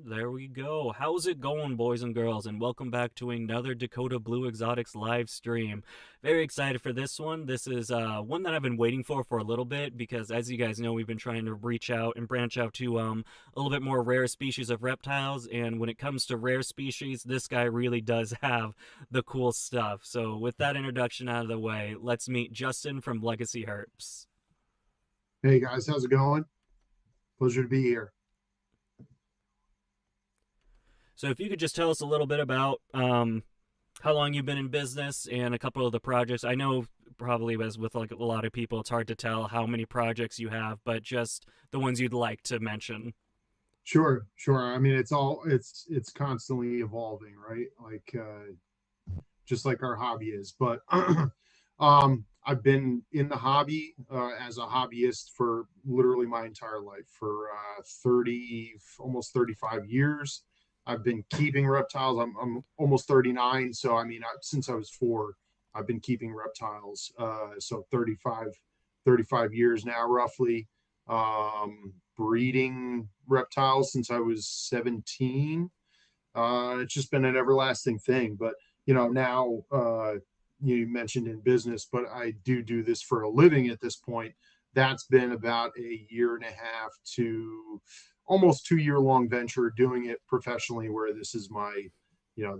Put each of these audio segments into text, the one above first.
There we go. How's it going, boys and girls? And welcome back to another Dakota Blue Exotics live stream. Very excited for this one. This is one that I've been waiting for a little bit because, as you guys know, we've been trying to reach out and branch out to a little bit more rare species of reptiles. And when it comes to rare species, this guy really does have the cool stuff. So, with that introduction out of the way, let's meet Justin from Legacy Herps. Hey guys, how's it going? Pleasure to be here. So, if you could just tell us a little bit about how long you've been in business and a couple of the projects. I know probably as with like a lot of people, it's hard to tell how many projects you have, but just the ones you'd like to mention. Sure. I mean, it's constantly evolving, right? Just like our hobby is. But I've been in the hobby as a hobbyist for literally my entire life for 30, almost 35 years. I've been keeping reptiles. I'm almost 39, so I mean, since I was four, I've been keeping reptiles. So 35 years now, roughly. Breeding reptiles since I was 17. It's just been an everlasting thing. But now you mentioned in business, but I do this for a living at this point. That's been about a year and a half to almost 2 year long venture doing it professionally, where this is my 9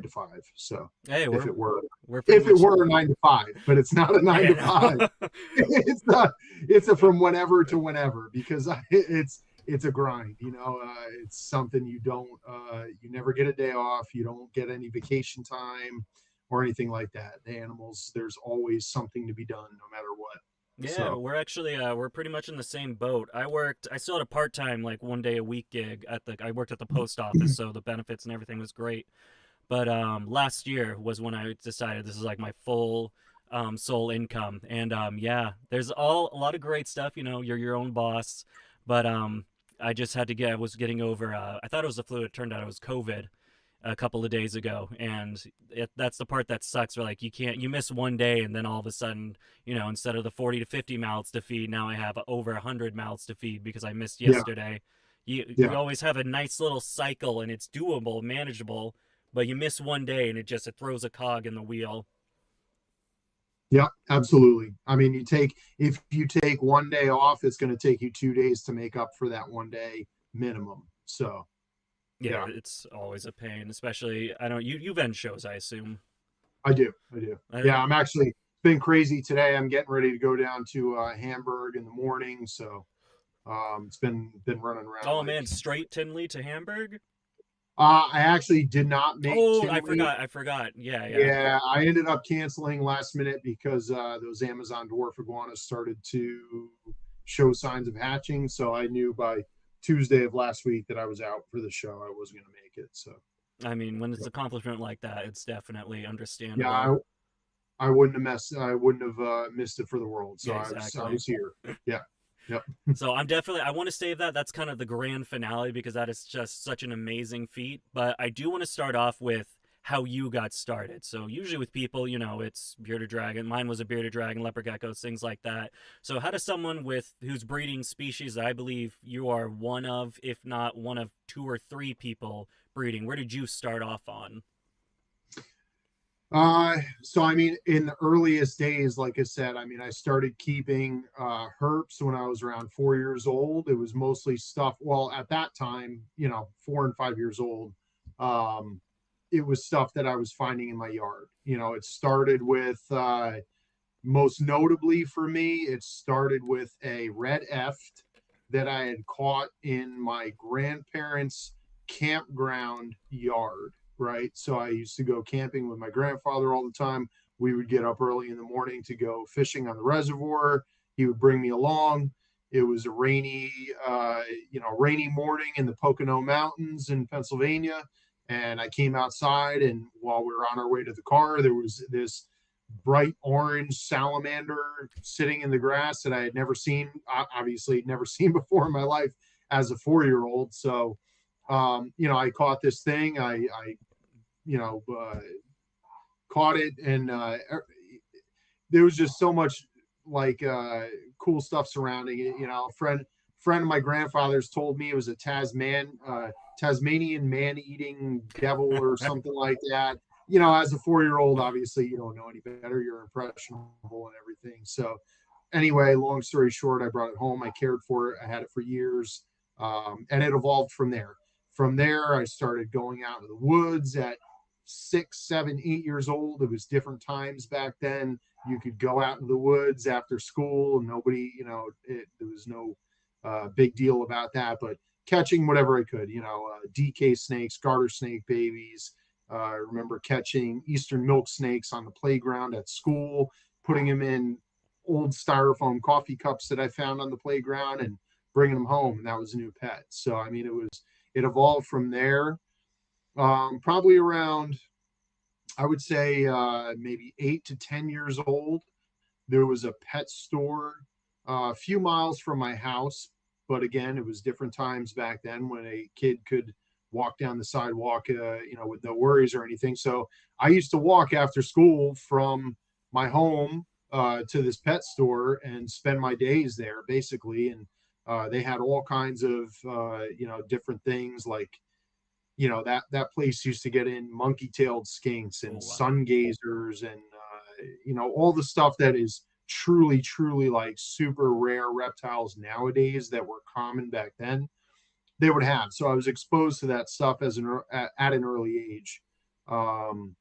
to 5. So Hey, if it were we're pretty if it much were a 9 to 5, but it's not a nine yeah, to five. no. It's not. It's a from whenever to whenever because it's a grind. It's something you never get a day off. You don't get any vacation time or anything like that. The animals, there's always something to be done no matter what. Yeah, So we're actually we're pretty much in the same boat. I still had a part-time like 1 day a week gig at the I worked at the post office, so the benefits and everything was great. But last year was when I decided this is like my full sole income. And yeah, there's a lot of great stuff, you're your own boss, but I just had to get I was getting over I thought it was the flu, it turned out it was COVID a couple of days ago, and that's the part that sucks. Where like you miss 1 day, and then all of a sudden, instead of the 40 to 50 mouths to feed, now I have over 100 mouths to feed because I missed yeah, yesterday. You yeah. always have a nice little cycle, and it's doable, manageable, but you miss 1 day, and it throws a cog in the wheel. Yeah, absolutely. I mean, if you take one day off, it's going to take you 2 days to make up for that 1 day minimum. So, Yeah, yeah, it's always a pain, especially I don't you've end shows, I assume. I do. I, Yeah, I'm actually been crazy today. I'm getting ready to go down to Hamburg in the morning. So, it's been running around oh like. man, straight Tinley to Hamburg. I actually did not make Oh, Tinley. I forgot. Yeah. Yeah, I ended up canceling last minute because those Amazon dwarf iguanas started to show signs of hatching. So I knew by Tuesday of last week that I was out for the show. I wasn't going to make it. So I mean, when it's an accomplishment like that, it's definitely yeah, understandable. I wouldn't have I wouldn't have missed it for the world. So Yeah, I exactly. was here. Yeah, yep, So I want to save that. That's kind of the grand finale because that is just such an amazing feat. But I do want to start off with how you got started. So usually with people, it's bearded dragon. Mine was a bearded dragon, leopard geckos, things like that. So how does someone who's breeding species that I believe you are one of, if not one of two or three people breeding, where did you start off on? so I mean, in the earliest days, like I said, I mean, I started keeping herps when I was around 4 years old. It was mostly stuff. Well, at that time, 4 and 5 years old, um, it was stuff that I was finding in my yard. It started with most notably for me, it started with a red eft that I had caught in my grandparents' campground yard, right? So I used to go camping with my grandfather all the time. We would get up early in the morning to go fishing on the reservoir. He would bring me along. It was a rainy morning in the Pocono Mountains in Pennsylvania. And I came outside, and while we were on our way to the car, there was this bright orange salamander sitting in the grass that I had never seen, obviously never seen before in my life as a 4 year old. So, I caught this thing. I you know, caught it, and there was just so much like cool stuff surrounding it. A friend of my grandfather's told me it was a Tasmanian man-eating devil or something like that. You know, as a 4-year-old, obviously you don't know any better. You're impressionable and everything. So anyway, long story short, I brought it home. I cared for it. I had it for years, and it evolved from there. From there, I started going out in the woods at 6, 7, 8 years old. It was different times back then. You could go out in the woods after school, and nobody, there was no big deal about that. But catching whatever I could, DK snakes, garter snake babies. I remember catching eastern milk snakes on the playground at school, putting them in old styrofoam coffee cups that I found on the playground and bringing them home. And that was a new pet. So, I mean, it evolved from there. Probably around, I would say, maybe 8 to 10 years old. There was a pet store a few miles from my house. But again, it was different times back then when a kid could walk down the sidewalk, with no worries or anything. So I used to walk after school from my home to this pet store and spend my days there basically. And they had all kinds of, different things like, that place used to get in monkey-tailed skinks Oh and wow. sun gazers and, all the stuff that is truly, truly like super rare reptiles nowadays that were common back then, they would have. So I was exposed to that stuff at an early age. Um,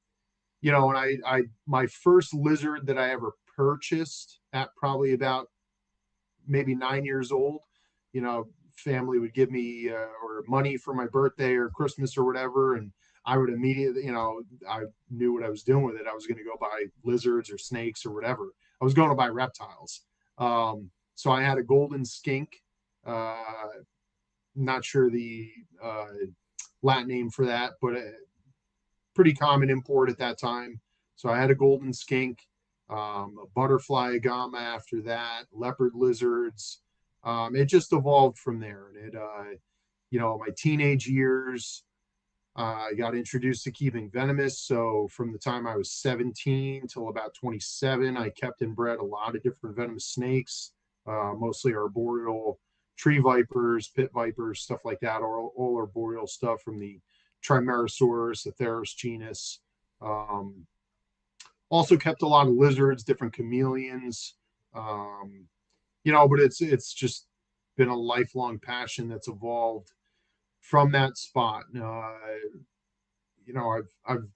and I my first lizard that I ever purchased at probably about maybe 9 years old, family would give me or money for my birthday or Christmas or whatever, and I would immediately, I knew what I was doing with it. I was going to go buy lizards or snakes or whatever. I was going to buy reptiles. So I had a golden skink. Not sure the Latin name for that, but a pretty common import at that time. So I had a golden skink, a butterfly agama after that, leopard lizards. It just evolved from there. And my teenage years, I got introduced to keeping venomous. So from the time I was 17 till about 27, I kept and bred a lot of different venomous snakes, mostly arboreal tree vipers, pit vipers, stuff like that, all arboreal stuff from the Trimerosaurus, the Theros genus. Um, Also kept a lot of lizards, different chameleons. Um, but it's just been a lifelong passion that's evolved from that spot. I've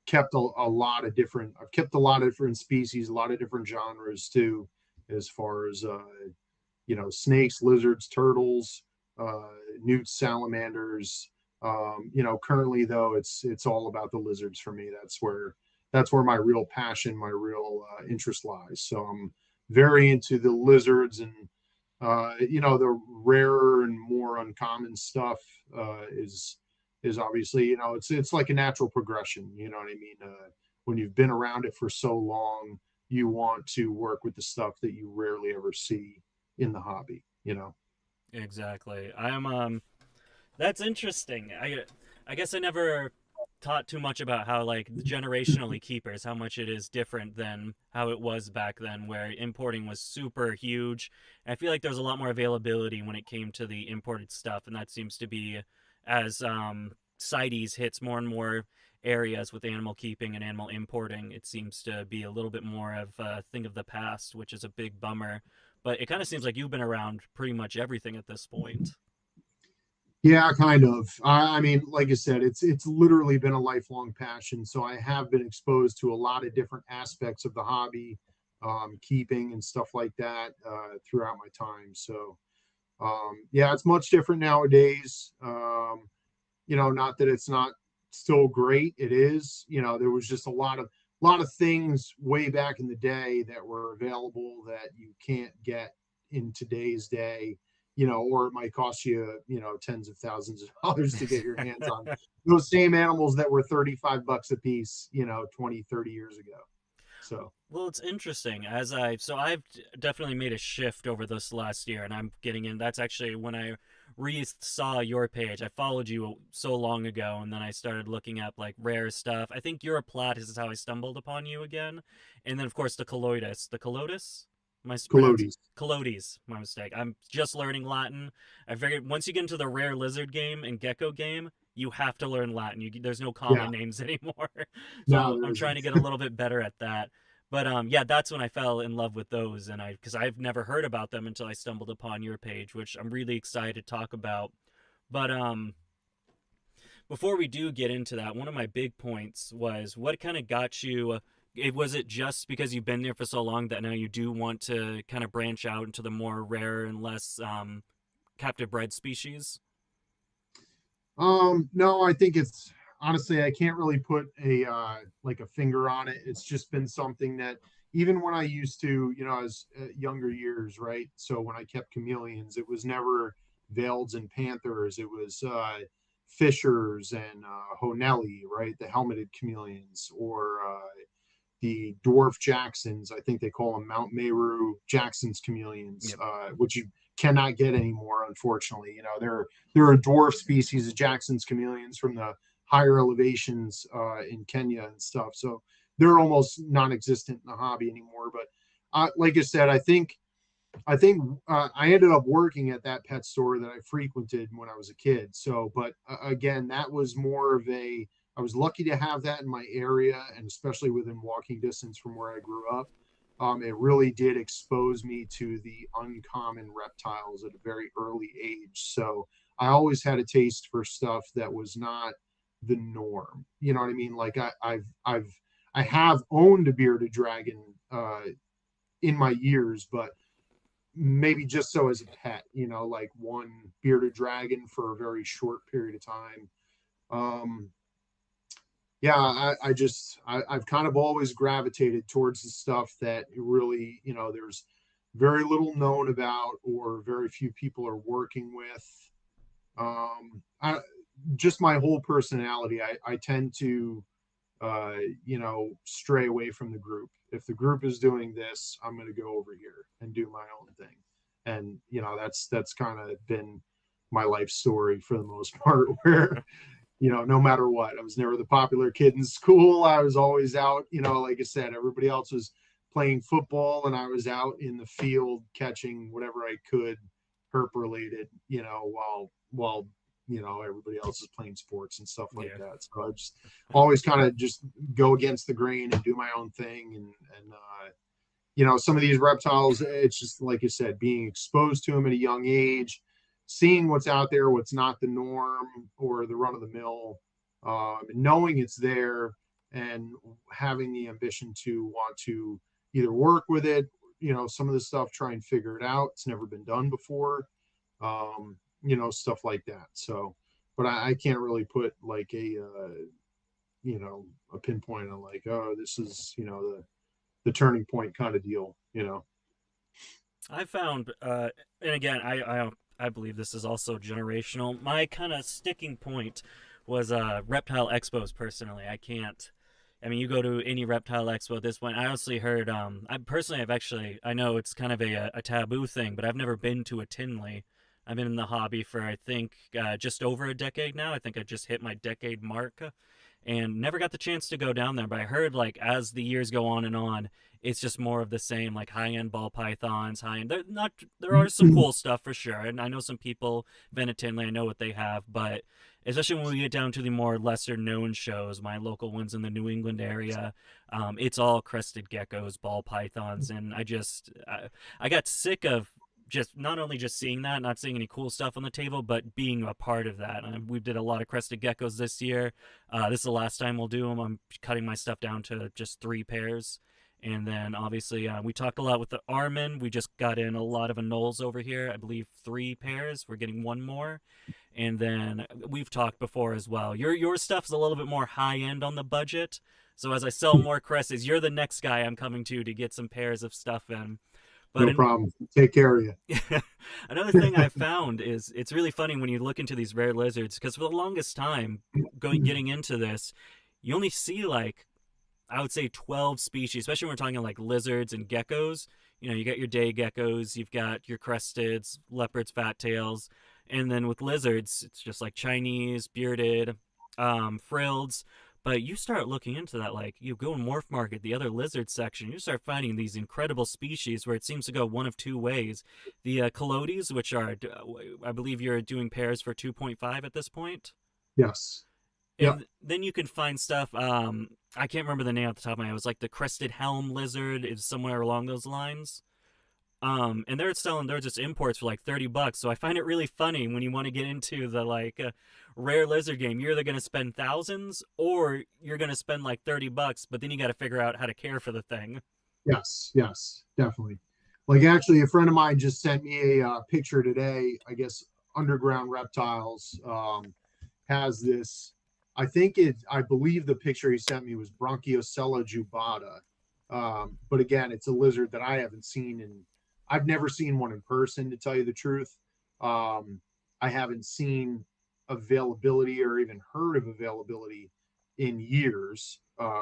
kept a lot of different species, a lot of different genres too, as far as snakes, lizards, turtles, newts, salamanders. Currently though, it's all about the lizards for me. That's where my real passion, my real interest lies. So I'm very into the lizards and the rarer and more uncommon stuff is obviously, it's like a natural progression. You know what I mean? When you've been around it for so long, you want to work with the stuff that you rarely ever see in the hobby. Exactly. That's interesting. I guess I never taught too much about how like the generationally keepers, how much it is different than how it was back then, where importing was super huge. And I feel like there was a lot more availability when it came to the imported stuff, and that seems to be as CITES hits more and more areas with animal keeping and animal importing. It seems to be a little bit more of a thing of the past, which is a big bummer. But it kind of seems like you've been around pretty much everything at this point. Yeah, kind of. I mean, like I said, it's literally been a lifelong passion. So I have been exposed to a lot of different aspects of the hobby, keeping and stuff like that throughout my time. So yeah, it's much different nowadays. Not that it's not still great. It is. There was just a lot of things way back in the day that were available that you can't get in today's day. Or it might cost you, tens of thousands of dollars to get your hands on those same animals that were 35 bucks a piece, 20, 30 years ago. So, Well, it's interesting I've definitely made a shift over this last year, and I'm getting in. That's actually when I saw your page. I followed you so long ago, and then I started looking up like rare stuff. I think Europlatus is how I stumbled upon you again, and then of course the Colloidus. The Colloidus. My pronounce Colodis. Calotes, my mistake. I'm just learning Latin. I figured once you get into the rare lizard game and gecko game, you have to learn Latin. There's no Yeah, common names anymore. no, So there I'm trying isn't. to get a little bit better at that. But yeah, that's when I fell in love with those, and because I've never heard about them until I stumbled upon your page, which I'm really excited to talk about. But before we do get into that, one of my big points was what kind of got you. Was it just because you've been there for so long that now you do want to kind of branch out into the more rare and less captive bred species? No, I think it's honestly, I can't really put a like a finger on it. It's just been something that even when I used to, as younger years, right? So when I kept chameleons, it was never Veileds and Panthers. It was Fishers and Honelli, right? The helmeted chameleons, or the dwarf Jacksons. I think they call them Mount Meru Jackson's chameleons, Yep. which you cannot get anymore, unfortunately. They're a dwarf species of Jackson's chameleons from the higher elevations in Kenya and stuff. So they're almost non-existent in the hobby anymore. But like I said, I think I ended up working at that pet store that I frequented when I was a kid. So, but again, that was more of a I was lucky to have that in my area, and especially within walking distance from where I grew up. It really did expose me to the uncommon reptiles at a very early age. So I always had a taste for stuff that was not the norm. You know what I mean? Like I have owned a bearded dragon in my years, but maybe just so as a pet, like one bearded dragon for a very short period of time. Um, yeah, I've kind of always gravitated towards the stuff that really, there's very little known about or very few people are working with. I just my whole personality, I tend to stray away from the group. If the group is doing this, I'm going to go over here and do my own thing. And that's kind of been my life story for the most part. Where no matter what, I was never the popular kid in school. I was always out. Like I said, everybody else was playing football, and I was out in the field catching whatever I could, herp related. While everybody else is playing sports and stuff like Yeah. that. So I just always kind of just go against the grain and do my own thing. And some of these reptiles, it's just like you said, being exposed to them at a young age, seeing what's out there, what's not the norm or the run of the mill, knowing it's there and having the ambition to want to either work with it, some of the stuff, try and figure it out. It's never been done before. Stuff like that. So, but I can't really put like a pinpoint on like, oh, this is, the turning point kind of deal. I found, and again, I believe this is also generational. My kind of sticking point was reptile expos. Personally, I can't. I mean, you go to any reptile expo at this point. I honestly heard. I know it's kind of a taboo thing, but I've never been to a Tinley. I've been in the hobby for I think just over a decade now. I think I just hit my decade mark, and never got the chance to go down there. But I heard like as the years go on and on, it's just more of the same, like high end ball pythons, high end. They're not. There are some cool stuff for sure, and I know some people Bennett Tinley. I know what they have, but especially when we get down to the more lesser known shows, my local ones in the New England area, it's all crested geckos, ball pythons, and I got sick of just not only just seeing that, not seeing any cool stuff on the table, but being a part of that. And we did a lot of crested geckos this year. This is the last time we'll do them. I'm cutting my stuff down to just 3 pairs. And then obviously we talked a lot with the Armin. We just got in a lot of anoles over here. I believe 3 pairs. We're getting one more. And then we've talked before as well. Your stuff's a little bit more high end on the budget. So as I sell more cresses, you're the next guy I'm coming to get some pairs of stuff in. But No problem. Take care of you. another thing I found is it's really funny when you look into these rare lizards because for the longest time, getting into this, you only see like I would say 12 species, especially when we're talking like lizards and geckos. You got your day geckos, you've got your cresteds, leopards, fat tails, and then with lizards, it's just like Chinese, bearded, frills. But you start looking into that, like you go in Morph Market, the other lizard section, you start finding these incredible species where it seems to go one of two ways. The Calotes, which are, I believe you're doing pairs for 2.5 at this point. Yes. Yep. And then you can find stuff. I can't remember the name off the top of my head. It was like the crested helm lizard, is somewhere along those lines. And they're just imports for like $30. So I find it really funny when you want to get into the like rare lizard game. You're either gonna spend thousands or you're gonna spend like $30, but then you got to figure out how to care for the thing. Yes. Yes. Definitely. Like actually, a friend of mine just sent me a picture today. I guess Underground Reptiles has this. I believe the picture he sent me was Bronchiocella jubata. But again, it's a lizard that I haven't seen, and I've never seen one in person, to tell you the truth. I haven't seen availability or even heard of availability in years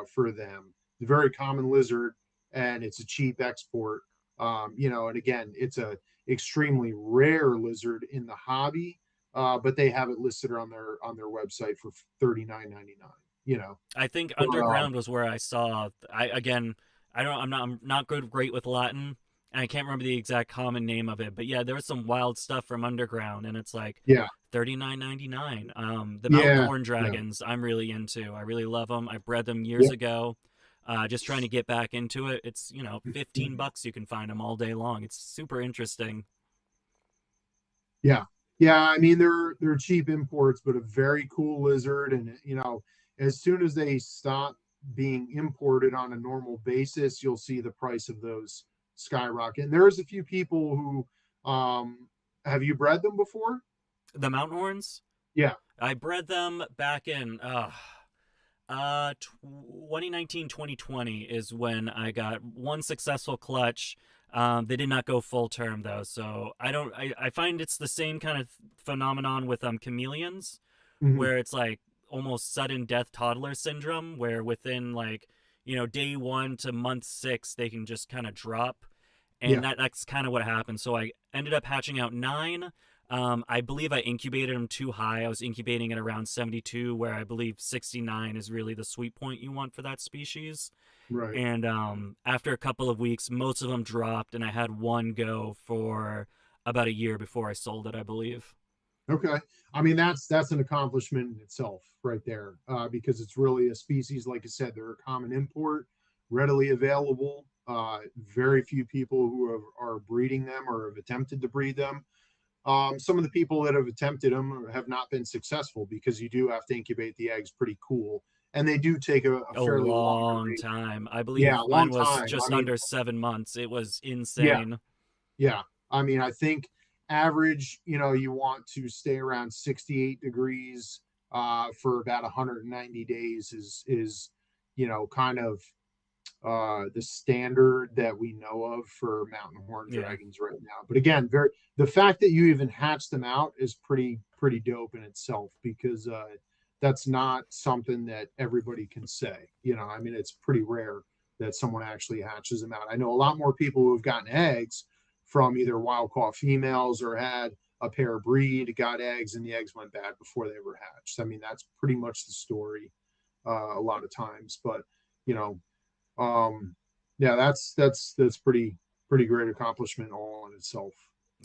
for them. It's a very common lizard, and it's a cheap export. And again, it's a extremely rare lizard in the hobby, but they have it listed on their website for $39.99. I think For, Underground was where I saw. I'm not great with Latin, and I can't remember the exact common name of it. But yeah, there was some wild stuff from Underground, and it's like yeah, $39.99. The mountain yeah, horn yeah, dragons, I'm really into. I really love them. I bred them yeah, years ago. Just trying to get back into it. It's 15 bucks. You can find them all day long. It's super interesting. yeah, yeah. I mean, they're cheap imports, but a very cool lizard. And as soon as they stop being imported on a normal basis, you'll see the price of those skyrocket. And there's a few people who have you bred them before? The mountain horns. Yeah. I bred them back in 2019, 2020 is when I got one successful clutch. They did not go full term though, so I find it's the same kind of phenomenon with chameleons, Hmm. where it's like almost sudden death toddler syndrome, where within like day 1 to month 6 they can just kind of drop, and Yeah. that's kind of what happened. So I ended up hatching out 9. I believe I incubated them too high. I was incubating at around 72, where I believe 69 is really the sweet point you want for that species. Right. And after a couple of weeks, most of them dropped, and I had one go for about a year before I sold it, I believe. Okay. I mean, that's an accomplishment in itself right there, because it's really a species, like I said, they're a common import, readily available. Very few people who are breeding them or have attempted to breed them. Some of the people that have attempted them have not been successful because you do have to incubate the eggs pretty cool, and they do take a A fairly long long duration. time. I Yeah, believe a mine long was time. I just mean, under 7 months. It was yeah, insane. yeah. I mean, I think average, you want to stay around 68 degrees for about 190 days is kind of the standard that we know of for mountain horn Yeah. dragons right now. But again, the fact that you even hatch them out is pretty dope in itself, because that's not something that everybody can say. I mean, it's pretty rare that someone actually hatches them out. I know a lot more people who have gotten eggs from either wild caught females or had a pair breed, got eggs, and the eggs went bad before they were hatched. I mean, that's pretty much the story a lot of times. But you know, yeah, that's pretty great accomplishment all in itself.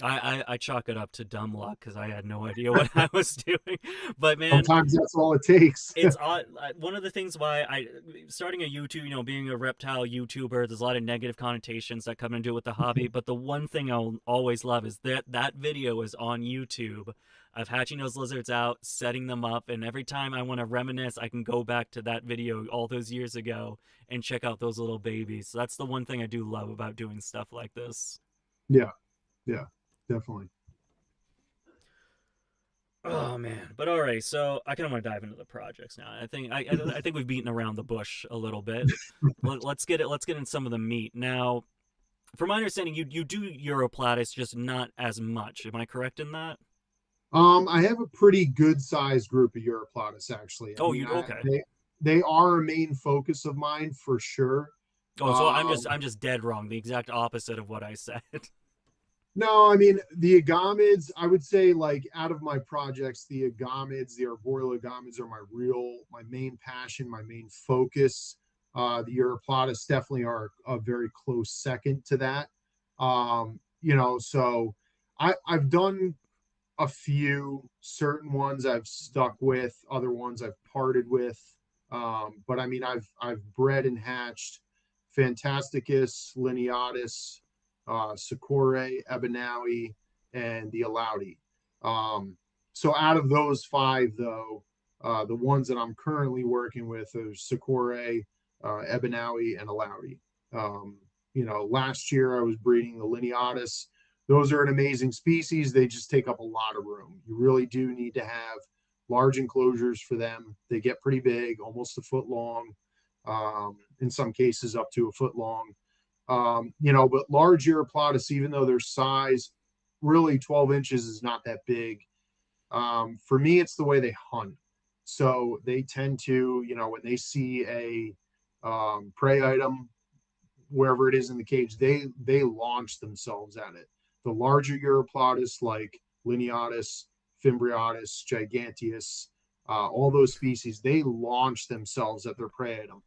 I chalk it up to dumb luck because I had no idea what I was doing. But man, Sometimes that's all it takes. it's odd. One of the things why I starting a YouTube, being a reptile YouTuber, there's a lot of negative connotations that come into it with the hobby. But the one thing I'll always love is that video is on YouTube of hatching those lizards out, setting them up, and every time I want to reminisce, I can go back to that video all those years ago and check out those little babies. So that's the one thing I do love about doing stuff like this. Yeah, yeah, definitely. Oh man, but all right. So I kind of want to dive into the projects now. I think we've beaten around the bush a little bit. Let's get it. Let's get in some of the meat now. From my understanding, you do Europlatus, just not as much. Am I correct in that? I have a pretty good sized group of Europlatus actually. I Oh, mean, you okay? they are a main focus of mine for sure. Oh, so I'm Um, just dead wrong. The exact opposite of what I said. No, I mean the agamids, I would say like out of my projects, the agamids, the arboreal agamids are my main passion, my main focus. The Europlatus definitely are a very close second to that. So I've done a few certain ones I've stuck with, other ones I've parted with. But I mean, I've bred and hatched Fantasticus, Lineatus, Socore, Ebanawi, and the Alaudi. So out of those five, though, the ones that I'm currently working with are Socore, Ebanawi, and Alaudi. Last year I was breeding the Lineatus. Those are an amazing species. They just take up a lot of room. You really do need to have large enclosures for them. They get pretty big, almost a foot long, in some cases up to a foot long. But large Europlatus, even though their size, really 12 inches is not that big. For me, it's the way they hunt. So they tend to, when they see a prey item, wherever it is in the cage, they launch themselves at it. The larger Europlatus, like Lineatus, Fimbriatus, Giganteus, all those species, they launch themselves at their prey item.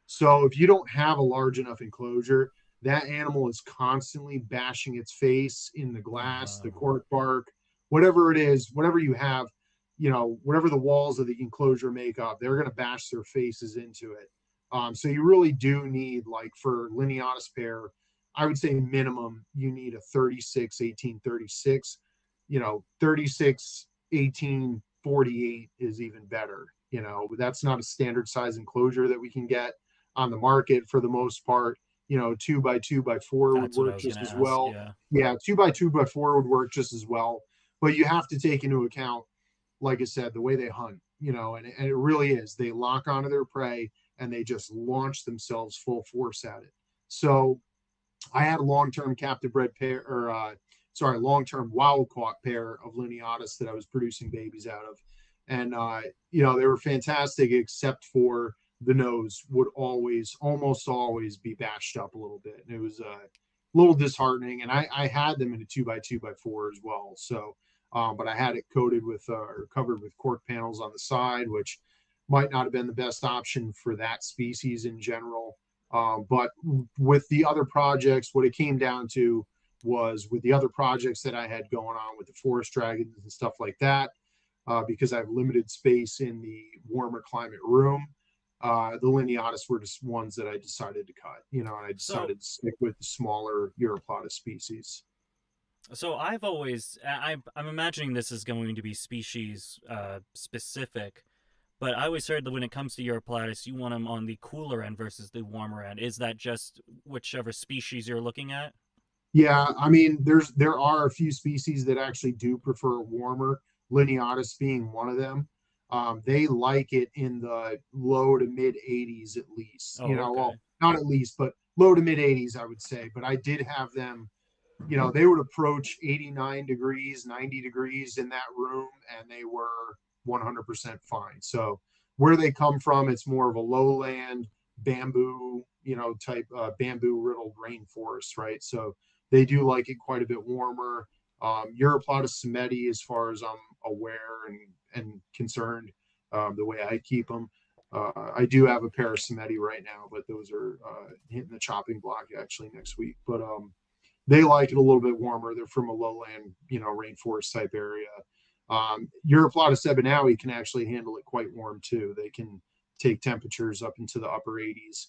So if you don't have a large enough enclosure, that animal is constantly bashing its face in the glass, the Uh, cork bark, whatever it is, whatever you have, whatever the walls of the enclosure make up, they're going to bash their faces into it. So you really do need, like for Lineatus pair, I would say minimum you need a 36, 18, 36. 36, 18, 48 is even better. That's not a standard size enclosure that we can get on the market for the most part. 2x2x4 would that's what I work was gonna just as ask. well. Yeah. Yeah, 2x2x4 would work just as well. But you have to take into account, like I said, the way they hunt, and it really is. They lock onto their prey and they just launch themselves full force at it. So I had a long-term captive bred pair, or long-term wild caught pair of Lineatus that I was producing babies out of, and they were fantastic, except for the nose would almost always be bashed up a little bit, and it was a little disheartening. And I had them in a 2x2x4 as well, so but I had it coated with or covered with cork panels on the side, which might not have been the best option for that species in general. But with the other projects, what it came down to was with the other projects that I had going on with the forest dragons and stuff like that, because I have limited space in the warmer climate room. The Lineatus were just ones that I decided to cut, and I So decided to stick with the smaller Europlata species. So I've always I'm imagining this is going to be species specific, but I always heard that when it comes to Europlatus, you want them on the cooler end versus the warmer end. Is that just whichever species you're looking at? Yeah, I mean, there are a few species that actually do prefer warmer, Lineatus being one of them. They like it in the low to mid 80s at least. Oh, Well, okay. not at least, but low to mid 80s, I would say. But I did have them, they would approach 89 degrees, 90 degrees in that room, and they were 100% fine. So where they come from, it's more of a lowland bamboo, type bamboo riddled rainforest, right? So they do like it quite a bit warmer. Europlata cemeti, as far as I'm aware and concerned, the way I keep them. I do have a pair of cemeti right now, but those are hitting the chopping block actually next week. But they like it a little bit warmer. They're from a lowland, rainforest type area. Europlata cebenawi can actually handle it quite warm too. They can take temperatures up into the upper 80s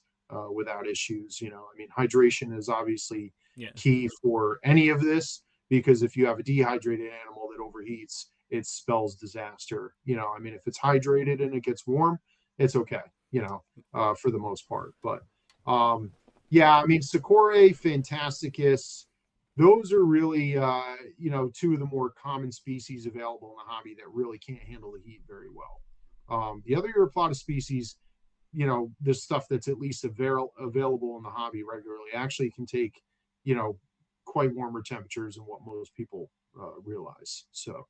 without issues. I mean, hydration is obviously Yeah. key for any of this, because if you have a dehydrated animal that overheats, it spells disaster. I mean, if it's hydrated and it gets warm, it's okay, for the most part. But yeah, I mean, Socore, Fantasticus, those are really, two of the more common species available in the hobby that really can't handle the heat very well. The other Europlata species, the stuff that's at least available in the hobby regularly actually can take, you know, quite warmer temperatures than what most people realize. So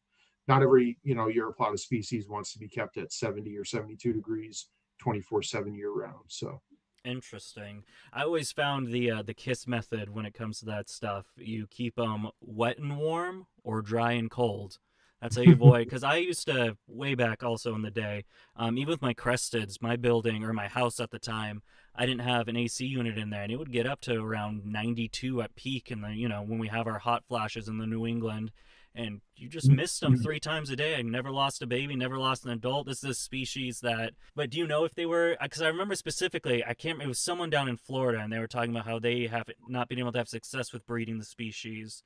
not every, Europlata species wants to be kept at 70 or 72 degrees 24/7 year round. So Interesting. I always found the kiss method when it comes to that stuff. You keep them wet and warm or dry and cold. That's how you avoid. Because I used to way back also in the day, even with my Cresteds, my building or my house at the time, I didn't have an AC unit in there, and it would get up to around 92 at peak. And when we have our hot flashes in the New England, and you just missed them 3 times a day. I never lost a baby, never lost an adult. This is a species that. But do you know if they were? Because I remember specifically, I can't. It was someone down in Florida, and they were talking about how they have not been able to have success with breeding the species,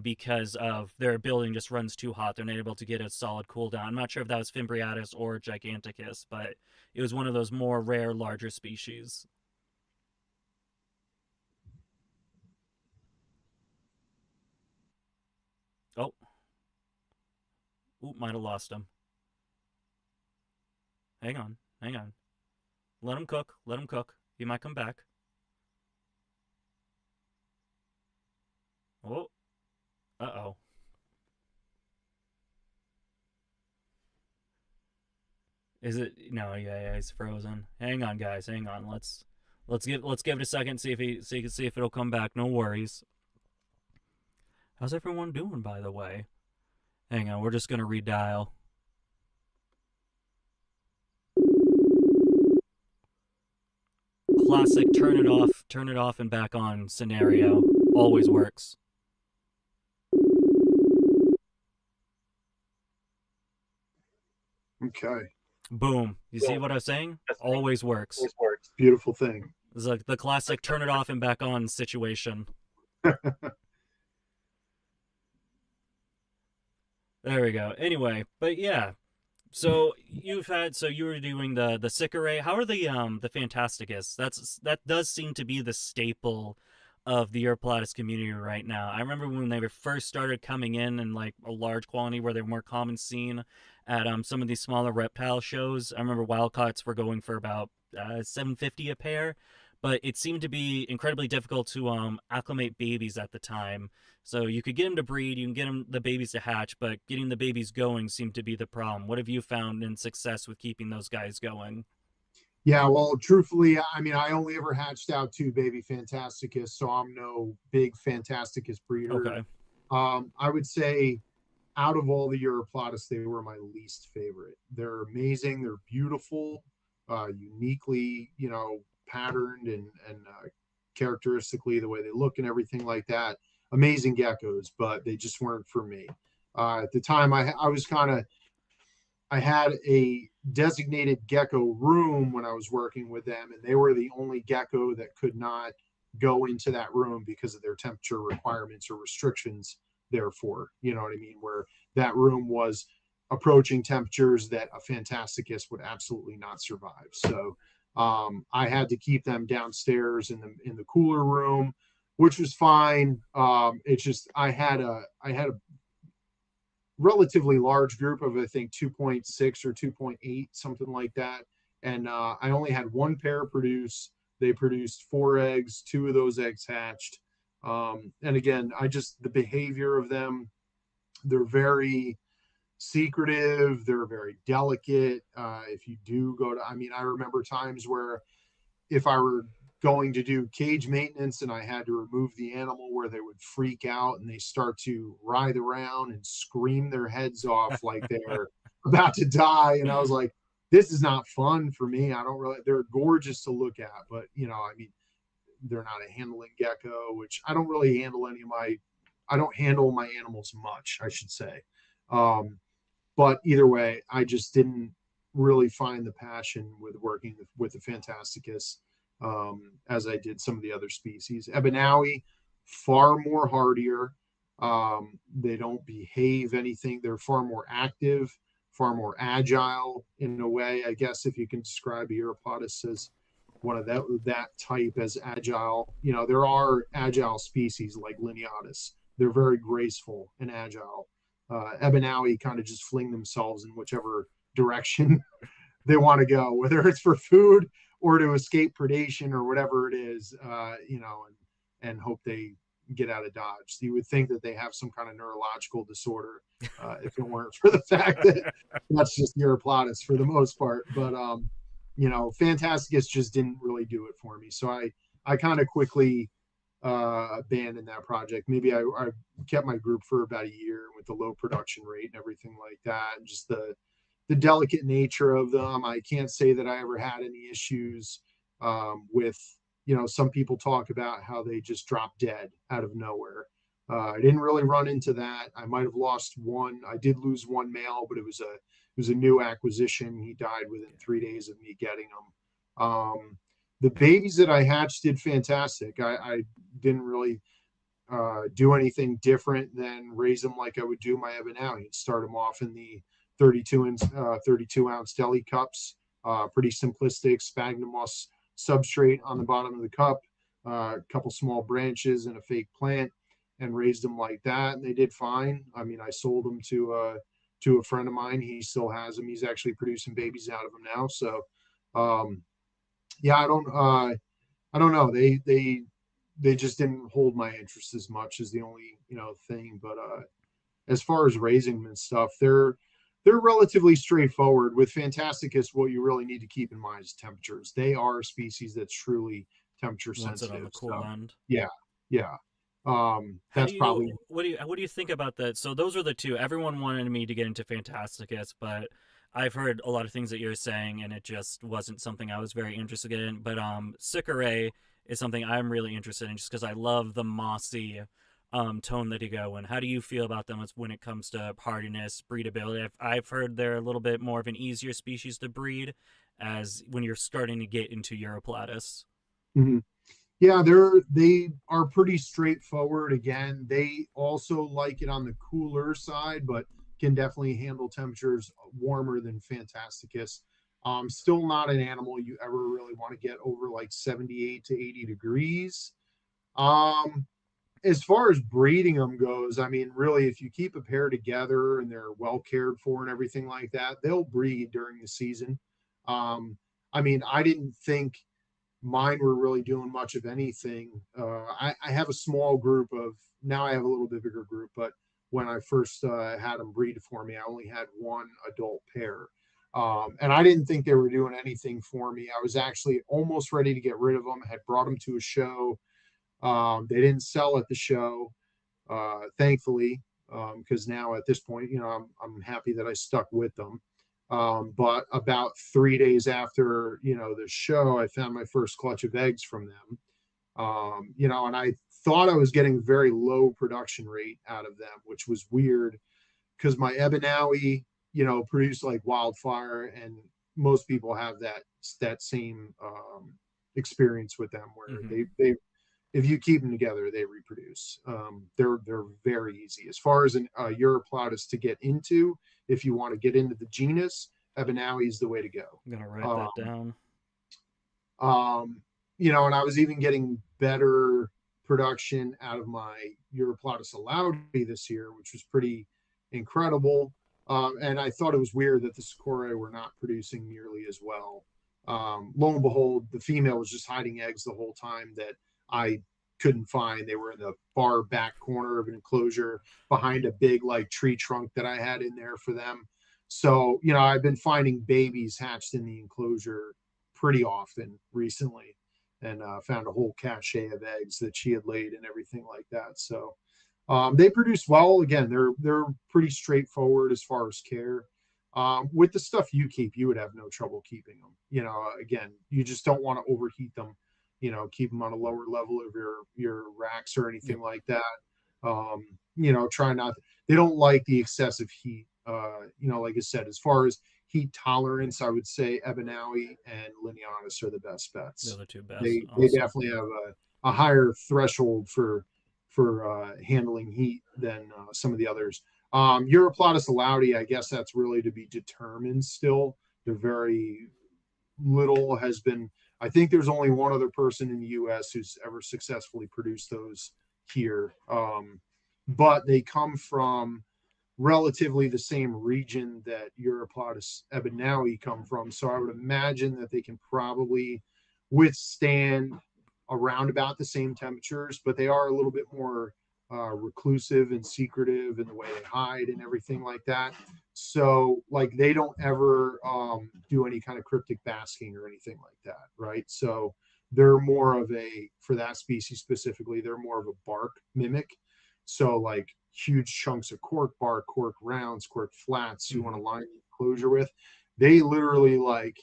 because of their building just runs too hot. They're not able to get a solid cool down. I'm not sure if that was Fimbriatus or Giganticus, but it was one of those more rare, larger species. Oh, oop, might have lost him. Hang on, hang on. Let him cook. Let him cook. He might come back. Oh, uh-oh. Is it no? Yeah, yeah, he's frozen. Hang on, guys. Hang on. Let's give it a second. See if it'll come back. No worries. How's everyone doing, by the way? Hang on. We're just gonna redial. Classic. Turn it off, and back on scenario. Always works. Okay. Boom. You see what I was saying? Always works. Beautiful thing. It's like the classic turn it off and back on situation. There we go. Anyway, but yeah. So you were doing the Sicare. How are the Fantasticus? That does seem to be the staple of the Europlatus community right now. I remember when they were first started coming in like a large quantity where they were more common seen at some of these smaller reptile shows. I remember Wildcats were going for about 750 a pair, but it seemed to be incredibly difficult to acclimate babies at the time. So you could get them to breed, you can get the babies to hatch, but getting the babies going seemed to be the problem. What have you found in success with keeping those guys going? Yeah, well, truthfully, I mean, I only ever hatched out two baby Fantasticus, so I'm no big Fantasticus breeder. Okay. I would say out of all the Europlatus, they were my least favorite. They're amazing. They're beautiful, uniquely, patterned and characteristically the way they look and everything like that. Amazing geckos, but they just weren't for me. At the time, I was kind of I had a designated gecko room when I was working with them, and they were the only gecko that could not go into that room because of their temperature requirements or restrictions. Therefore, you know what I mean? Where that room was approaching temperatures that a Fantasticus would absolutely not survive. So I had to keep them downstairs in the cooler room, which was fine. It's just I had a relatively large group of I think 2.6 or 2.8, something like that. And I only had one pair produce. They produced 4 eggs. 2 of those eggs hatched. And again, the behavior of them, they're very secretive. They're very delicate. If you do go to, I mean, I remember times where if I were going to do cage maintenance and I had to remove the animal where they would freak out and they start to writhe around and scream their heads off like they're about to die. And I was like, this is not fun for me. I don't really, they're gorgeous to look at, but I mean, they're not a handling gecko, which I don't really handle I don't handle my animals much, I should say. Um, but either way, I just didn't really find the passion with working with the Fantasticus as I did some of the other species. Ebanawi, far more hardier. They don't behave anything. They're far more active, far more agile in a way. I guess if you can describe Europotus as one of that type as agile. There are agile species like Lineatus. They're very graceful and agile. Ebanawi kind of just fling themselves in whichever direction they want to go, whether it's for food or to escape predation or whatever it is, and hope they get out of Dodge. So you would think that they have some kind of neurological disorder if it weren't for the fact that that's just Europlatus for the most part. But Fantasticus just didn't really do it for me. So I kind of quickly abandoned that project. Maybe I kept my group for about a year with the low production rate and everything like that, and just the delicate nature of them. I can't say that I ever had any issues with, some people talk about how they just drop dead out of nowhere. I didn't really run into that. I might have lost one. I did lose one male, but it was a new acquisition. He died within 3 days of me getting him. The babies that I hatched did fantastic. I didn't really do anything different than raise them like I would do my Ebonau. You'd start them off in the 32-ounce deli cups, pretty simplistic sphagnum moss substrate on the bottom of the cup, a couple small branches and a fake plant, and raised them like that. And they did fine. I mean, I sold them to a friend of mine. He still has them. He's actually producing babies out of them now. So, um, yeah, I don't know. They just didn't hold my interest as much as the only thing. But as far as raising them and stuff, they're relatively straightforward. With Fantasticus, what you really need to keep in mind is temperatures. They are a species that's truly temperature Wants it on sensitive. the cool So end. yeah, yeah. How do That's you probably. what do you think about that? So those are the two. Everyone wanted me to get into Fantasticus, but I've heard a lot of things that you're saying, and it just wasn't something I was very interested in. But Sycamore is something I'm really interested in, just because I love the mossy tone that you go in. How do you feel about them when it comes to hardiness, breedability? I've heard they're a little bit more of an easier species to breed, as when you're starting to get into Europlatus. Mhm. Yeah, they are pretty straightforward. Again, they also like it on the cooler side, but can definitely handle temperatures warmer than Fantasticus. Still not an animal you ever really want to get over like 78 to 80 degrees. Um, as far as breeding them goes, I mean, really, if you keep a pair together and they're well cared for and everything like that, they'll breed during the season. Um, I mean, I didn't think mine were really doing much of anything. I have a small group of, now I have a little bit bigger group, but when I first had them breed for me, I only had one adult pair. And I didn't think they were doing anything for me. I was actually almost ready to get rid of them. I had brought them to a show. They didn't sell at the show, thankfully, because now at this point, I'm happy that I stuck with them. But about 3 days after, the show, I found my first clutch of eggs from them. And I thought I was getting very low production rate out of them, which was weird because my Ebanawi, produced like wildfire, and most people have that same experience with them where Mm-hmm. they if you keep them together, they reproduce. They're very easy. As far as an Europlautus to get into, if you want to get into the genus, Ebanawi is the way to go. I'm gonna write that Um, down. and I was even getting better production out of my Europlautus alaudi this year, which was pretty incredible. And I thought it was weird that the Sakura were not producing nearly as well. Lo and behold, the female was just hiding eggs the whole time that I couldn't find. They were in the far back corner of an enclosure behind a big like tree trunk that I had in there for them. So, I've been finding babies hatched in the enclosure pretty often recently, and found a whole cache of eggs that she had laid and everything like that. So they produce well. Again, they're pretty straightforward as far as care. With the stuff you keep, you would have no trouble keeping them. Again, you just don't want to overheat them. Keep them on a lower level of your racks or Yep. anything like that. Try not. They don't like the excessive heat. Like I said, as far as heat tolerance, I would say Ebanawi and Lineatus are the best They're bets. the two best. They Awesome. definitely have a higher threshold for handling heat than some of the others. Europlautus alaudi, I guess that's really to be determined still. They're very little has been. I think there's only one other person in the U.S. who's ever successfully produced those here, but they come from relatively the same region that Europlautus ebenaui come from. So I would imagine that they can probably withstand around about the same temperatures, but they are a little bit more reclusive and secretive in the way they hide and everything like that. So like they don't ever do any kind of cryptic basking or anything like that, right? So they're more of a, for that species specifically, they're more of a bark mimic. So like huge chunks of cork bark, cork rounds, cork flats you want Hmm. to line the enclosure with. They literally like,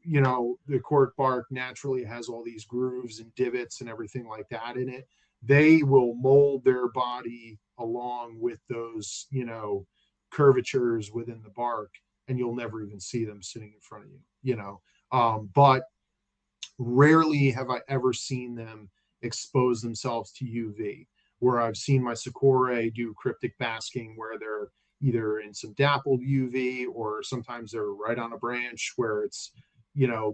the cork bark naturally has all these grooves and divots and everything like that in it. They will mold their body along with those, curvatures within the bark, and you'll never even see them sitting in front of But rarely have I ever seen them expose themselves to UV, where I've seen my Sakura do cryptic basking where they're either in some dappled UV or sometimes they're right on a branch where it's,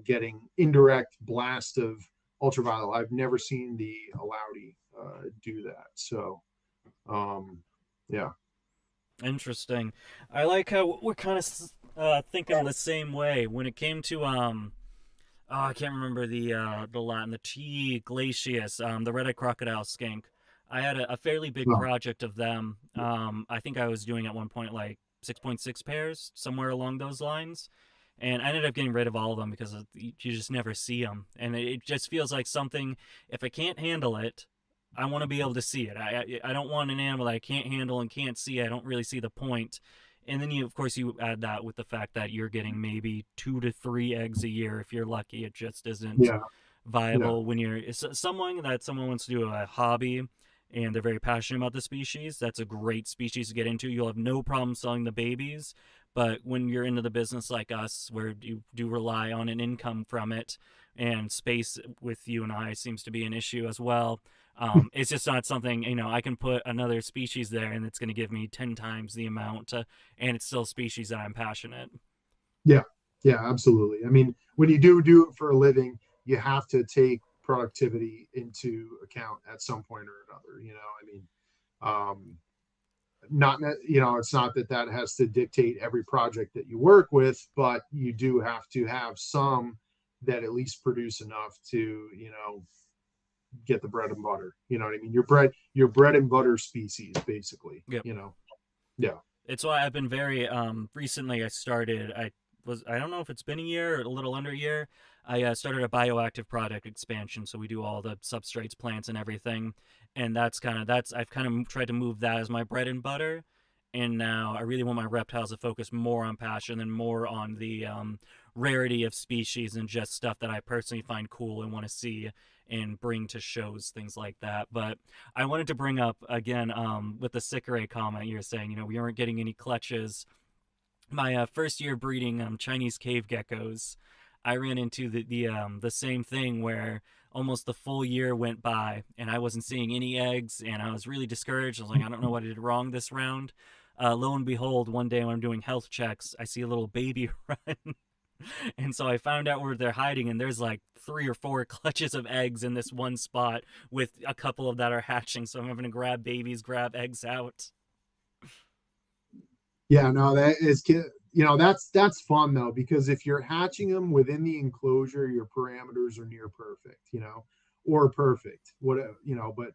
getting indirect blast of ultraviolet. I've never seen the Alaudi do that. So, yeah. Interesting. I like how we're kind of thinking the same way when it came to oh, I can't remember the Latin, the T. glacius, the red-eyed crocodile skink. I had a fairly big Well, project of them. I think I was doing at one point like 6.6 pairs, somewhere along those lines. And I ended up getting rid of all of them because you just never see them. And it just feels like something, if I can't handle it, I want to be able to see it. I don't want an animal that I can't handle and can't see. I don't really see the point. And then of course, you add that with the fact that you're getting maybe 2 to 3 eggs a year if you're lucky. It just isn't yeah, yeah, viable when you're someone wants to do a hobby and they're very passionate about the species. That's a great species to get into. You'll have no problem selling the babies. But when you're into the business like us, where you do rely on an income from it, and space with you and I seems to be an issue as well, it's just not something, I can put another species there and it's going to give me 10 times the amount, and it's still a species that I'm passionate. yeah, yeah, absolutely. I mean, when you do it for a living, you have to take productivity into account at some point or another. I mean, um, not it's not that that has to dictate every project that you work with, but you do have to have some that at least produce enough to get the bread and butter. You know what I mean? Your bread and butter species, basically. Yep. Yeah, It's why I've been very recently I don't know if it's been a year or a little under a year. I started a bioactive product expansion, so we do all the substrates, plants, and everything, and that's I've kind of tried to move that as my bread and butter, and now I really want my reptiles to focus more on passion and more on the rarity of species and just stuff that I personally find cool and want to see and bring to shows, things like that. But I wanted to bring up again with the Sikare comment you're saying, we weren't getting any clutches. My first year breeding Chinese cave geckos, I ran into the same thing where almost the full year went by and I wasn't seeing any eggs and I was really discouraged. I was like, I don't know what I did wrong this round. Lo and behold, one day when I'm doing health checks, I see a little baby run. And so I found out where they're hiding, and there's like 3 or 4 clutches of eggs in this one spot, with a couple of that are hatching. So I'm having to grab babies, grab eggs out. yeah. No, that is that's fun though, because if you're hatching them within the enclosure, your parameters are near perfect. Or perfect, whatever. But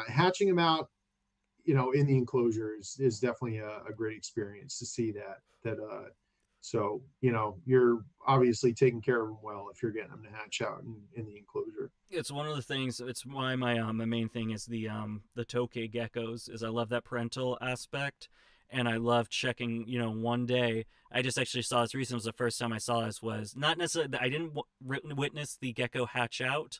hatching them out, in the enclosure is definitely a great experience to see that. You're obviously taking care of them well if you're getting them to hatch out in the enclosure. It's one of the things. It's why my main thing is the tokay geckos. Is I love that parental aspect, and I love checking. One day I just actually saw this recently. Was the first time I saw this. Was not necessarily I didn't witness the gecko hatch out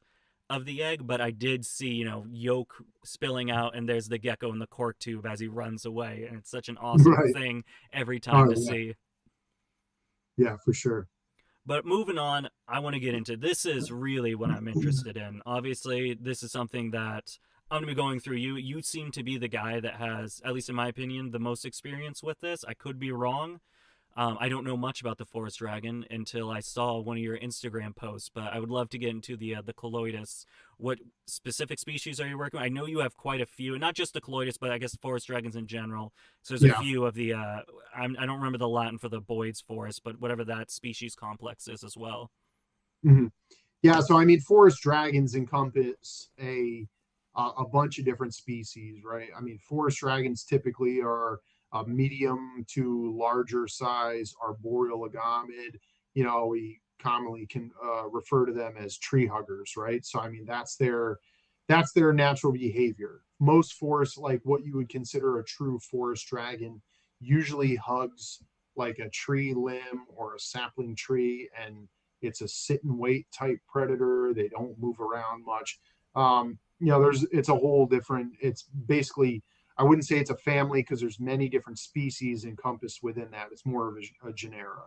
of the egg, but I did see yolk spilling out, and there's the gecko in the cork tube as he runs away, and it's such an awesome Right. thing every time Oh to yeah. see. Yeah, for sure. But moving on, I want to get into this is really what I'm interested in. Obviously, this is something that I'm going to be going through. You seem to be the guy that has, at least in my opinion, the most experience with this. I could be wrong. I don't know much about the forest dragon until I saw one of your Instagram posts, but I would love to get into the colloidus. What specific species are you working with? I know you have quite a few, not just the colloidus, but I guess forest dragons in general. So there's a Yeah. few of the I don't remember the Latin for the Boyd's forest, but whatever that species complex is as well. Mhm. Yeah, so I mean, forest dragons encompass a bunch of different species, right? I mean, forest dragons typically are medium to larger size arboreal agamid. We commonly can refer to them as tree huggers, right? So I mean that's their natural behavior. Most forests, like what you would consider a true forest dragon, usually hugs like a tree limb or a sapling tree, and it's a sit and wait type predator. They don't move around much. It's a whole different. It's basically, I wouldn't say it's a family because there's many different species encompassed within that. It's more of a genera,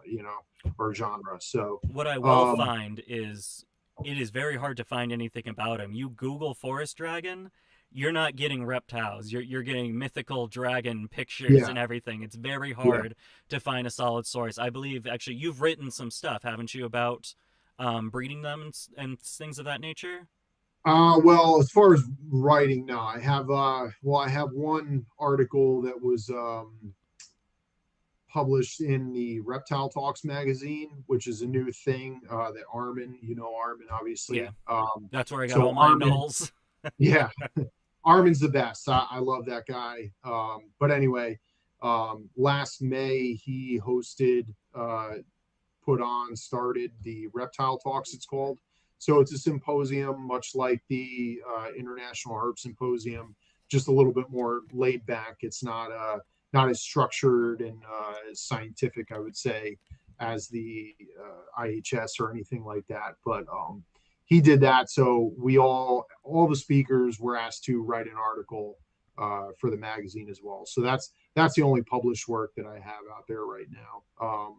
or genre. So, What I will um, find is it is very hard to find anything about him. You Google forest dragon, you're not getting reptiles. You're getting mythical dragon pictures yeah, and everything. It's very yeah. hard to find a solid source. I believe actually you've written some stuff, haven't you, about breeding them and things of that nature? Well, as far as writing, no, I have one article that was published in the Reptile Talks magazine, which is a new thing that Armin, Armin, Yeah, obviously. that's where I got So all my Armin, knolls. yeah, Armin's the best. I love that guy. But anyway, last May he hosted, started the Reptile Talks, it's called. So it's a symposium, much like the International Herp Symposium, just a little bit more laid back. It's not as structured and as scientific, I would say, as the IHS or anything like that. But he did that, so all the speakers were asked to write an article for the magazine as well. So that's the only published work that I have out there right now.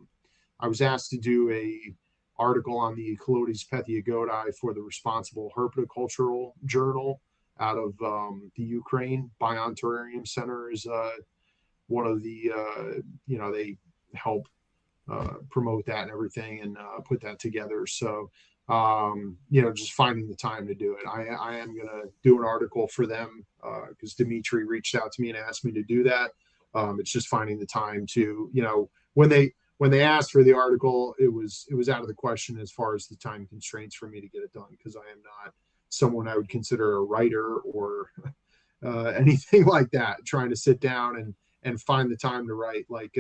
I was asked to do a article on the Ecolotes pethiogoti for the Responsible Herpetocultural Journal out of the Ukraine. Bion Terrarium Center is one of the, they help promote that and everything and put that together. So, just finding the time to do it. I am going to do an article for them because Dimitri reached out to me and asked me to do that. It's just finding the time to, when they asked for the article, it was out of the question as far as the time constraints for me to get it done, because I am not someone I would consider a writer or anything like that. Trying to sit down and find the time to write. Like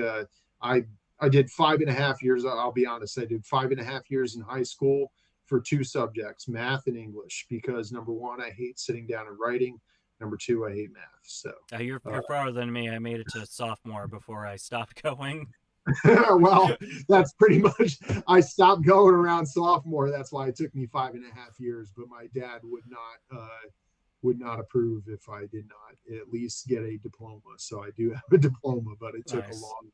I I did 5.5 years. I'll be honest, I did 5.5 years in high school for two subjects, math and English, because number one, I hate sitting down and writing. Number two, I hate math. So You're farther than me. I made it to sophomore before I stopped going. well, that's pretty much. I stopped going around sophomore. That's why it took me 5.5 years. But my dad would not approve if I did not at least get a diploma. So I do have a diploma, but it took a Nice. long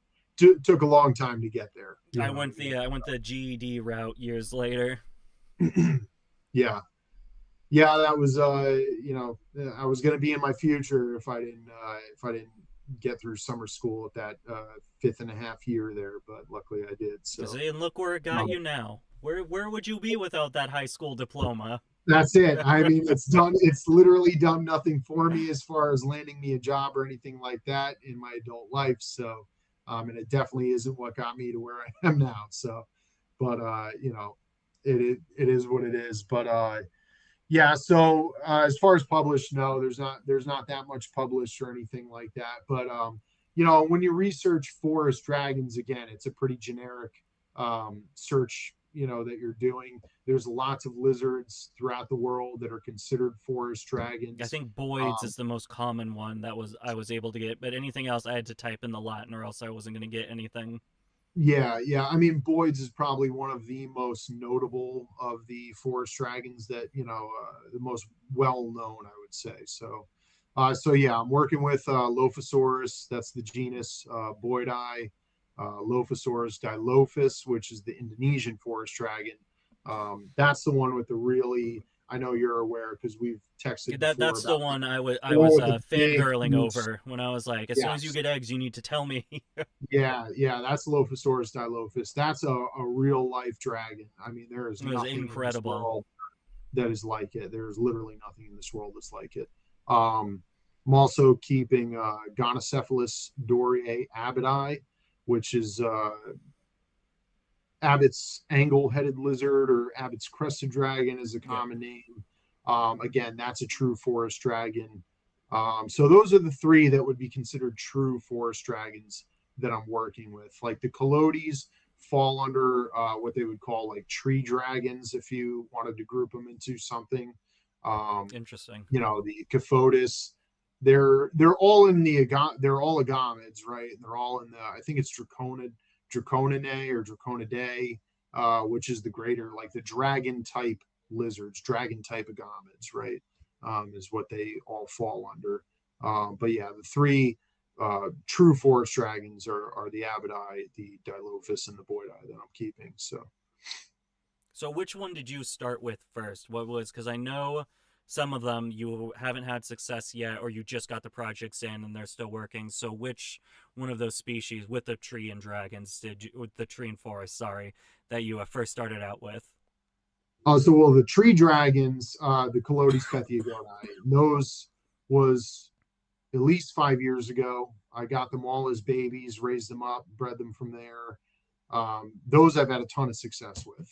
took a long time to get there. I went the GED route years later. Yeah, yeah, that was I was going to be in my future if I didn't get through summer school at that 5.5 year there, but luckily I did. So And look where it got um, you now. Where would you be without that high school diploma? that's it. I mean, it's literally done nothing for me as far as landing me a job or anything like that in my adult life. So and it definitely isn't what got me to where I am now. So but it is what it is. But yeah, so as far as published, no, there's not that much published or anything like that. But when you research forest dragons, again, it's a pretty generic search, that you're doing. There's lots of lizards throughout the world that are considered forest I dragons. think Boyd's Um, is the most common one that was I was able to get, but anything else I had to type in the Latin or else I wasn't going to get anything. Yeah, yeah. I mean, Boyd's is probably one of the most notable of the forest dragons that, the most well known, I would say. So yeah, I'm working with Lophosaurus. That's the genus Boydii. Lophosaurus dilophus, which is the Indonesian forest dragon. That's the one with the really, I know you're aware because we've texted before That's the about one the I one was with the big, fangirling huge, over when I was like, as soon as you yes. get eggs, you need to tell me. Yeah, yeah, that's Lophosaurus dilophus. That's a real life dragon. I mean, there is It was nothing in this incredible. world that is like it. There's literally nothing in this world that's like it. Um, I'm also keeping Gonocephalus doriae abbotti, which is Abbott's angle-headed lizard, or Abbott's crested dragon is a Yeah. common name. Again, that's a true forest dragon. So those are the three that would be considered true forest dragons that I'm working with. Like the Colodis fall under what they would call like tree dragons if you wanted to group them into something. Um, Interesting. the Caphotis, they're all in they're all agamids, right? And they're all in the I think it's Draconinae or Draconidae, which is the greater like the dragon type lizards, dragon type agamids, right? Is what they all fall under. But yeah, the three true forest dragons are the Abidae, the Dilophus, and the Boidai that I'm keeping. So So which one did you start with first? What was, because I know some of them you haven't had success yet, or you just got the projects in and they're still working. So which one of those species with the tree and dragons did you, with the tree and forest, sorry, that you first started out with? well, the tree dragons, the Colodis Pethiogoni, those was at least 5 years ago. I got them all as babies, raised them up, bred them from there. Those I've had a ton of success with.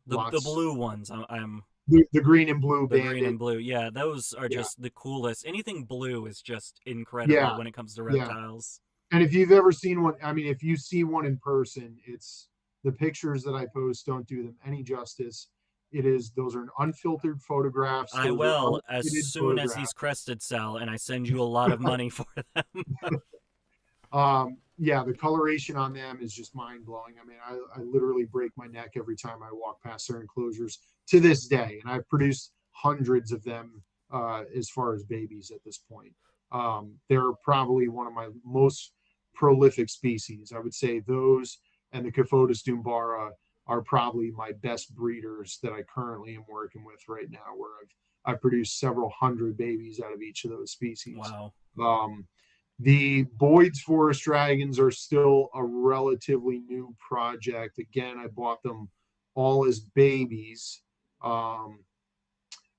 The Lots. blue ones, I'm The green and blue the green banded. and blue. Yeah, those are Yeah, just the coolest. Anything blue is just incredible yeah, when it comes to yeah. reptiles. And if you've ever seen one, I mean, if you see one in person, it's the pictures that I post don't do them any justice. Those are unfiltered photographs. I Those are will as unedited soon as these photographs. crested sell, and I send you a lot of money for them. Yeah, the coloration on them is just mind blowing. I mean, I literally break my neck every time I walk past their enclosures to this day, and I've produced hundreds of them as far as babies at this point. They're probably one of my most prolific species. I would say those and the Caphotis dumbara are probably my best breeders that I currently am working with right now, where I've produced several hundred babies out of each of those species. Wow. Um, the Boyd's Forest Dragons are still a relatively new project. Again, I bought them all as babies. Um,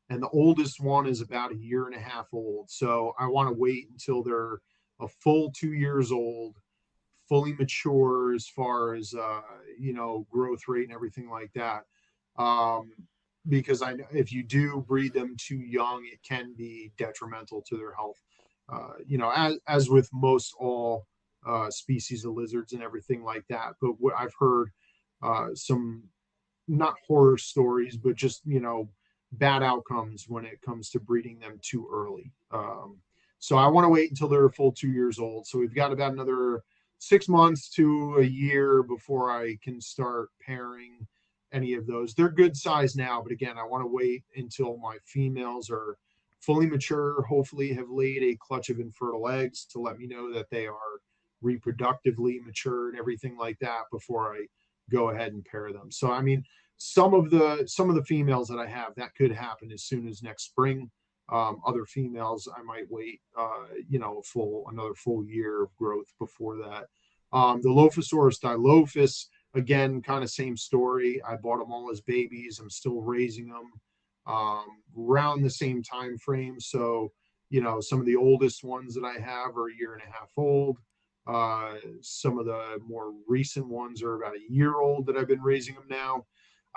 and the oldest one is about a year and a half old. So I want to wait until they're a full 2 years old, fully mature as far as growth rate and everything like that. Um, because I if you do breed them too young, it can be detrimental to their health. As with most all species of lizards and everything like that. But what I've heard some not horror stories, but just bad outcomes when it comes to breeding them too early. So I want to wait until they're a full 2 years old. So we've got about another 6 months to a year before I can start pairing any of those. They're good size now, but again, I want to wait until my females are fully mature, hopefully have laid a clutch of infertile eggs to let me know that they are reproductively mature and everything like that before I go ahead and pair them. So I mean, some of the females that I have that could happen as soon as next spring. Other females, I might wait, another full year of growth before that. The Lophosaurus Dilophus, again, kind of same story. I bought them all as babies. I'm still raising them around the same time frame. So, some of the oldest ones that I have are a year and a half old. Some of the more recent ones are about a year old that I've been raising them now.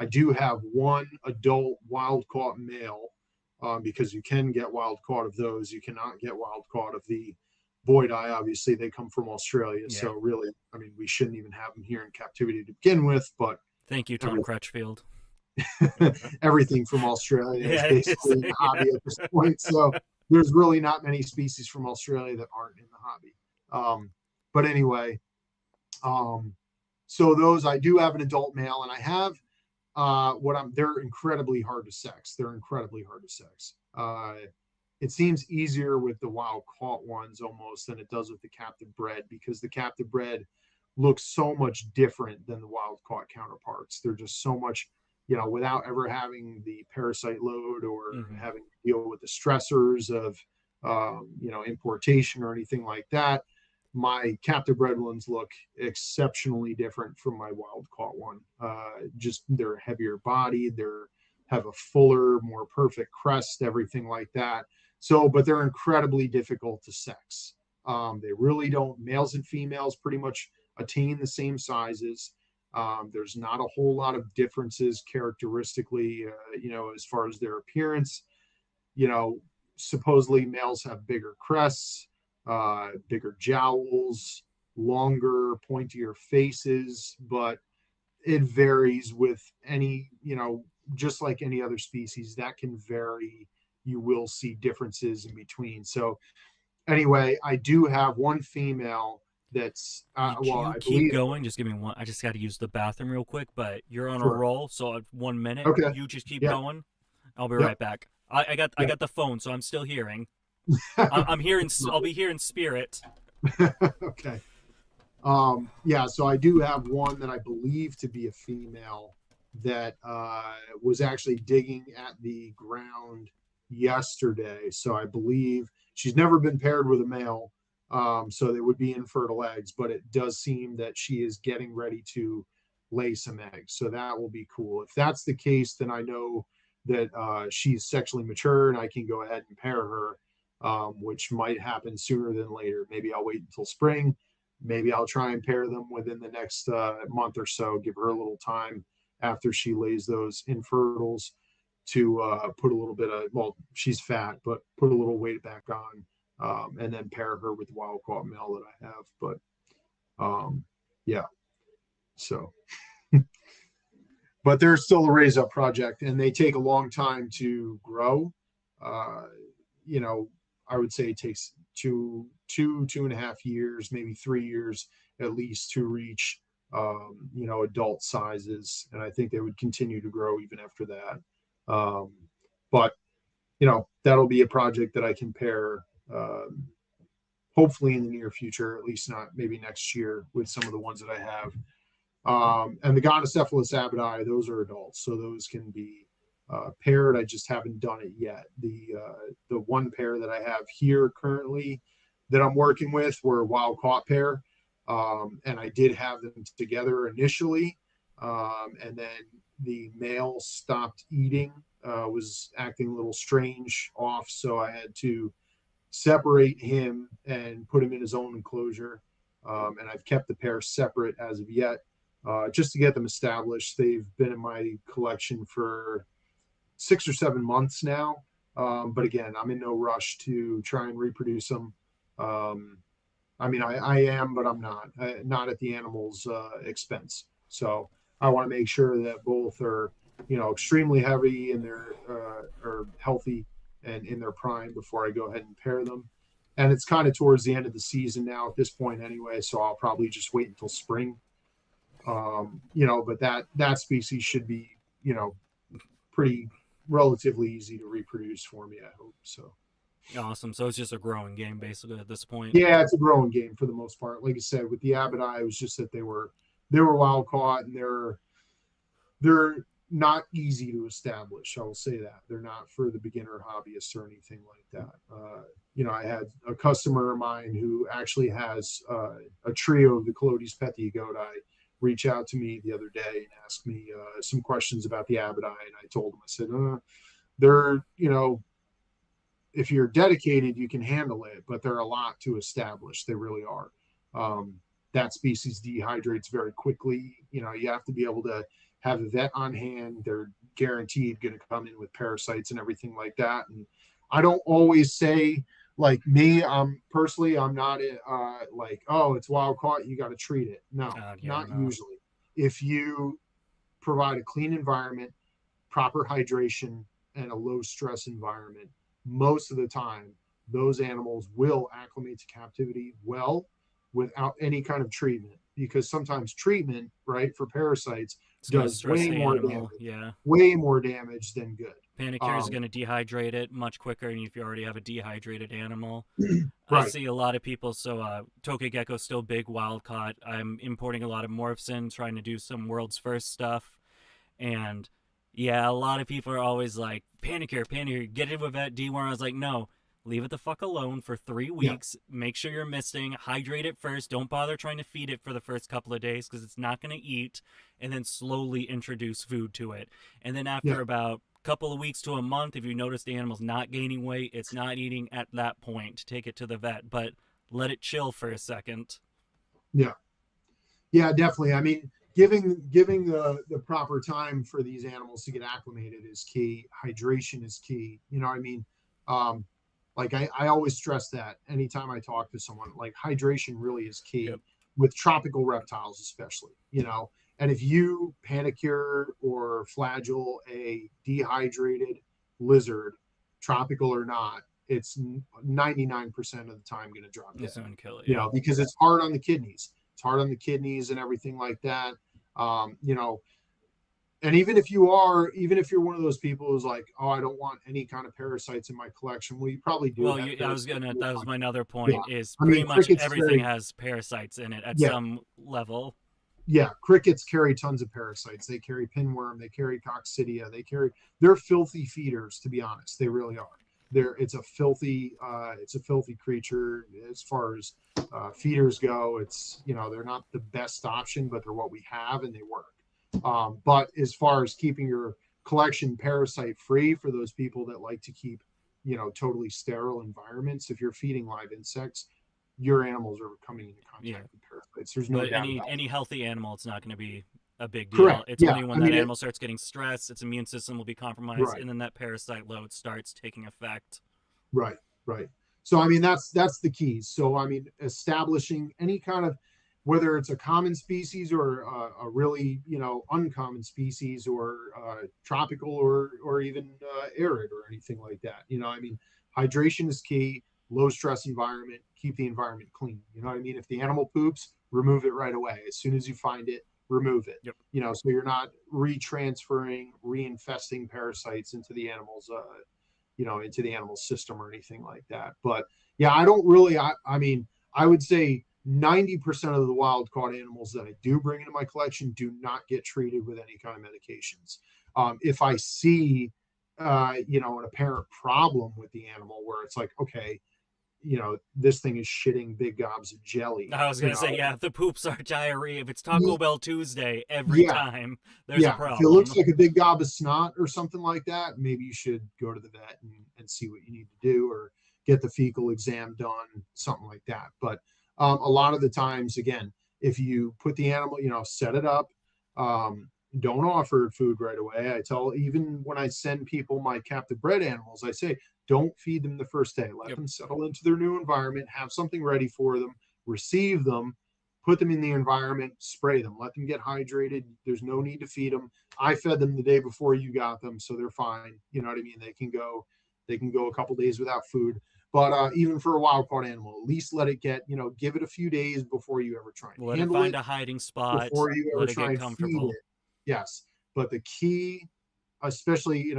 I do have one adult wild caught male because you can get wild caught of those. You cannot get wild caught of the Boydai. Obviously, they come from Australia. Yeah. So, really, I mean, we shouldn't even have them here in captivity to begin with. But Thank you, Tom Crutchfield. everything from Australia is Yeah, it is. basically in the Yeah. hobby at this point. So, there's really not many species from Australia that aren't in the hobby. But anyway, um, so those I do have an adult male, and I have they're incredibly hard to sex. They're incredibly hard to sex. It seems easier with the wild caught ones almost than it does with the captive bred because the captive bred looks so much different than the wild caught counterparts. They're just so much, without ever having the parasite load or Mm-hmm. having to deal with the stressors of, importation or anything like that. My captive bred ones look exceptionally different from my wild caught one. Just they're heavier bodied, they're have a fuller, more perfect crest, everything like that. So, but they're incredibly difficult to sex. They really don't. Males and females pretty much attain the same sizes. There's not a whole lot of differences characteristically, as far as their appearance. You know, supposedly males have bigger crests, bigger jowls, longer, pointier faces, but it varies with any, just like any other species, that can vary. You will see differences in between. So, anyway, I do have one female that's, well, You I keep believe, going. Just give me one. I just got to use the bathroom real quick, but you're on a sure. roll. So 1 minute. Okay. You just keep Yeah. going. I'll be Yep. right back. I Yeah. got the phone, so I'm still hearing. I'm hearing. I'll be here in spirit. Okay. Yeah, so I do have one that I believe to be a female that was actually digging at the ground yesterday. So I believe she's never been paired with a male, so they would be infertile eggs, but it does seem that she is getting ready to lay some eggs. So that will be cool. If that's the case, then I know that she's sexually mature and I can go ahead and pair her, which might happen sooner than later. Maybe I'll wait until spring. Maybe I'll try and pair them within the next month or so, give her a little time after she lays those infertiles to put a little bit of, well, she's fat, but put a little weight back on, and then pair her with the wild caught male that I have. But yeah, so, but they're still a raise up project and they take a long time to grow. Uh, you know, I would say it takes two and a half years, maybe 3 years at least to reach, adult sizes. And I think they would continue to grow even after that. Um, but, that'll be a project that I can pair, hopefully in the near future, at least not maybe next year with some of the ones that I have. And the Gonocephalus abadi, those are adults, so those can be paired. I just haven't done it yet. The one pair that I have here currently that I'm working with were a wild caught pair, and I did have them together initially, and then the male stopped eating, was acting a little strange off, so I had to separate him and put him in his own enclosure. And I've kept the pair separate as of yet, just to get them established. They've been in my collection for 6 or 7 months now. But again, I'm in no rush to try and reproduce them. Um, I mean, I am, but I'm not at the animal's expense. So I want to make sure that both are, extremely heavy and they're are healthy and in their prime before I go ahead and pair them. And it's kind of towards the end of the season now at this point anyway, so I'll probably just wait until spring. But that species should be, pretty relatively easy to reproduce for me, I hope. So Awesome. So it's just a growing game basically at this point. yeah, it's a growing game for the most part. Like I said, with the abadi, it was just that they were wild caught and they're not easy to establish. I will say that they're not for the beginner hobbyists or anything like that. I had a customer of mine who actually has a trio of the Colodtes pethiogoti reach out to me the other day and ask me some questions about the abadi, and I told him, I said, they're, if you're dedicated, you can handle it, but they're a lot to establish. They really are. That species dehydrates very quickly. You have to be able to have a vet on hand. They're guaranteed going to come in with parasites and everything like that. And I don't always say, like me, personally, I'm not like, oh, it's wild caught, you got to treat it. No, Yeah, not no. usually. If you provide a clean environment, proper hydration, and a low stress environment, most of the time, those animals will acclimate to captivity well without any kind of treatment. Because sometimes treatment, right, for parasites It's gonna does stress the animal. damage, Yeah. way more damage than good. Panicure is Um, going to dehydrate it much quicker, and if you already have a dehydrated animal, I right. see a lot of people. So, Tokyo Gecko's still big wild caught. I'm importing a lot of morphs in, trying to do some world's first stuff. And yeah, a lot of people are always like, Panicure, get it with that deworm. I was like, no, leave it the fuck alone for three Yeah. weeks. Make sure you're misting. Hydrate it first. Don't bother trying to feed it for the first couple of days because it's not going to eat. And then slowly introduce food to it. And then Yeah. after about couple of weeks to a month, if you notice the animal's not gaining weight, it's not eating at that point, take it to the vet, but let it chill for a second. Yeah. Yeah, definitely. I mean, giving the proper time for these animals to get acclimated is key. Hydration is key. You know what I mean? Like I always stress that anytime I talk to someone, like hydration really is Yep. key with tropical reptiles, especially, and if you panicure or flagell a dehydrated lizard, tropical or not, it's 99% of the time going to drop dead, It's gonna kill it. Yeah. because it's hard on the kidneys. It's hard on the kidneys and everything like that. You know, and even if you're one of those people who's like, oh, I don't want any kind of parasites in my collection, well, you probably do Well, have I was parasites gonna. in your That was my collection. other Yeah, point. Is I pretty mean, much crickets everything carry, has parasites in it at yeah, some level. yeah, crickets carry tons of parasites. They carry pinworm, they carry coccidia, they're filthy feeders, to be honest. They really are. It's a filthy creature as far as feeders go. They're not the best option, but they're what we have and they work. But as far as keeping your collection parasite free, for those people that like to keep, totally sterile environments, if you're feeding live insects, your animals are coming into Yeah. contact with parasites. There's no But doubt about any healthy animal, it's not going to be a big it. deal. Correct. It's Yeah. only when I that mean, animal starts getting stressed, its immune system will be compromised, right, and then that parasite load starts taking effect. right, right. So, I mean, that's the key. So, I mean, establishing any kind of, whether it's a common species or a really, uncommon species, or tropical, or even arid or anything like that. I mean, hydration is key. Low stress environment, keep the environment clean. You know what I mean? If the animal poops, remove it right away. As soon as you find it, remove it. Yep. So you're not retransferring, reinfesting parasites into the animal system or anything like that. But yeah, I don't really, I mean, I would say 90% of the wild caught animals that I do bring into my collection do not get treated with any kind of medications. If I see, an apparent problem with the animal where it's like, okay, this thing is shitting big gobs of jelly, I was gonna say, yeah, if the poops are diarrhea, if it's Taco Ye- Bell Tuesday every yeah, time, there's a yeah. If it looks problem. like a big gob of snot or something like that, maybe you should go to the vet and see what you need to do, or get the fecal exam done, something like that. But a lot of the times, again, if you put the animal, set it up, don't offer food right away. Even when I send people my captive bred animals, I say, don't feed them the first day. Let Yep. them settle into their new environment, have something ready for them, receive them, put them in the environment, spray them, let them get hydrated. There's no need to feed them. I fed them the day before you got them, so they're fine. You know what I mean? They can go a couple days without food. But even for a wild caught animal, at least let it get, give it a few days before you ever try and Let it handle find it, a hiding spot. before you ever Let it try get and feed comfortable. it. Yes. But the key, especially,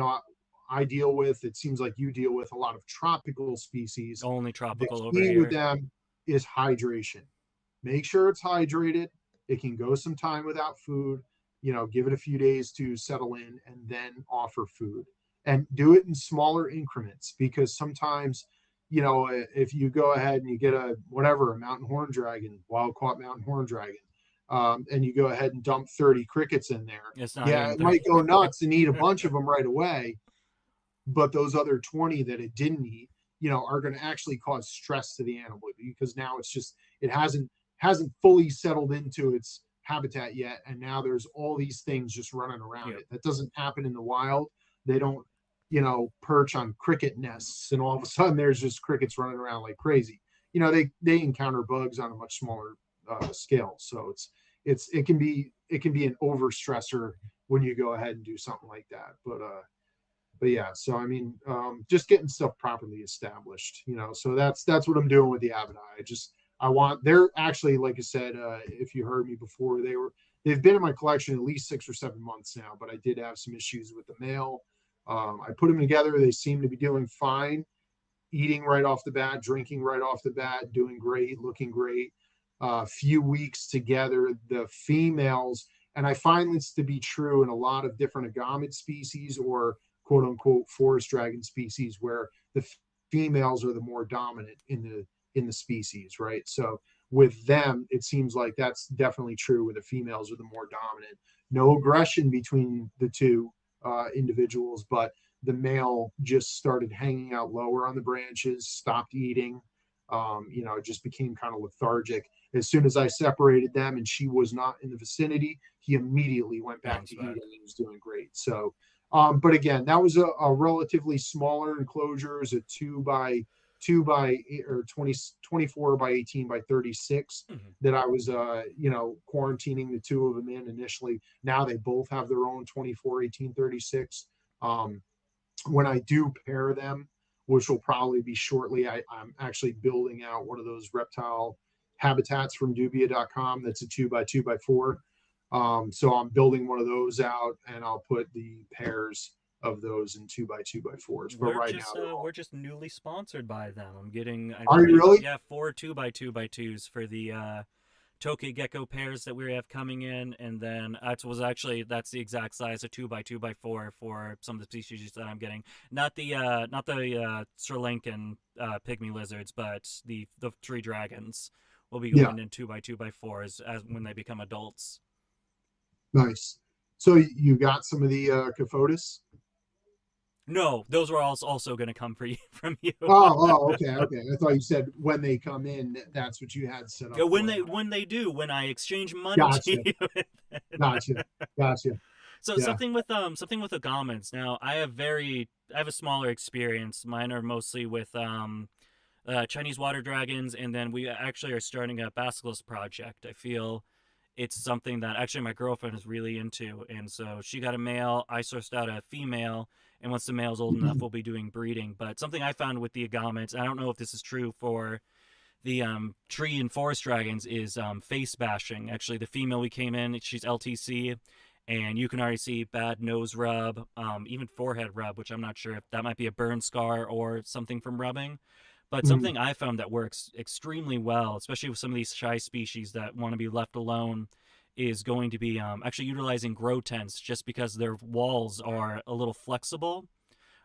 I deal with, it seems like you deal with a lot of tropical species. Only The tropical over key with here. them is hydration. Make sure it's hydrated. It can go some time without food. Give it a few days to settle in, and then offer food. And do it in smaller increments, because sometimes, if you go ahead and you get a mountain horn dragon, wild caught mountain horn dragon, and you go ahead and dump 30 crickets in there, It's not yeah, even it might 30. go nuts and eat a bunch of them right away. But those other 20 that it didn't eat, are going to actually cause stress to the animal, because now it hasn't fully settled into its habitat yet, and now there's all these things just running around Yep. it. That doesn't happen in the wild. They don't, perch on cricket nests, and all of a sudden there's just crickets running around like crazy. They encounter bugs on a much smaller scale, so it can be an over stressor when you go ahead and do something like that. But yeah, so I mean, just getting stuff properly established, so that's what I'm doing with the Avidai. They're actually, like I said, if you heard me before, they've been in my collection at least 6 or 7 months now, but I did have some issues with the male. I put them together. They seem to be doing fine, eating right off the bat, drinking right off the bat, doing great, looking great. Few weeks together, the females, and I find this to be true in a lot of different agamid species, or quote unquote forest dragon species, where the females are the more dominant in the species, right? So with them, it seems like that's definitely true, where the females are the more dominant. No aggression between the two individuals, but the male just started hanging out lower on the branches, stopped eating. It just became kind of lethargic. As soon as I separated them and she was not in the vicinity, he immediately went back Bounce to back. eating. He was doing great. So, but again, that was a relatively smaller enclosure. It was a 2 by 2 by 8 or 20 24 by 18 by 36 Mhm. that I was quarantining the two of them in initially. Now they both have their own 24, 18, 36. Um, when I do pair them, which will probably be shortly, I'm actually building out one of those reptile habitats from dubia.com. That's a 2 by 2 by 4. So I'm building one of those out, and I'll put the pairs of those in 2 by 2 by 4s. But right now they're We're all. just newly sponsored by them. I'm getting, I Are you believe, really? yeah, 4 2 by 2 by 2s for the Tokyo Gecko pairs that we have coming in, and then that's the exact size of 2 by 2 by 4 for some of the species that I'm getting. Not the Sri Lankan pygmy lizards, but the tree dragons will be Yeah, going in 2 by 2 by 4s as when they become adults. nice. So you got some of the Cafotis? No, those were also going to come for you from you. Okay, okay. I thought you said when they come in, that's what you had set up for them. When I exchange money to Gotcha, you. With gotcha, it. gotcha. So Yeah. something with the gaumins. Now I have a smaller experience. Mine are mostly with Chinese water dragons, and then we actually are starting a basilisk project. I feel it's something that actually my girlfriend is really into, and so she got a male. I sourced out a female, and once the male's old enough, we'll be doing breeding. But something I found with the agamet's, I don't know if this is true for the tree and forest dragons, is face bashing. Actually, the female we came in, she's LTC, and you can already see bad nose rub, even forehead rub, which I'm not sure if that might be a burn scar or something from rubbing. But Mm, something I found that works extremely well, especially with some of these shy species that want to be left alone, is going to be actually utilizing grow tents just because their walls are a little flexible.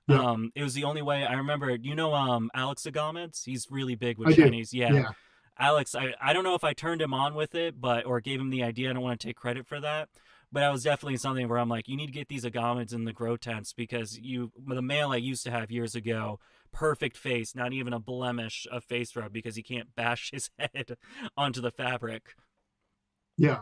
yeah, It was the only way I remember. Alex Agamids? He's really big with I do. Chinese. Yeah, Yeah, Alex. I don't know if I turned him on with it, but or gave him the idea. I don't want to take credit for that. But I was definitely something where I'm like, you need to get these agamids in the grow tents because the male I used to have years ago, perfect face, not even a blemish of face rub because he can't bash his head onto the fabric. yeah,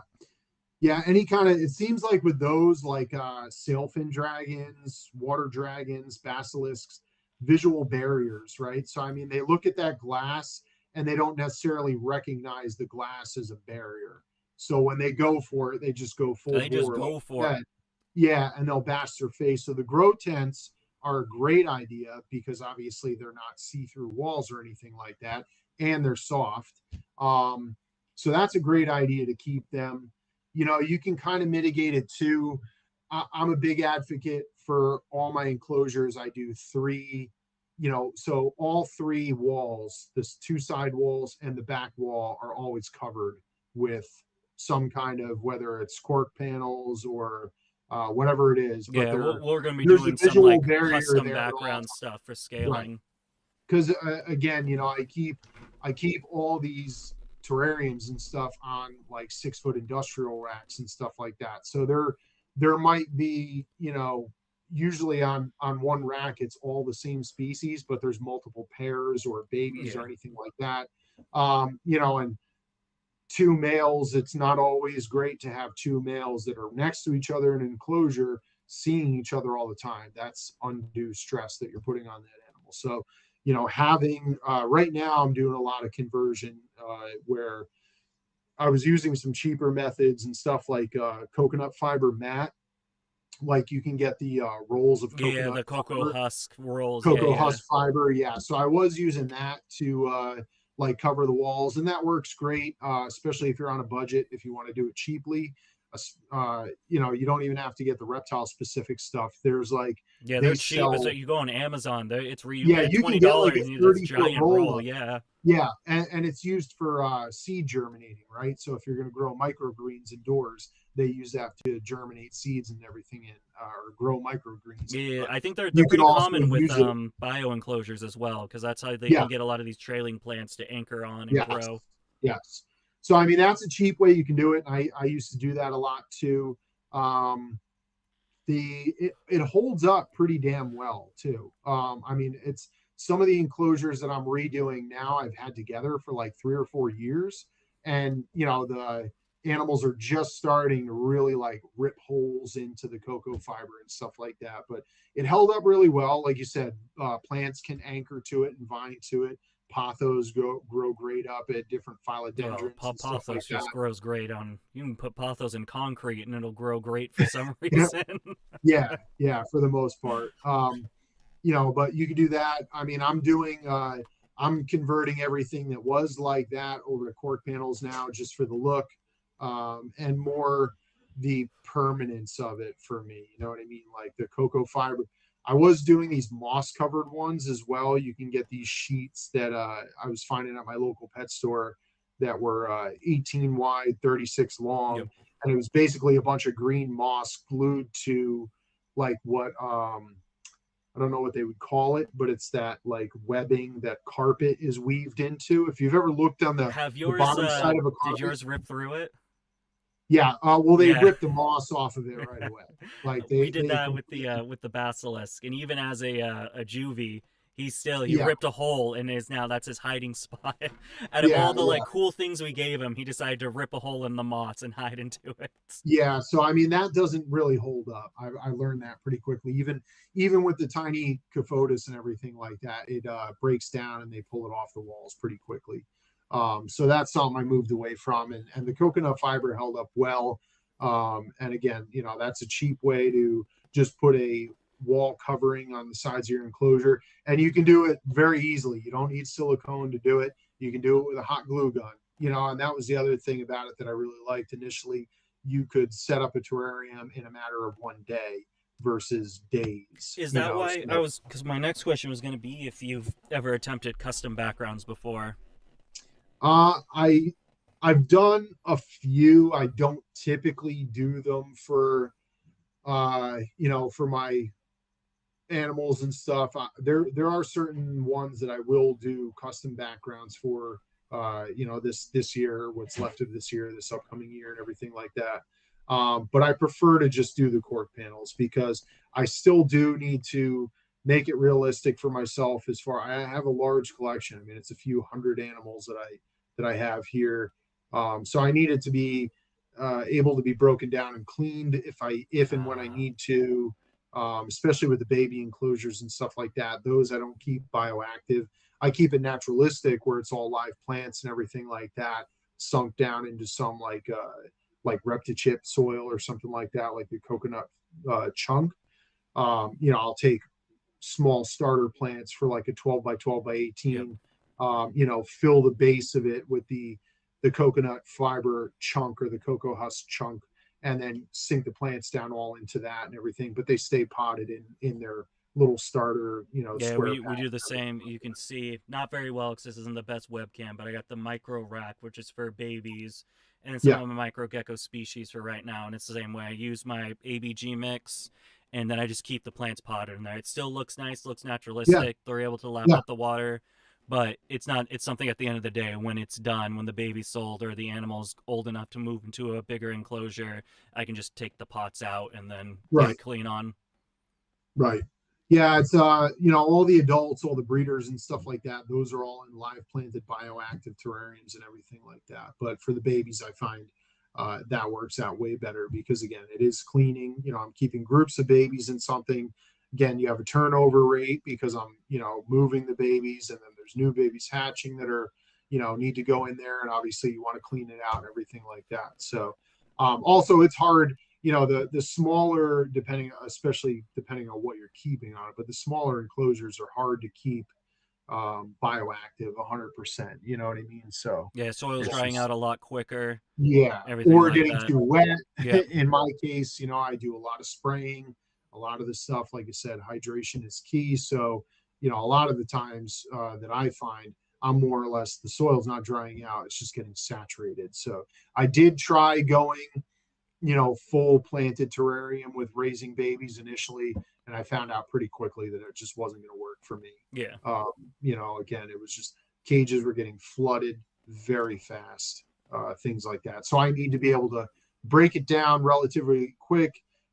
yeah. Any kind of, it seems like with those like sailfin dragons, water dragons, basilisks, visual barriers, right? So I mean, they look at that glass and they don't necessarily recognize the glass as a barrier. So when they go for it, they just go full They just bore, like go you for it. said. Yeah, and they'll bash their face. So the grow tents are a great idea because obviously they're not see-through walls or anything like that, and they're soft. Um, so that's a great idea to keep them. You can kind of mitigate it too. I'm a big advocate for all my enclosures. I do three, so all three walls, this two side walls and the back wall are always covered with some kind of, whether it's cork panels or whatever it is, but Yeah, we're going to be there's a doing some visual like barrier custom there at all background times. stuff for Right. scaling. Because again, I keep all these terrariums and stuff on like 6 foot industrial racks and stuff like that. So there might be, usually on one rack it's all the same species, but there's multiple pairs or babies Yeah. or anything like that. And two males, it's not always great to have two males that are next to each other in an enclosure seeing each other all the time. That's undue stress that you're putting on that animal. So having right now I'm doing a lot of conversion where I was using some cheaper methods and stuff like coconut fiber mat. Like you can get the rolls of Yeah, coconut the cocoa fiber, husk rolls. Yeah, cocoa yeah. husk fiber. Yeah. So I was using that to like cover the walls, and that works great, especially if you're on a budget. If you want to do it cheaply, you don't even have to get the reptile specific stuff. There's like Yeah, they they're cheap. It's sell. like you go on Amazon. You Yeah, pay you can twenty get like dollars a and you get this 30 foot giant roll roll. of. Yeah, Yeah, and it's used for seed germinating, right? So if you're going to grow microgreens indoors, they use that to germinate seeds and everything in, or grow microgreens in. yeah. But I think they're you can pretty also common with use it. bio enclosures as well because that's how they Yeah, can get a lot of these trailing plants to anchor on and yes, grow. yes. So I mean, that's a cheap way you can do it. I used to do that a lot too. Um, it holds up pretty damn well too. I mean, it's some of the enclosures that I'm redoing now I've had together for like 3 or 4 years, and animals are just starting to really like rip holes into the cocoa fiber and stuff like that. But it held up really well. Like you said, plants can anchor to it and vine to it. Pothos grow great up at different Oh, philodendrons and stuff like pothos that. just grows great on. You can put pothos in concrete and it'll grow great for some Yeah, reason. yeah, for the most part. But you can do that. I mean, I'm converting everything that was like that over to cork panels now, just for the look, and more the permanence of it for me. You know what I mean? Like the cocoa fiber. I was doing these moss covered ones as well. You can get these sheets that I was finding at my local pet store that were 18 wide, 36 Yep. long, and it was basically a bunch of green moss glued to like what I don't know what they would call it, but it's that like webbing that carpet is weaved into. If you've ever looked on Have the yours? bottom side of a Did carpet, yours rip through it? yeah. Well, they Yeah. ripped the moss off of it right away. Like We did they that completely, with the basilisk, and even as a juvie, he yeah, ripped a hole and is now that's his hiding spot. Out of yeah, all the like cool things we gave him, he decided to rip a hole in the moss and hide into it. yeah. So I mean, that doesn't really hold up. I learned that pretty quickly. Even with the tiny Caphotis and everything like that, it breaks down and they pull it off the walls pretty quickly. So that's something I moved away from, and the coconut fiber held up well. And again, that's a cheap way to just put a wall covering on the sides of your enclosure, and you can do it very easily. You don't need silicone to do it. You can do it with a hot glue gun. And that was the other thing about it that I really liked initially. You could set up a terrarium in a matter of one day versus days. Is that why I So was? Because my next question was going to be if you've ever attempted custom backgrounds before. Uh, I I've done a few. I don't typically do them for my animals and stuff. There are certain ones that I will do custom backgrounds for. This year, what's left of this year, this upcoming year, and everything like that. But I prefer to just do the cork panels because I still do need to make it realistic for myself. I have a large collection. I mean, it's a few hundred animals that I have here. So I need it to be able to be broken down and cleaned if and when I Ah, need to, especially with the baby enclosures and stuff like that. Those I don't keep bioactive. I keep it naturalistic where it's all live plants and everything like that, sunk down into some like reptichip soil or something like that, like the coconut chunk. I'll take small starter plants for like a 12 by 12 by yep. 18, fill the base of it with the coconut fiber chunk or the cocoa husk chunk, and then sink the plants down all into that and everything. But they stay potted in their little starter, Yeah, square we pack. do the same. You can see not very well because this isn't the best webcam, but I got the micro rack, which is for babies, and some Yeah, of my micro gecko species for right now. And it's the same way. I use my ABG mix, and then I just keep the plants potted in there. It still looks nice, looks yeah, naturalistic. They're able to lap yeah, up the water, but it's not. It's something at the end of the day when it's done, when the baby's sold or the animal's old enough to move into a bigger enclosure, I can just take the pots out and then get a right, clean on. right. Yeah, it's all the adults, all the breeders and stuff like that. Those are all in live planted bioactive terrariums and everything like that. But for the babies, I find that works out way better because again, it is cleaning. I'm keeping groups of babies in something. Again, you have a turnover rate because I'm moving the babies, and then there's new babies hatching that are need to go in there, and obviously you want to clean it out and everything like that. So also it's hard, the smaller, especially depending on what you're keeping on it, but the smaller enclosures are hard to keep bioactive 100%. You know what I mean? So Yeah, soil's it's drying just, out a lot quicker, yeah, everything or like getting that. too wet. Yep. In my case, I do a lot of spraying. A lot of the stuff, like I said, hydration is key. So a lot of the times that I find, I'm more or less, the soil's not drying out, it's just getting saturated. So I did try going full planted terrarium with raising babies initially, and I found out pretty quickly that it just wasn't going to work for me. Yeah. Again, it was just cages were getting flooded very fast, things like that. So I need to be able to break it down relatively quick,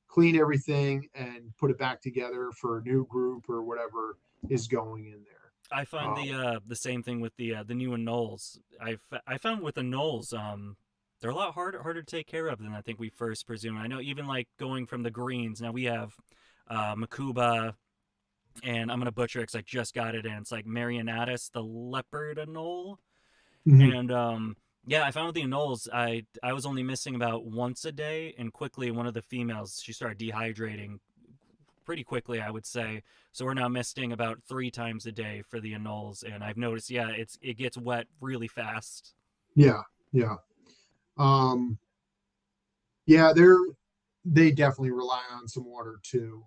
clean everything, and put it back together for a new group or whatever is going in there. I find Um, the same thing with the new Knolls. I found with the Knolls, They're a lot harder to take care of than I think we first presumed. I know even like going from the greens. Now we have Makuba, and I'm gonna butcher it because I just got it in. It's like Marionatus, the leopard anole, Mhm. and yeah, I found with the anoles, I was only missing about once a day, and quickly one of the females she started dehydrating pretty quickly, I would say. So we're now misting about 3 times a day for the anoles, and I've noticed, yeah, it gets wet really fast. Yeah, yeah. Um, yeah, they definitely rely on some water too.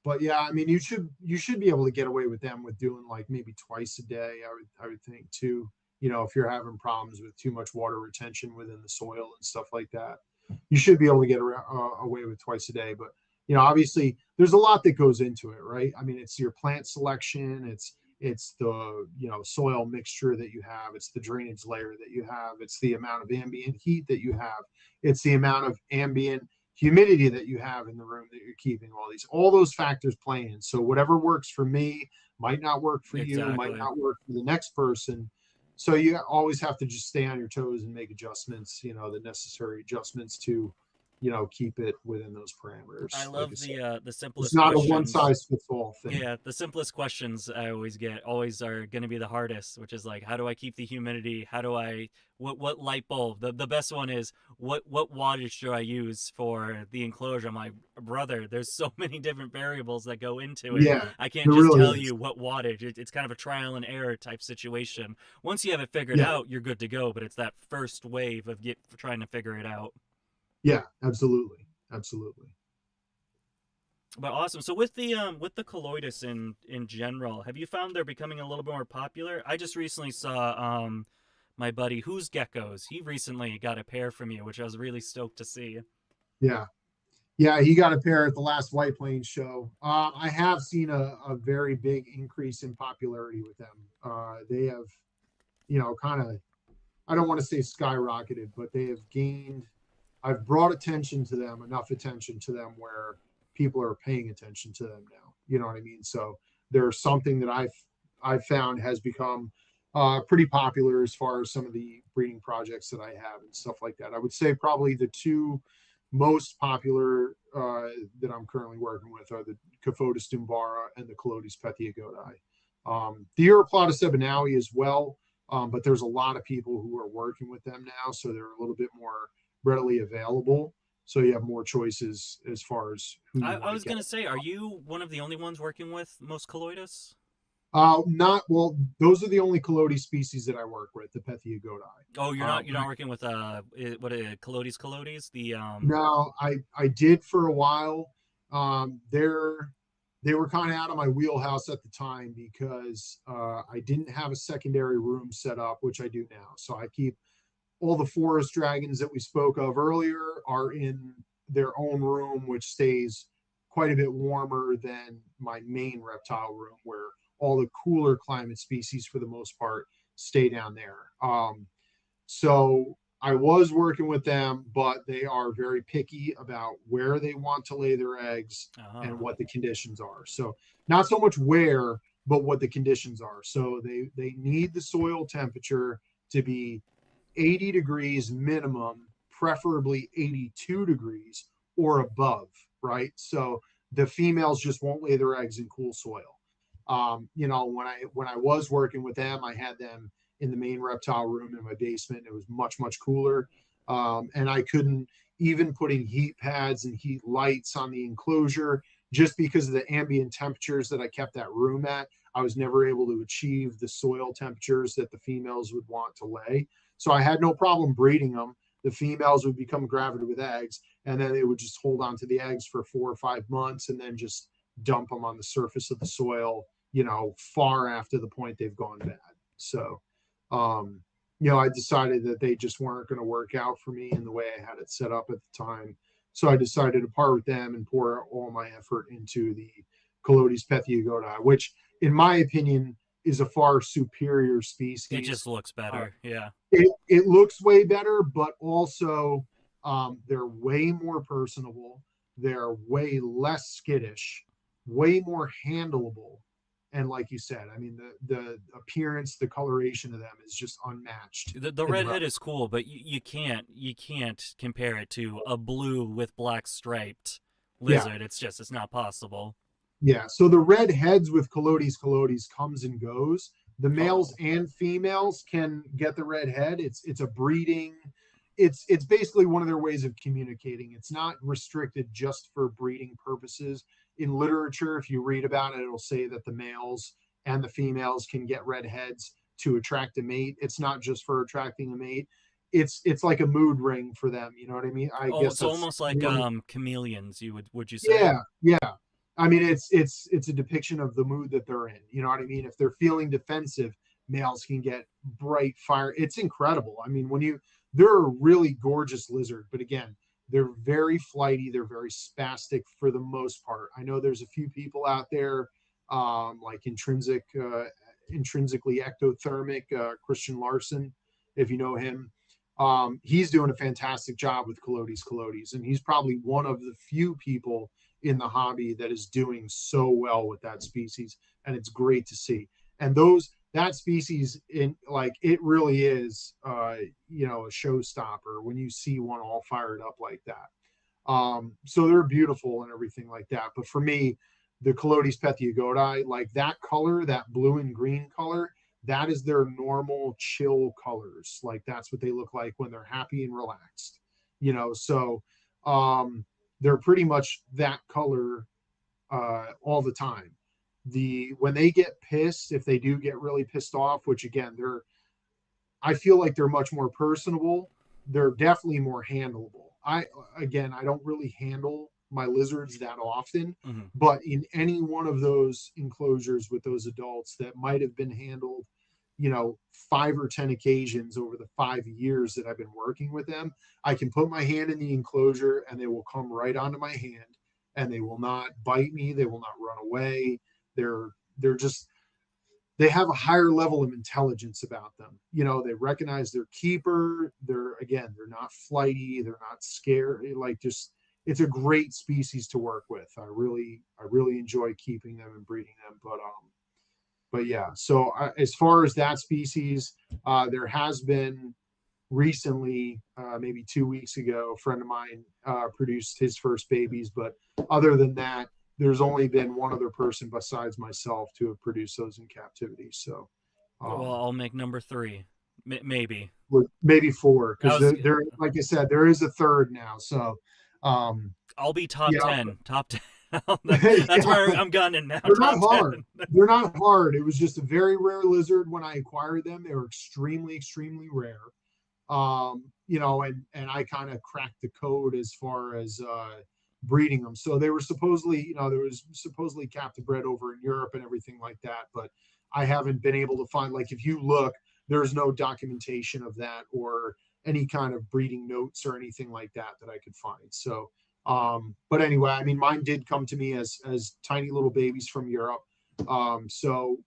But yeah, I mean, you should be able to get away with them with doing like maybe twice a day. I would think too. You know, if you're having problems with too much water retention within the soil and stuff like that, you should be able to get away with twice a day. But you know, obviously, there's a lot that goes into it, right? I mean, it's your plant selection, it's the soil mixture that you have, it's the drainage layer that you have, it's the amount of ambient heat that you have, it's the amount of ambient humidity that you have in the room that you're keeping. All those factors play in. So whatever works for me might not work for you, might Exactly. not work for the next person. So you always have to just stay on your toes and make adjustments, the necessary adjustments to keep it within those I parameters. Like I love said, the it's simplest not a one questions. size fits all thing. Yeah, the simplest questions I always get always are going to be the hardest, which is like, how do I keep the humidity? How do I what light bulb? The best one is what wattage do I use for the enclosure? I'm like, brother, there's so many different variables that go into it. Yeah, I can't there just really tell is. you what wattage. It's kind of a trial and error type situation. Once you have it figured Yeah, out, you're good to go. But it's that first wave of get trying to figure it out. yeah, absolutely, absolutely. But awesome. So with the colloidus in general, have you found they're becoming a little bit more popular? I just recently saw my buddy who's geckos. He recently got a pair from you, which I was really stoked to see. Yeah. Yeah, he got a pair at the last White Plains show. I have seen a very big increase in popularity with them. They have, kind of, I don't want to say skyrocketed, but they have gained, I've brought attention to them, enough attention to them where people are paying attention to them now. You know what I mean? So they're something that I've found has become pretty popular as far as some of the breeding projects that I have and stuff like that. I would say probably the two most popular that I'm currently working with are the Caphotis dumbara and the Calotes pethiagodae. The Uroplata sebanawi as well, but there's a lot of people who are working with them now, so they're a little bit more readily available. So you have more choices as far as who you I want to was get. gonna say, are you one of the only ones working with most colloidus? Not well. Those are the only Calotes species that I work with, the pethiagodae. Oh, you're But not working with what collodes the no, I did for a while. They were kind of out of my wheelhouse at the time because I didn't have a secondary room set up, which I do now. So I keep all the forest dragons that we spoke of earlier are in their own room, which stays quite a bit warmer than my main reptile room, where all the cooler climate species, for the most part, stay down there. So I was working with them, but they are very picky about where they want to lay their eggs and uh what the conditions are. So not so much where, but what the conditions are. So they need the soil temperature to be 80 degrees minimum, preferably 82 degrees or above, right? So the females just won't lay their eggs in cool soil. When I was working with them, I had them in the main reptile room in my basement. It was much cooler, and I couldn't even putting heat pads and heat lights on the enclosure just because of the ambient temperatures that I kept that room at. I was never able to achieve the soil temperatures that the females would want to lay. So I had no problem breeding them. The females would become gravid with eggs, and then they would just hold on to the eggs for 4 or 5 months and then just dump them on the surface of the soil, far after the point they've gone bad. So, um, I decided that they just weren't going to work out for me in the way I had it set up at the time. So I decided to part with them and pour all my effort into the Calotes pethiagodae, which, in my opinion, is a far superior it just species. looks Uh, better. Yeah. it looks way better, but also they're way more personable. They're way less skittish, way more handleable, And like you said, I mean, the appearance, the coloration of them is just unmatched The in the redhead reptile. is cool, but you can't compare it to a blue with black striped Yeah, lizard. It's not possible. yeah. So the red heads with Colotes comes and goes. The males Oh, and females can get the red head. It's a breeding. It's basically one of their ways of communicating. It's not restricted just for breeding purposes. In literature, if you read about it, it'll say that the males and the females can get red heads to attract a mate. It's not just for attracting a mate. It's like a mood ring for them. You know what I mean? I oh, guess so that's almost like one. chameleons. Would you say? Yeah, yeah. I mean, it's a depiction of the mood that they're in. You know what I mean? If they're feeling defensive, males can get bright fire. It's incredible. I mean, they're a really gorgeous lizard, but again, they're very flighty. They're very spastic for the most part. I know there's a few people out there, like intrinsically ectothermic, Christian Larson, if you know him. He's doing a fantastic job with Colotes, and he's probably one of the few people in the hobby that is doing so well with that species, and it's great to see. And that species in like it really is a showstopper when you see one all fired up like that. So they're beautiful and everything like that. But for me, the Colotes pethiogodi, like that color, that blue and green color, that is their normal chill colors. Like that's what they look like when they're happy and relaxed. So um, they're pretty much that color all the time. When they get pissed, if they do get really pissed off, which again, I feel like they're much more personable. They're definitely more handleable. I don't really handle my lizards that often, Hmm. but in any one of those enclosures with those adults that might have been handled, 5 or 10 occasions over the 5 years that I've been working with them, I can put my hand in the enclosure and they will come right onto my hand and they will not bite me. They will not run away. They're just they have a higher level of intelligence about them. They recognize their keeper. They're not flighty. They're not scared. Like just, it's a great species to work with. I really enjoy keeping them and breeding them. But yeah. So as far as that species, there has been recently, maybe 2 weeks ago, a friend of mine produced his first babies. But other than that, there's only been one other person besides myself to have produced those in captivity. So Well, um, I'll make number three, maybe. maybe four, I because was there, like I said, there is a third now. So um, I'll be top yeah, 10, top 10. That's yeah, where I'm gunning now, they're not top hard. 10. They're not hard. It was just a very rare lizard when I acquired them. They were extremely, extremely rare. And I kind of cracked the code as far as breeding them. So they were supposedly, there was supposedly captive bred over in Europe and everything like that, but I haven't been able to find, like, if you look, there's no documentation of that or any kind of breeding notes or anything like that I could find. So, but anyway, I mean, mine did come to me as tiny little babies from Europe. So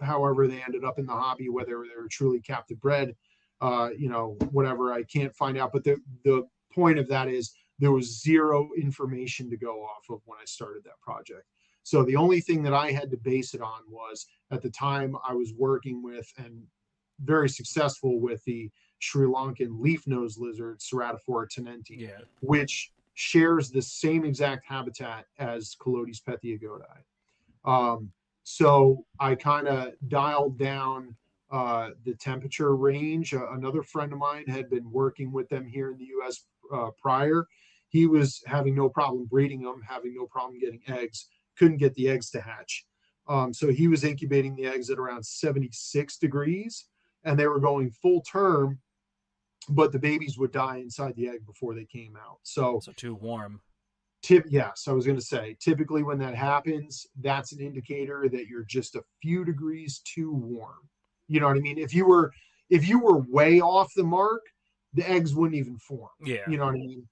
however they ended up in the hobby, whether they were truly captive bred, whatever, I can't find out. But the point of that is there was zero information to go off of when I started that project. So the only thing that I had to base it on was at the time I was working with and very successful with the Sri Lankan leaf nose lizard, Ceratophora tenenti, Yeah. which shares the same exact habitat as Colotes pethiogodi. So I kind of dialed down the temperature range. Another friend of mine had been working with them here in the U.S. Prior. He was having no problem breeding them, having no problem getting eggs, couldn't get the eggs to hatch. So he was incubating the eggs at around 76 degrees, and they were going full term, but the babies would die inside the egg before they came out. So So too warm. yes, I was going to say, typically when that happens, that's an indicator that you're just a few degrees too warm. You know what I mean? If you were way off the mark, the eggs wouldn't even form. Yeah. You know what I mean?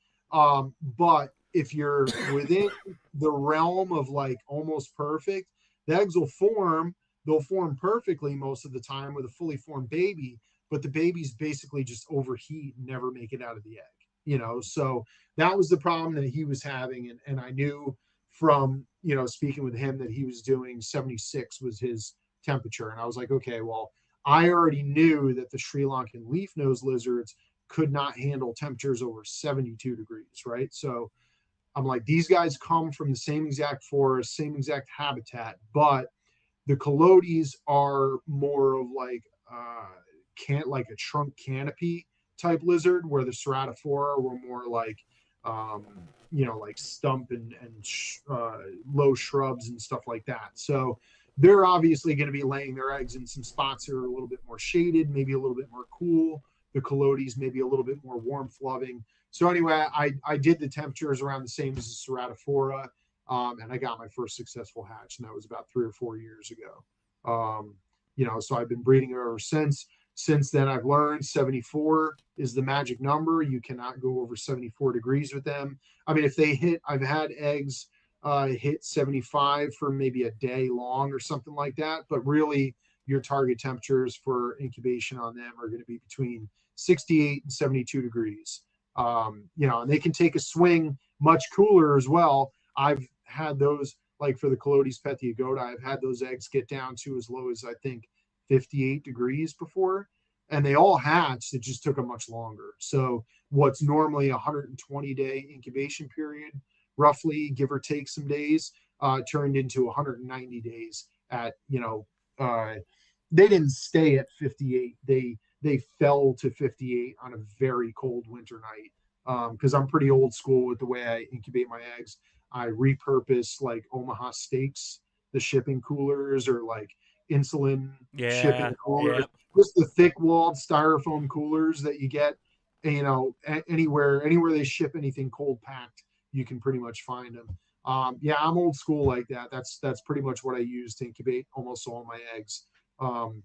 But if you're within the realm of like almost perfect, the eggs will form. They'll form perfectly most of the time with a fully formed baby, but the babies basically just overheat and never make it out of the egg. So that was the problem that he was having. And I knew from, speaking with him, that he was doing 76 was his temperature. And I was like, okay, well, I already knew that the Sri Lankan leaf nose lizards could not handle temperatures over 72 degrees, right? So I'm like, these guys come from the same exact forest, same exact habitat, but the Colodis are more of like can't like a trunk canopy type lizard, where the Ceratophora were more like um, like stump and low shrubs and stuff like that. So they're obviously going to be laying their eggs in some spots that are a little bit more shaded, maybe a little bit more cool. The Colodis maybe a little bit more warmth loving. So anyway, I did the temperatures around the same as the Ceratophora, and I got my first successful hatch, and that was about 3 or 4 years ago. So I've been breeding her ever since. Since then, I've learned 74 is the magic number. You cannot go over 74 degrees with them. I mean, if they hit, I've had eggs hit 75 for maybe a day long or something like that. But really, your target temperatures for incubation on them are going to be between 68 and 72 degrees. And they can take a swing much cooler as well. I've had those, like for the Colodis petiagoda, I've had those eggs get down to as low as I think 58 degrees before, and they all hatched. It just took them much longer. So what's normally a 120-day incubation period, roughly give or take some days, turned into 190 days at, they didn't stay at 58. They fell to 58 on a very cold winter night. Because I'm pretty old school with the way I incubate my eggs. I repurpose like Omaha steaks, the shipping coolers, or like insulin shipping Yeah, coolers, yep. just the thick walled styrofoam coolers that you get, anywhere they ship anything cold packed, you can pretty much find them. Yeah, I'm old school like that. That's pretty much what I use to incubate almost all my eggs. Um,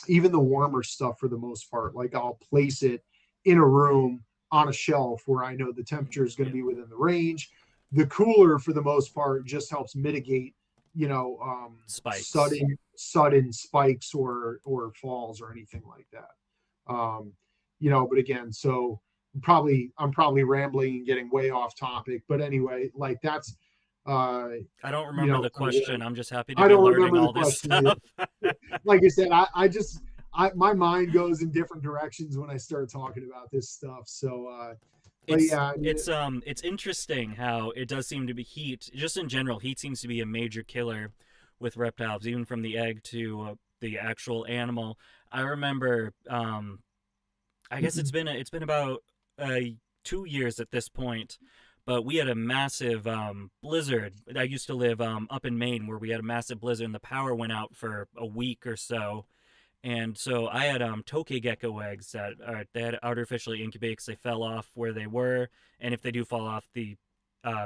Even the warmer stuff for the most part, like I'll place it in a room on a shelf where I know the temperature is going to Yep. be within the range. The cooler, for the most part, just helps mitigate, Spikes. sudden spikes or falls or anything like that. But again, so I'm probably rambling and getting way off topic. But anyway, like that's uh, I don't remember the kind of what question. I'm just happy to I be don't learning remember the all this question stuff. either. Like I said, my mind goes in different directions when I start talking about this stuff. So, but it's yeah, I mean, it's interesting how it does seem to be heat. Just in general, heat seems to be a major killer with reptiles, even from the egg to the actual animal. I remember, I guess it's been about 2 years at this point, but we had a massive blizzard. I used to live up in Maine, where we had a massive blizzard, and the power went out for a week or so. And so I had tokay gecko eggs that they had artificially incubated because they fell off where they were, and if they do fall off, the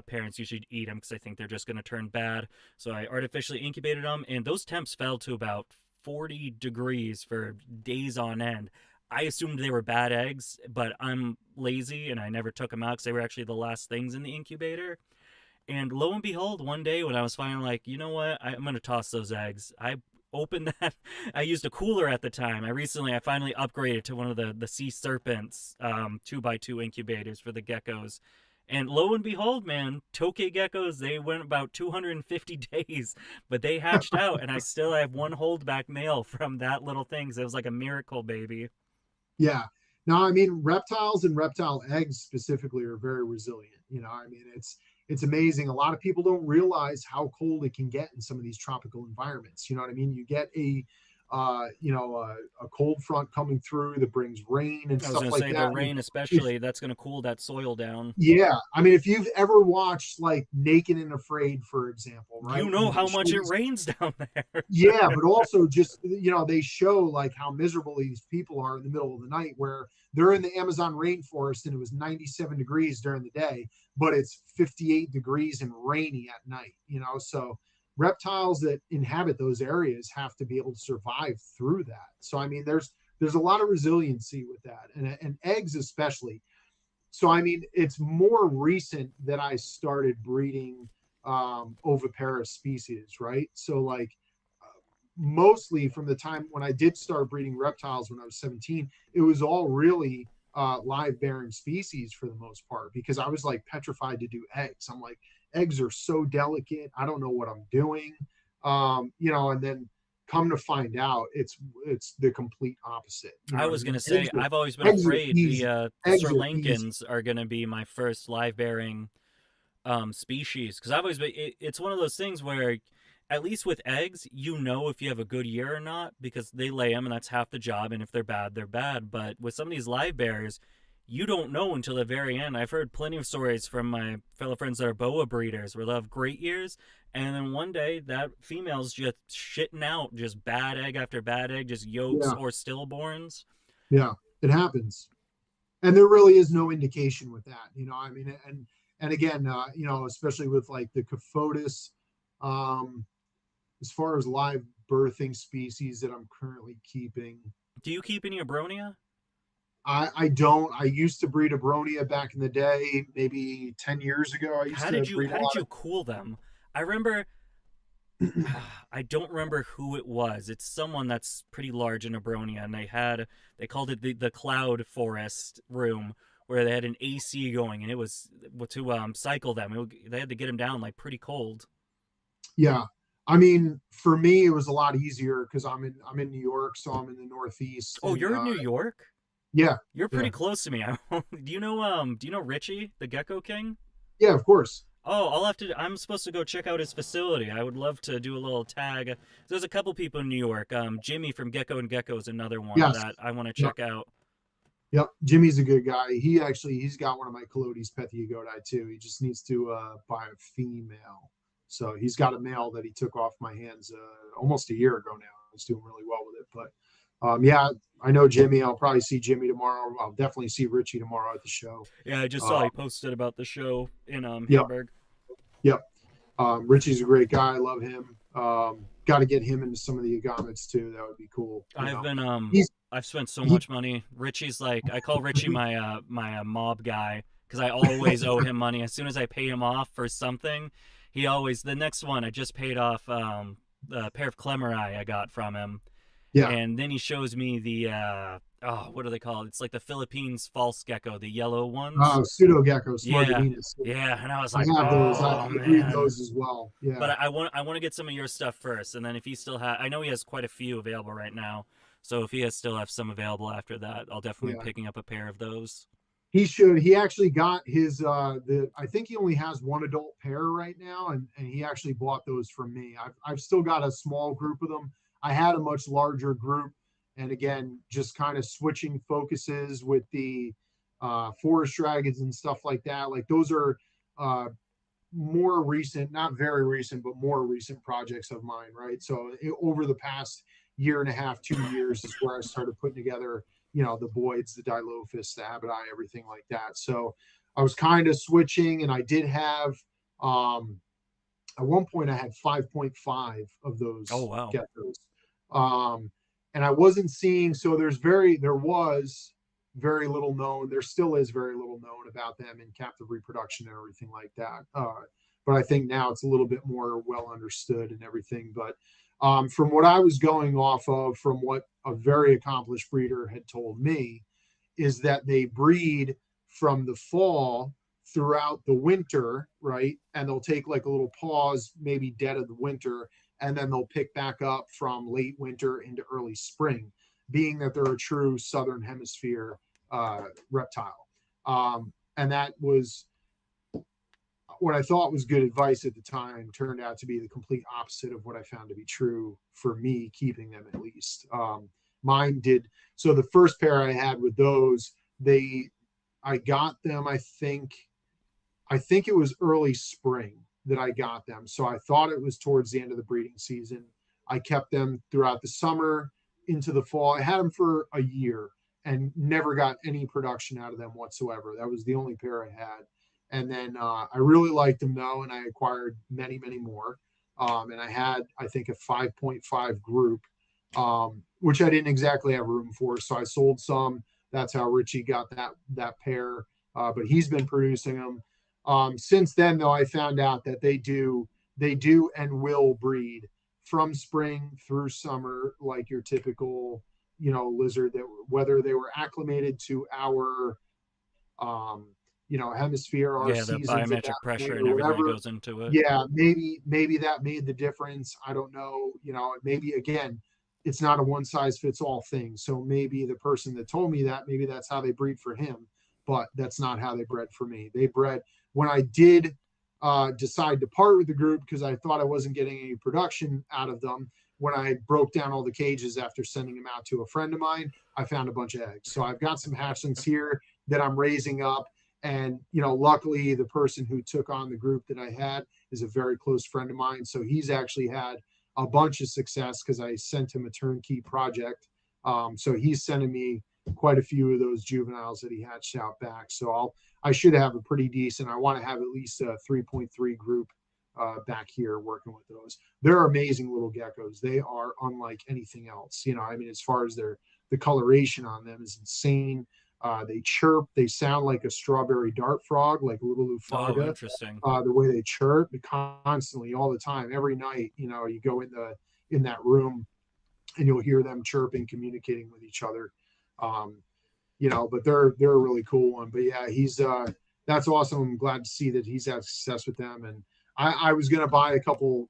parents usually eat them because I think they're just going to turn bad. So I artificially incubated them, and those temps fell to about 40 degrees for days on end. I assumed they were bad eggs, but I'm lazy and I never took them out because they were actually the last things in the incubator. And lo and behold, one day when I was finally like, you know what, I'm gonna toss those eggs. I opened that. I used a cooler at the time. I finally upgraded to one of the sea serpents 2x2 incubators for the geckos. And lo and behold, man, tokay geckos, they went about 250 days, but they hatched out, and I still have one holdback male from that little thing. So it was like a miracle baby. yeah. No, I mean, reptiles and reptile eggs specifically are very resilient. I mean, it's amazing. A lot of people don't realize how cold it can get in some of these tropical environments. You know what I mean? You get a cold front coming through that brings rain and I was stuff gonna like say the that. I mean, rain, if especially, that's gonna cool that soil down. yeah, I mean, if you've ever watched like Naked and Afraid, for example, You right? know They how show much it these, rains down there. yeah, but also just they show like how miserable these people are in the middle of the night, where they're in the Amazon rainforest and it was 97 degrees during the day, but it's 58 degrees and rainy at night. So reptiles that inhabit those areas have to be able to survive through that. So I mean, there's a lot of resiliency with that, and eggs especially. So I mean, it's more recent that I started breeding oviparous species, right? So like mostly from the time when I did start breeding reptiles when I was 17, it was all really live bearing species for the most part, because I was like petrified to do eggs. I'm like, eggs are so delicate. I don't know what I'm doing. And then come to find out, it's the complete opposite. You know I what I was mean? gonna say I've always been Eggs are afraid easy. the Eggs Sri are easy. Lankans are gonna be my first live bearing species because I've always been. It's one of those things where, at least with eggs, you know if you have a good year or not because they lay them and that's half the job. And if they're bad, they're bad. But with some of these live bears, you don't know until the very end. I've heard plenty of stories from my fellow friends that are boa breeders where they have great years, and then one day that female's just shitting out just bad egg after bad egg, just yolks Yeah, or stillborns. yeah, it happens. And there really is no indication with that. I mean, and again, especially with like the Caphotis, um, as far as live birthing species that I'm currently keeping, Do you keep any abronia? I don't. I used to breed Abronia back in the day, maybe 10 years ago. I used to breed a How did lot you cool them? I remember of. I don't remember who it was. It's someone that's pretty large in Abronia, and they called it the cloud forest room where they had an AC going, and it was to cycle them. They had to get them down like pretty cold. Yeah. I mean, for me, it was a lot easier because I'm in New York, so I'm in the Northeast, Oh, and you're in New York. yeah, You're yeah, pretty close to me. Do you know Richie, the Gecko King? yeah, of course. Oh, I'll have to. I'm supposed to go check out his facility. I would love to do a little tag. There's a couple people in New York. Jimmy from Gecko and Gecko is another one Yes. that I want to Yep. check out. Yep. Jimmy's a good guy. He's got one of my Colodis Pethiogodi too. He just needs to buy a female. So he's got a male that he took off my hands almost a year ago now. He's doing really well with it. But yeah, I know Jimmy. I'll probably see Jimmy tomorrow. I'll definitely see Richie tomorrow at the show. Yeah, I just saw Uh, he posted about the show in yep. Hamburg. Yep. Richie's a great guy. I love him. Got to get him into some of the agamas too. That would be cool. I've been He's I've spent so he much money. Richie's like I call Richie my mob guy because I always owe him money. As soon as I pay him off for something, he always the next one I just paid off a pair of Clemmerai I got from him, yeah. and then he shows me the what do they call it? It's like the Philippines false gecko, the yellow ones. Pseudo geckos, Yeah, Smaragdinus. yeah, and I was I like, have those. I oh breed man. those as well. Yeah. But I want to get some of your stuff first, and then if he still has, I know he has quite a few available right now. So if he has still have some available after that, I'll definitely be Yeah. picking up a pair of those. He should. He actually got his I think he only has one adult pair right now, and he actually bought those from me. I've still got a small group of them. I had a much larger group, and again, just kind of switching focuses with the forest dragons and stuff like that. Like those are more recent, not very recent, but more recent projects of mine, right? So over the past year and a half, 2 years is where I started putting together, the Boyds, the Dilophus, the Abaddon, everything like that. So I was kind of switching, and I did have, um, at one point, I had 5.5 of Oh those wow. geckos. And I wasn't seeing, so there was very little known. There still is very little known about them in captive reproduction and everything like that. But I think now it's a little bit more well understood and everything. But from what I was going off of, from what a very accomplished breeder had told me, is that they breed from the fall throughout the winter, right? And they'll take like a little pause, maybe dead of the winter, and then they'll pick back up from late winter into early spring, being that they're a true southern hemisphere reptile. And that was what I thought was good advice at the time turned out to be the complete opposite of what I found to be true for me, keeping them at least. Mine did. So the first pair I had with those, I got them, I think it was early spring that I got them. So I thought it was towards the end of the breeding season. I kept them throughout the summer into the fall. I had them for a year and never got any production out of them whatsoever. That was the only pair I had. And then I really liked them though, and I acquired many, many more. And I had, I think, a 5.5 group, which I didn't exactly have room for. So I sold some. That's how Richie got that pair. But he's been producing them. Since then, though, I found out that they do and will breed from spring through summer, like your typical lizard that whether they were acclimated to our hemisphere, our Yeah, the seasons at biometric that point pressure and or everything that whatever. goes into it. Yeah, maybe that made the difference. I don't know. Maybe again, it's not a one size fits all thing. So maybe the person that told me that, maybe that's how they breed for him, but that's not how they bred for me. They bred when I did decide to part with the group because I thought I wasn't getting any production out of them. When I broke down all the cages after sending them out to a friend of mine, I found a bunch of eggs. So I've got some hatchlings here that I'm raising up. And, luckily the person who took on the group that I had is a very close friend of mine. So he's actually had a bunch of success because I sent him a turnkey project. So he's sending me quite a few of those juveniles that he hatched out back. So I should have a pretty decent. I want to have at least a 3.3 group back here working with those. They're amazing little geckos. They are unlike anything else. As far as the coloration on them is insane. They chirp. They sound like a strawberry dart frog, like little Oh, Lufaga. interesting. The way they chirp constantly, all the time, every night. You go in that room, and you'll hear them chirping, communicating with each other. But they're a really cool one. But yeah, he's that's awesome. I'm glad to see that he's had success with them. And I was gonna buy a couple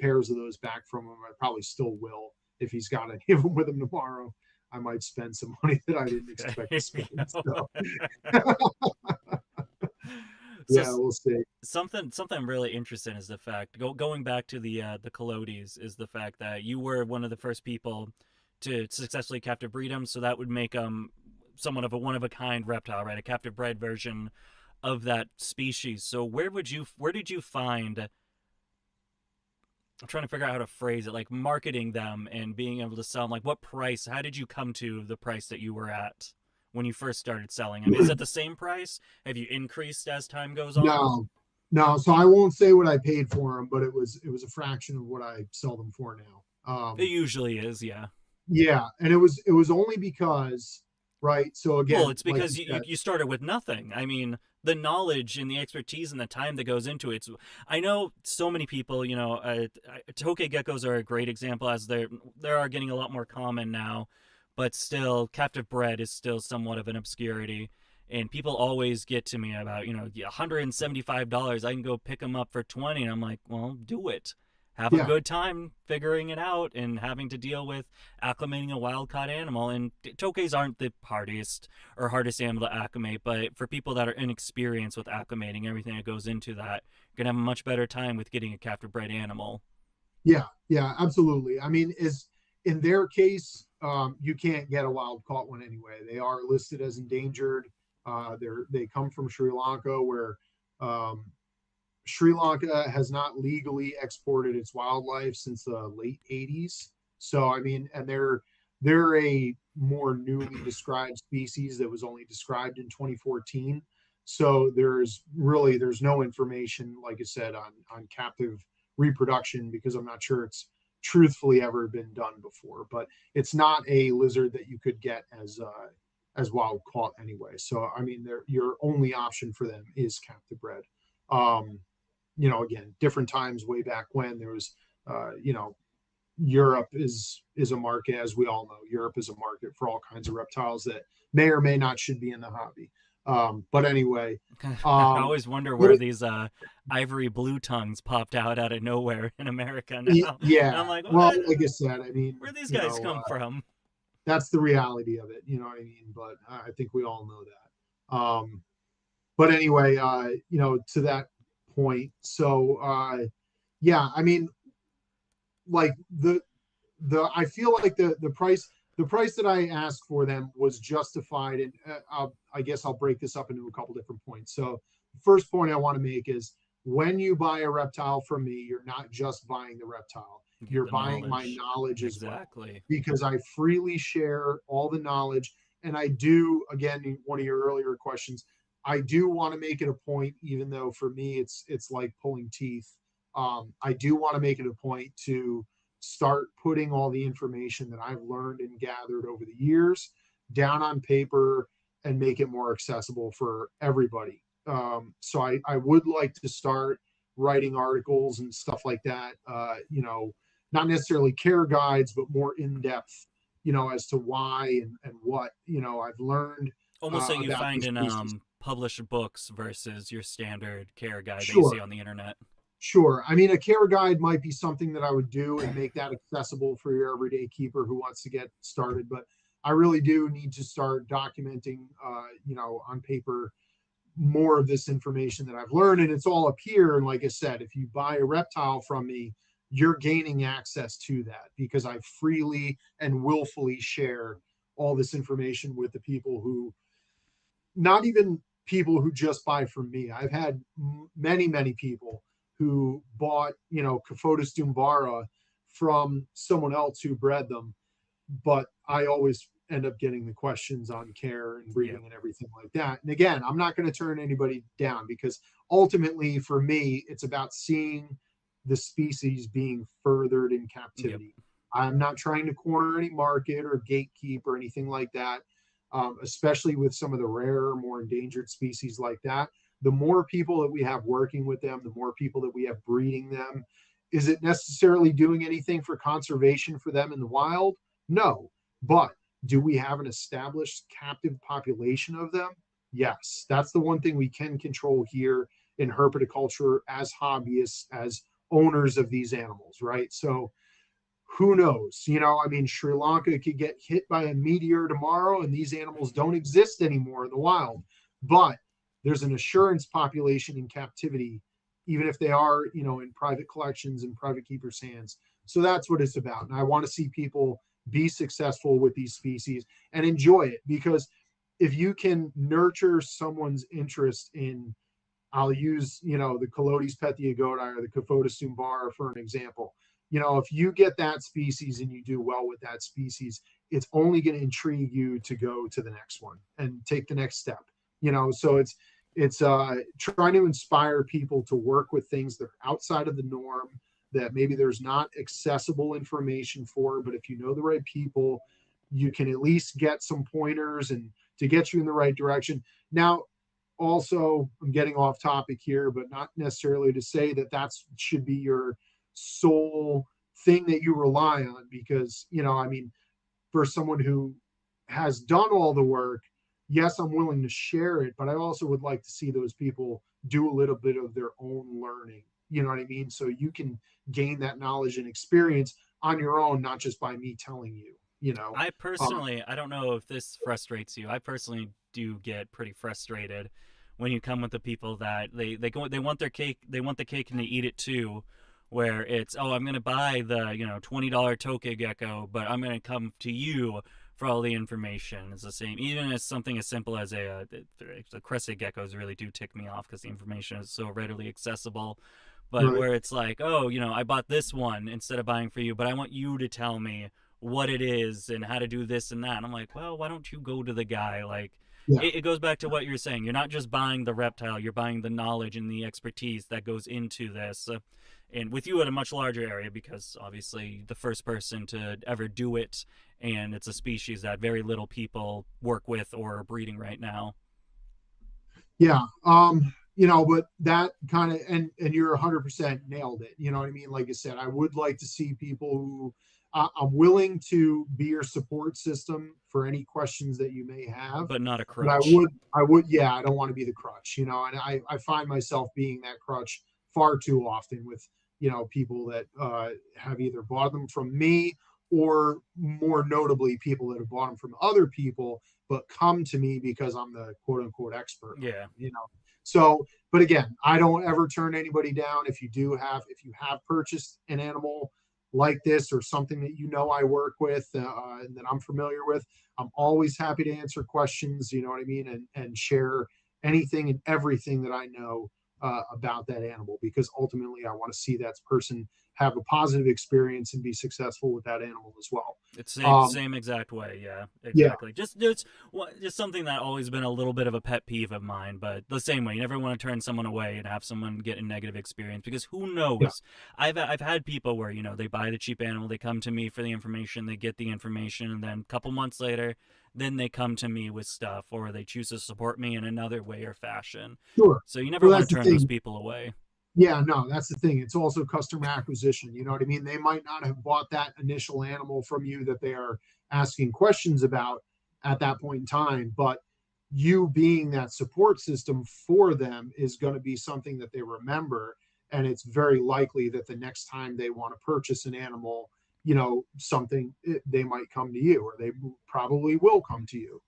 pairs of those back from him. I probably still will if he's got any of them with him tomorrow. I might spend some money that I didn't expect to spend. So. So Yeah, we'll see. something really interesting is the fact going back to the Colodis is the fact that you were one of the first people to successfully captive breed them, so that would make them somewhat of a one of a kind reptile, right? A captive bred version of that species. So where did you find, I'm trying to figure out how to phrase it, like marketing them and being able to sell them, like what price, how did you come to the price that you were at when you first started selling them? Is it the same price? Have you increased as time goes on? No, no. So I won't say what I paid for them, but it was a fraction of what I sell them for now. It usually is, yeah. Yeah, and it was only because, right. So Well, again, it's like because you said, you started with nothing. I mean, the knowledge and the expertise and the time that goes into it. I know so many people, Tokay geckos are a great example, as they are getting a lot more common now, but still, captive bred is still somewhat of an obscurity. And people always get to me about, $175. I can go pick them up for 20, and I'm like, well, do it. Have a yeah, good time figuring it out and having to deal with acclimating a wild caught animal. And tokays aren't the hardest animal to acclimate, but for people that are inexperienced with acclimating everything that goes into that, you're gonna have a much better time with getting a captive bred animal. yeah, absolutely. I mean, is in their case, you can't get a wild caught one anyway. They are listed as endangered. They come from Sri Lanka, where um, Sri Lanka has not legally exported its wildlife since the late 80s. So I mean, and they're a more newly described species that was only described in 2014. So there's no information, like I said, on captive reproduction because I'm not sure it's truthfully ever been done before. But it's not a lizard that you could get as wild caught anyway. So I mean, your only option for them is captive bred. Um, again, different times way back when there was, Europe is a market, as we all know. Europe is a market for all kinds of reptiles that may or may not should be in the hobby. But anyway, I um, always wonder but where these ivory blue tongues popped out of nowhere in America now. And yeah. I'm like, Well, what? like I said, I mean, Where these guys come from? that's the reality of it. You know what I mean? But I think we all know that. But anyway, to that point, so yeah, I mean, like I feel like the price that I asked for them was justified, and I guess I'll break this up into a couple different points. So the first point I want to make is when you buy a reptile from me, you're not just buying the reptile, You get you're the buying my knowledge. knowledge as well, Exactly. because I freely share all the knowledge. And I do, again, one of your earlier questions, I do want to make it a point, even though for me it's like pulling teeth. I do want to make it a point to start putting all the information that I've learned and gathered over the years down on paper and make it more accessible for everybody. So I would like to start writing articles and stuff like that. Not necessarily care guides, but more in depth as to why and what, I've learned Almost like you about find these in species. published books versus your standard care guide that you Sure. see on the internet. Sure. I mean, a care guide might be something that I would do and make that accessible for your everyday keeper who wants to get started. But I really do need to start documenting, on paper more of this information that I've learned. And it's all up here. And like I said, if you buy a reptile from me, you're gaining access to that because I freely and willfully share all this information with the people who, not even people who just buy from me. I've had many, many people who bought, Caphotis dumbara from someone else who bred them, but I always end up getting the questions on care and Yeah. breeding and everything like that. And again, I'm not going to turn anybody down because ultimately for me, it's about seeing the species being furthered in Yep. captivity. I'm not trying to corner any market or gatekeep or anything like that, especially with some of the rarer, more endangered species like that. The more people that we have working with them, the more people that we have breeding them. Is it necessarily doing anything for conservation for them in the wild? No. But do we have an established captive population of them? Yes. That's the one thing we can control here in herpetoculture as hobbyists, as owners of these animals, right? So who knows? I mean, Sri Lanka could get hit by a meteor tomorrow and these animals don't exist anymore in the wild. But there's an assurance population in captivity, even if they are, in private collections and private keepers' hands. So that's what it's about. And I want to see people be successful with these species and enjoy it because if you can nurture someone's interest in, I'll use, the Calotes petiagoti or the Caphotis dumbara for an example. If you get that species and you do well with that species, it's only going to intrigue you to go to the next one and take the next step. So it's trying to inspire people to work with things that are outside of the norm that maybe there's not accessible information for, but if you know the right people, you can at least get some pointers and to get you in the right direction. Now, also, I'm getting off topic here, but not necessarily to say that that's should be your sole thing that you rely on because, I mean, for someone who has done all the work, yes, I'm willing to share it, but I also would like to see those people do a little bit of their own learning. You know what I mean? So you can gain that knowledge and experience on your own, not just by me telling you, you know. I Um, personally, I don't know if this frustrates you. I personally do get pretty frustrated when you come with the people that they want their cake, they want the cake and they eat it too. Where it's, oh, I'm gonna buy the $20 toke gecko, but I'm gonna come to you for all the information. It's the same, even as something as simple as the crested geckos really do tick me off because the information is so readily accessible. But right. where it's like, oh, I bought this one instead of buying for you, but I want you to tell me what it is and how to do this and that. And I'm like, well, why don't you go to the guy? Like, Yeah. it goes back to what you're saying. You're not just buying the reptile, you're buying the knowledge and the expertise that goes into this. And with you at a much larger area, because obviously the first person to ever do it, and it's a species that very little people work with or are breeding right now. Yeah. But that kind of and you're 100% nailed it. You know what I mean? Like I said, I would like to see people who I'm willing to be your support system for any questions that you may have. But not a But I crutch. would, I would, yeah, I don't want to be the crutch, and I find myself being that crutch far too often with, people that have either bought them from me or more notably, people that have bought them from other people but come to me because I'm the quote unquote expert on Yeah. them. So, but again, I don't ever turn anybody down. If you have purchased an animal like this or something that I work with and that I'm familiar with, I'm always happy to answer questions. You know what I mean, and share anything and everything that I know about that animal because ultimately I want to see that person have a positive experience and be successful with that animal as well. It's same Um, same exact way, yeah, yeah, exactly. Just something that always been a little bit of a pet peeve of mine, but the same way, you never want to turn someone away and have someone get a negative experience because who yeah, knows? I've had people where they buy the cheap animal, they come to me for the information, they get the information, and then a couple months later, then they come to me with stuff or they choose to support me in another way or fashion. sure. So you never Well, want that's to the turn those thing. people away. Yeah, no, that's the thing. It's also customer acquisition. You know what I mean? They might not have bought that initial animal from you that they are asking questions about at that point in time. But you being that support system for them is going to be something that they remember. And it's very likely that the next time they want to purchase an animal, something, they might come to you, or they probably will come to you.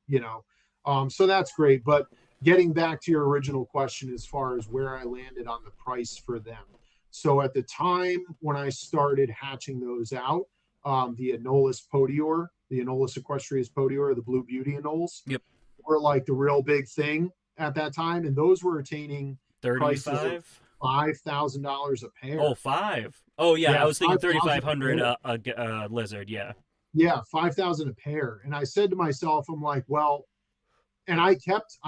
So that's great. But getting back to your original question, as far as where I landed on the price for them. So at the time when I started hatching those out, the Anolis podior, the Anolis equestris podior, the Blue Beauty anoles, Yep. were like the real big thing at that time, and those were attaining prices of 35. $5,000 a pair. Oh, five. Oh yeah, I Yeah, was thinking 5,000 a 3,500 pair. lizard. Yeah. Yeah, 5,000 a pair. And I said to myself, I'm like, well, and I've kept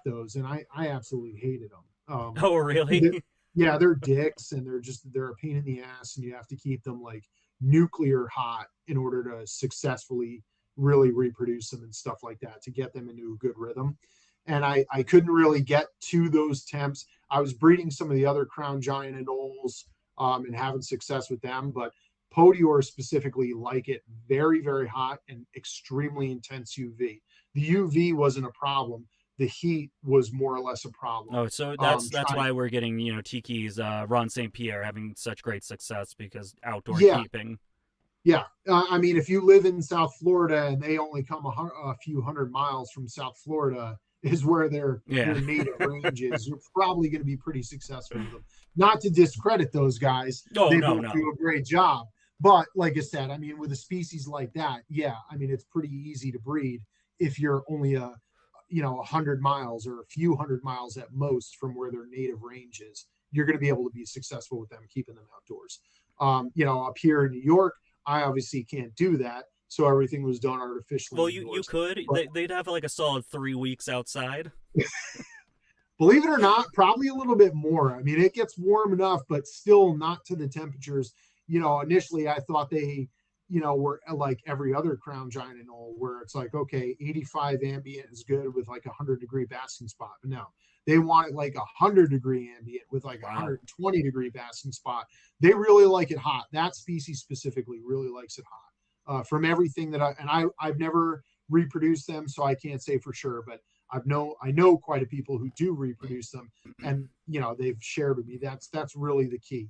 those, and I absolutely hated them. Oh really? Yeah, they're dicks, and they're a pain in the ass, and you have to keep them like nuclear hot in order to successfully really reproduce them and stuff like that, to get them into a good rhythm. And I couldn't really get to those temps. I was breeding some of the other crown giant anoles, and having success with them, but podior specifically like it very, very hot and extremely intense UV. The UV wasn't a problem. The heat was more or less a problem. Oh, so that's Trying, why we're getting Tiki's Ron St. Pierre having such great success, because outdoor yeah, keeping. yeah. I mean, if you live in South Florida and they only come a few hundred miles from South Florida, is where their Yeah. native range is, you're probably going to be pretty successful with them. Not to discredit those guys, Oh they no, both no. do a great job. But like I said, I mean, with a species like that, yeah, I mean, it's pretty easy to breed if you're only 100 miles or a few hundred miles at most from where their native range is. You're going to be able to be successful with them, keeping them outdoors. Up here in New York, I obviously can't do that, so everything was done artificially Well, you indoors. could. But They'd have like a solid 3 weeks outside. believe it or not, probably a little bit more. I mean, it gets warm enough, but still not to the temperatures. Initially I thought they, were like every other crown giant and all, where it's like, okay, 85 ambient is good with like 100-degree basking spot. But no, they want it like 100-degree ambient with like Wow. 120-degree basking spot. They really like it hot. That species specifically really likes it hot. From everything that I've never reproduced them, so I can't say for sure, but I know quite a people who do reproduce them, and they've shared with me that's really the key.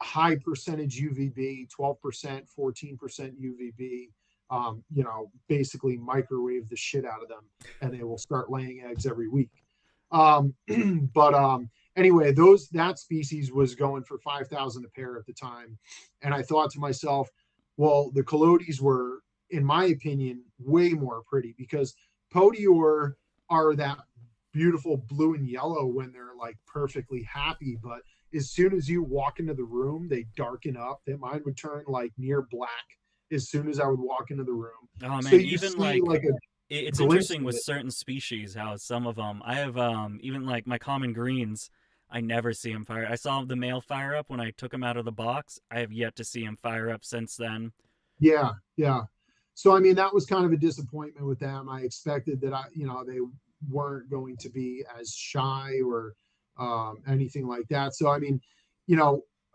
High percentage UVB, 12%, 14% UVB. Basically microwave the shit out of them, and they will start laying eggs every week. Um, but anyway, that species was going for 5,000 a pair at the time, and I thought to myself, well, the collodies were, in my opinion, way more pretty, because podior are that beautiful blue and yellow when they're like perfectly happy, but as soon as you walk into the room, they darken up. That mine would turn like near black as soon as I would walk into the room. Oh So man, you even see like like a it's glimpse interesting of with it. certain species how some of them. I have even like my common greens. I never see him fire. I saw the male fire up when I took him out of the box. I have yet to see him fire up since then. Yeah, yeah. So I mean, that was kind of a disappointment with them. I expected that they weren't going to be as shy or anything like that. So I mean,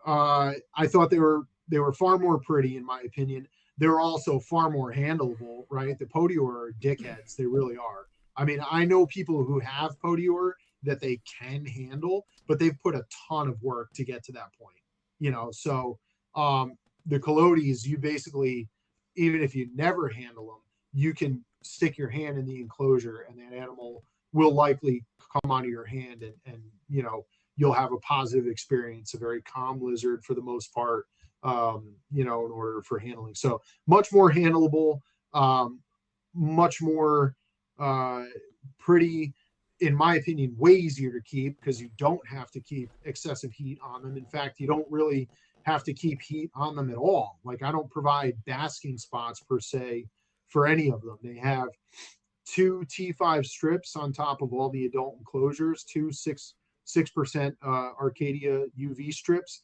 I thought they were far more pretty in my opinion. They're also far more handleable, right? The podior are dickheads. They really are. I mean, I know people who have podior that they can handle, but they've put a ton of work to get to that point. So the collodies, you basically, even if you never handle them, you can stick your hand in the enclosure, and that animal will likely come out of your hand, and you'll have a positive experience, a very calm lizard for the most part, in order for handling. So much more handleable, much more uh, pretty, in my opinion, way easier to keep, because you don't have to keep excessive heat on them. In fact, you don't really have to keep heat on them at all. Like, I don't provide basking spots per se for any of them. They have two T5 strips on top of all the adult enclosures, two 6% Arcadia UV strips.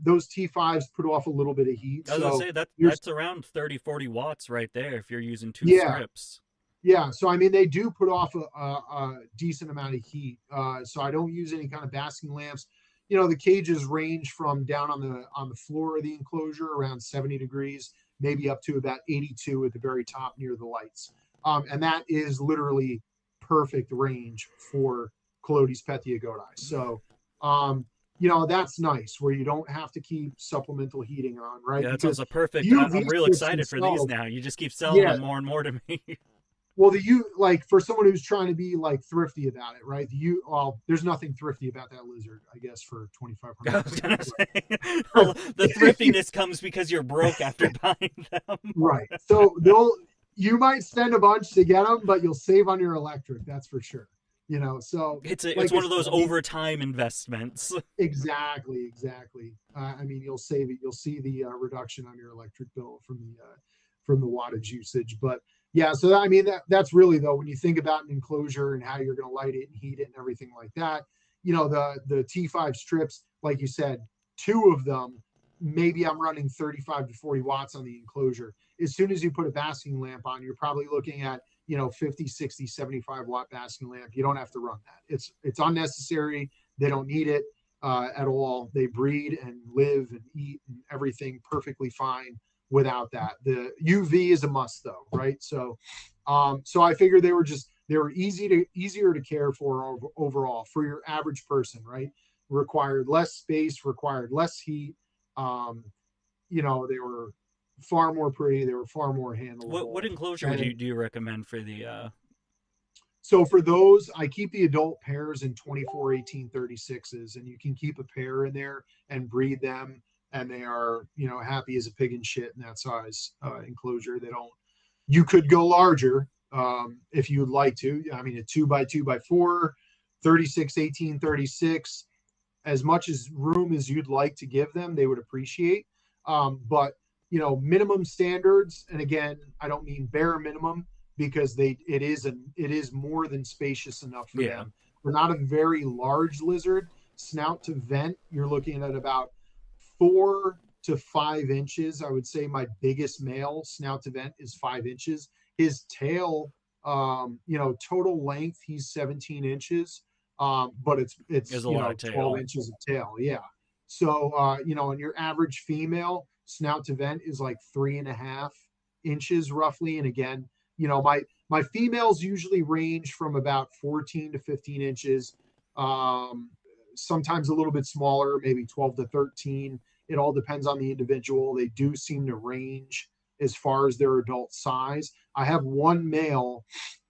Those T5s put off a little bit of heat. I was gonna So say that you're, that's around 30, 40 watts right there if you're using two yeah, strips. yeah. So, I mean, they do put off a decent amount of heat. So I don't use any kind of basking lamps. The cages range from down on the floor of the enclosure around 70 degrees maybe up to about 82 at the very top near the lights. And that is literally perfect range for Calotes pethiogoti. So, that's nice where you don't have to keep supplemental heating on, right? Yeah, that sounds Because a perfect. UV I'm real strips excited for these themselves, now. You just keep selling yeah. them more and more to me. Well, like for someone who's trying to be like thrifty about it, right? There's nothing thrifty about that lizard, I guess, for I 2,500. was gonna say, But, the thriftiness comes because you're broke after buying them. right. So you might spend a bunch to get them, but you'll save on your electric. That's for sure. So It's like I one of said, those I mean, overtime investments. exactly. I mean, you'll save it. You'll see the reduction on your electric bill from the wattage usage. But yeah, so I mean that's really though when you think about an enclosure and how you're going to light it and heat it and everything like that. The T5 strips, like you said, two of them, maybe I'm running 35 to 40 watts on the enclosure. As soon as you put a basking lamp on, you're probably looking at 50, 60, 75 watt basking lamp. You don't have to run that. It's unnecessary. They don't need it at all. They breed and live and eat and everything perfectly fine without that. The UV is a must though, right? So I figured they were easier to care for overall for your average person, right? Required less space, required less heat. They were far more pretty. They were far more What handleable. enclosure would And you recommend for the? so for those, I keep the adult pairs in 24, 18, 36s, and you can keep a pair in there and breed them. And they are, happy as a pig in shit in that size enclosure. You could go larger if you would like to. I mean, a 2x2x4, 36, 18, 36, as much as room as you'd like to give them, they would appreciate. But minimum standards, and again, I don't mean bare minimum because it is more than spacious enough for Yeah, them. They're not a very large lizard. Snout to vent, you're looking at about 4 to 5 inches. I would say my biggest male snout to vent is 5 inches. His tail, total length, he's 17 inches. But it's there's a lot of 12 tail. inches of tail. Yeah. So and your average female snout to vent is like 3.5 inches roughly. And again, my females usually range from about 14 to 15 inches. Sometimes a little bit smaller, maybe 12 to 13. It all depends on the individual. They do seem to range as far as their adult size. I have one male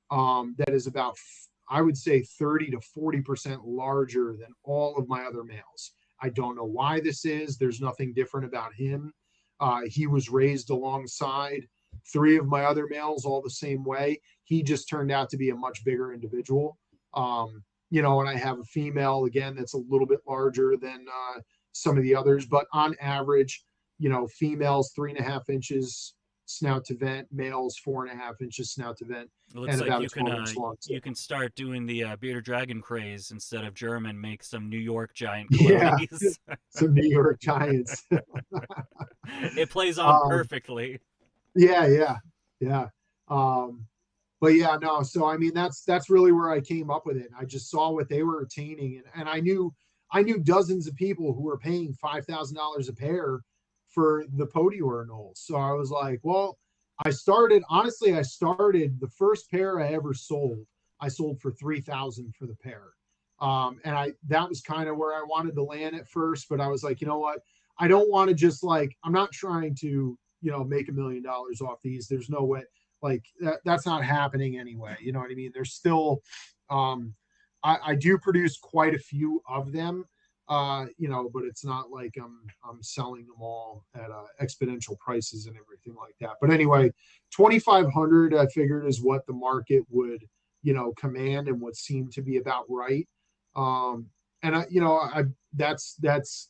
that is about, I would say, 30 to 40% larger than all of my other males. I don't know why this is. There's nothing different about him. He was raised alongside 3 of my other males all the same way. He just turned out to be a much bigger individual. And I have a female, again, that's a little bit larger than some of the others. But on average, females 3.5 inches snout to vent, males 4.5 inches snout to vent, It looks and like about a 12-inch long tail. you can start doing the bearded dragon craze instead of German. Make some New York giant Yeah, calotes. some New York Giants. It plays on um, perfectly. yeah. But yeah, no. So I mean, that's really where I came up with it. I just saw what they were attaining, and I knew dozens of people who were paying $5,000 a pair for the Podior Knolls. So I was like, well, I started the first pair I ever sold. I sold for 3,000 for the pair. And that was kind of where I wanted to land at first, but I was like, you know what? I don't want to just I'm not trying to, make $1 million off these. There's no way, that's not happening anyway. You know what I mean? There's still, I do produce quite a few of them, but it's not like I'm selling them all at exponential prices and everything like that. But anyway, 2,500 I figured is what the market would, command and what seemed to be about right. And that's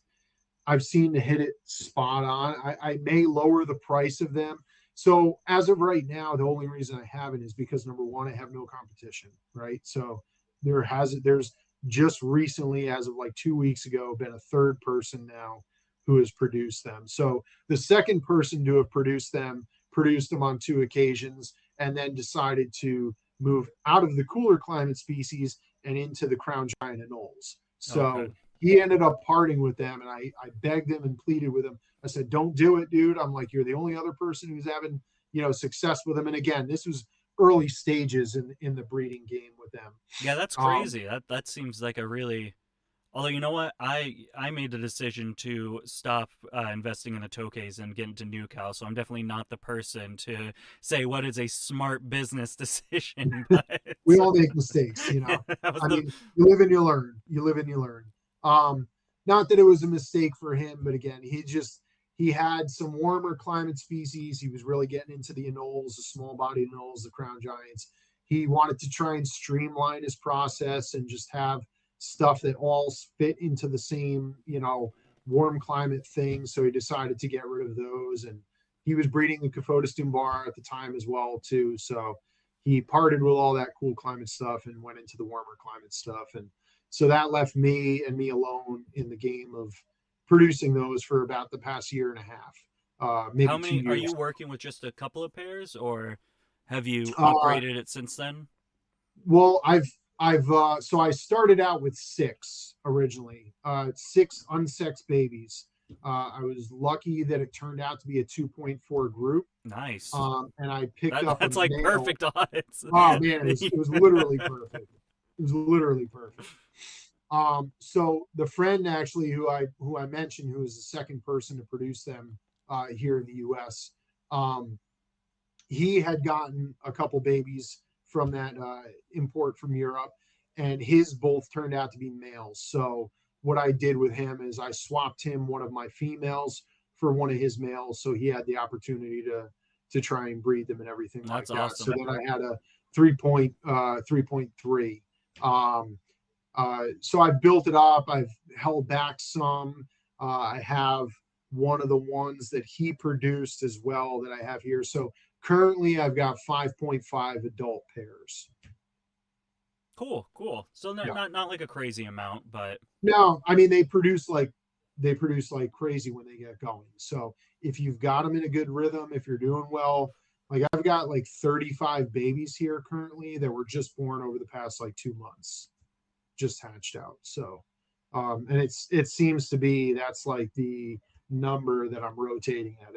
I've seen to hit it spot on. I may lower the price of them. So as of right now, the only reason I haven't is because number one, I have no competition, right? So there's just recently, as of like 2 weeks ago, been a third person now who has produced them. So the second person to have produced them on 2 occasions and then decided to move out of the cooler climate species and into the crown giant anoles. Okay. So he ended up parting with them, and I begged him and pleaded with him. I said, "Don't do it, dude." I'm like, "You're the only other person who's having success with them." And again, this was early stages in the breeding game with them. Yeah, that's Um, crazy. That seems like a really. Although you know what, I made the decision to stop investing in the Tokays and get into new cows, so I'm definitely not the person to say what is a smart business decision. But we all make mistakes, you yeah, know. that was I the mean, you live and you learn. You live and you learn. Um, Not that it was a mistake for him, but again, he had some warmer climate species. He was really getting into the anoles, the small bodied anoles, the crown giants. He wanted to try and streamline his process and just have stuff that all fit into the same, warm climate thing. So he decided to get rid of those. And he was breeding the Caphotis Dumbar at the time as well, too. So he parted with all that cool climate stuff and went into the warmer climate stuff. And so that left me and me alone in the game of producing those for about the past year and a half, how maybe two many are years. you working with? Just a couple of pairs, or have you Uh, upgraded it since then? well, so I started out with six originally, six unsexed babies. I was lucky that it turned out to be a 2.4 group. Nice. And I picked up a That's like male. perfect odds. Oh man, it was literally perfect. It was literally perfect. So the friend actually who I mentioned, who was the second person to produce them here in the U.S. Um, he had gotten a couple babies from that import from Europe, and his both turned out to be males. So what I did with him is I swapped him one of my females for one of his males, so he had the opportunity to try and breed them and everything like That's that. So awesome. then I had a 3.3. So I've built it up. I've held back some. I have one of the ones that he produced as well that I have here. So currently I've got 5.5 adult pairs. Cool, cool. So not Yeah. not like a crazy amount, but No, I mean they produce like crazy when they get going. So if you've got them in a good rhythm, if you're doing well, like I've got like 35 babies here currently that were just born over the past like 2 months, just hatched out. So, and it seems to be that's like the number that I'm rotating at.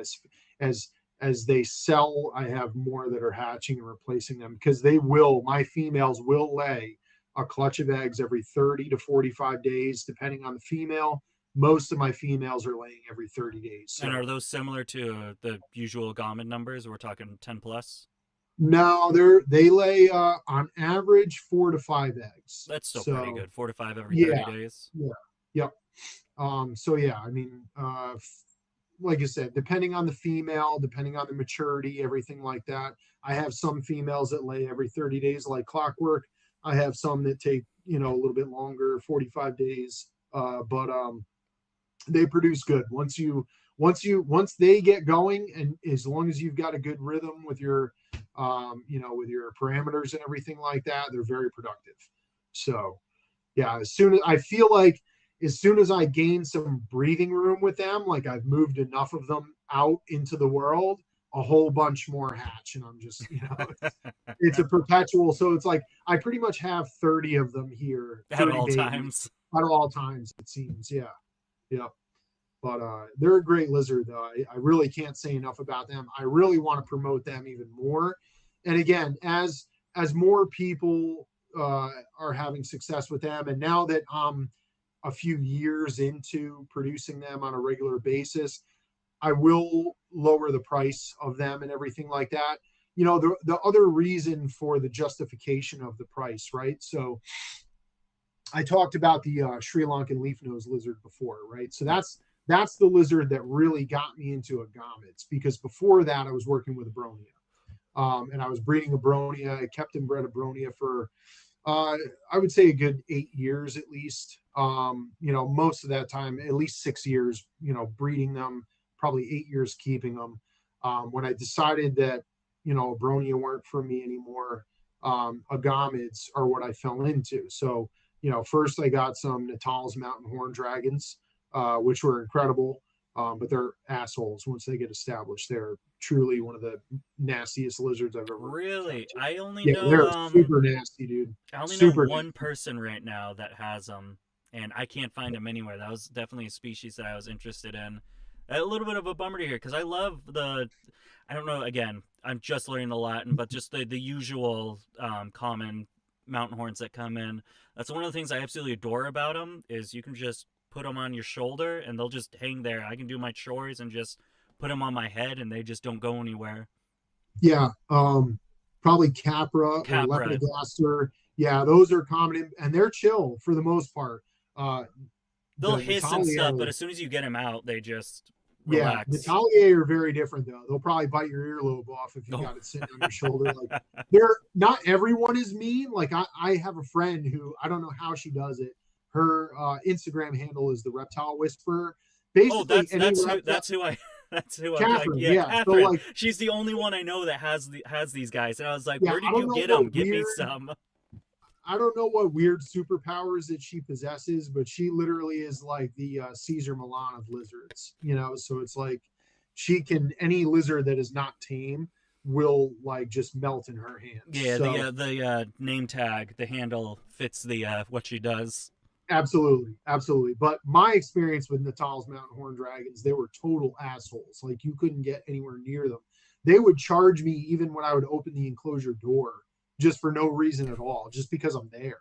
As as they sell, I have more that are hatching and replacing them because my females will lay a clutch of eggs every 30 to 45 days, depending on the female. Most of my females are laying every 30 days. and So are those similar to the usual Gammon numbers? We're talking 10 plus. now they lay on average 4 to 5 eggs. That's still pretty So good. 4 to 5 every yeah, 30 days. yeah, yep. So yeah, I mean, like I said, depending on the female, depending on the maturity, everything like that. I have some females that lay every 30 days like clockwork. I have some that take, a little bit longer, 45 days. But they produce good. Once they get going, and as long as you've got a good rhythm with with your parameters and everything like that, they're very productive. So yeah, as soon as I gain some breathing room with them, like I've moved enough of them out into the world, a whole bunch more hatch. And I'm just, it's a perpetual. So it's like I pretty much have 30 of them here, At 30 all babies times. at all times, it seems. Yeah. Yeah. But they're a great lizard, though. I really can't say enough about them. I really want to promote them even more. And again, as more people are having success with them, and now that I'm a few years into producing them on a regular basis, I will lower the price of them and everything like that. The other reason for the justification of the price, right? So I talked about the Sri Lankan leaf nose lizard before, right? So Yep. that's the lizard that really got me into agamids, because before that I was working with abronia, and I was breeding abronia. I kept and bred abronia for I would say a good 8 years at least. Most of that time, at least 6 years, breeding them, probably 8 years keeping them. When I decided that, Abronia weren't for me anymore, agamids are what I fell into. So, first I got some Natal's mountain horn dragons, which were incredible. But they're assholes once they get established. They're truly one of the nastiest lizards I've ever Really? kept. Yeah, they're super nasty, dude. I only know Super one nasty. person right now that has them. and I can't find them anywhere. That was definitely a species that I was interested in. A little bit of a bummer to hear because I love the. I don't know. Again, I'm just learning the Latin, but just the usual common mountain horns that come in. That's one of the things I absolutely adore about them is you can just put them on your shoulder and they'll just hang there. I can do my chores and just put them on my head and they just don't go anywhere. Yeah, probably Capra or Capra, Lepidogastro. Yeah, those are common and they're chill for the most part. they'll The hiss and stuff, but Natalier, as soon as you get them out, they just yeah, relax. Natalier are very different though. They'll probably bite your earlobe off if you Oh, got it sitting on your shoulder. Like they're not everyone is mean. Like I have a friend who I don't know how she does it. Her Instagram handle is the Reptile Whisperer. oh, Basically, that's any that's who reptile, that's who I that's who I'm like. Catherine. Yeah, Yeah, so Catherine. like She's the only one I know that has these guys, and I was like, yeah, where did you get them? Give me some. I don't know what weird superpowers that she possesses, but she literally is like the Caesar Milan of lizards, you know. So it's like she can any lizard that is not tame will like just melt in her hands. Yeah, So the name tag, the handle fits the what she does. absolutely, absolutely. But my experience with Natal's mountain horn dragons, they were total assholes. Like you couldn't get anywhere near them. They would charge me even when I would open the enclosure door, just for no reason at all, just because I'm there.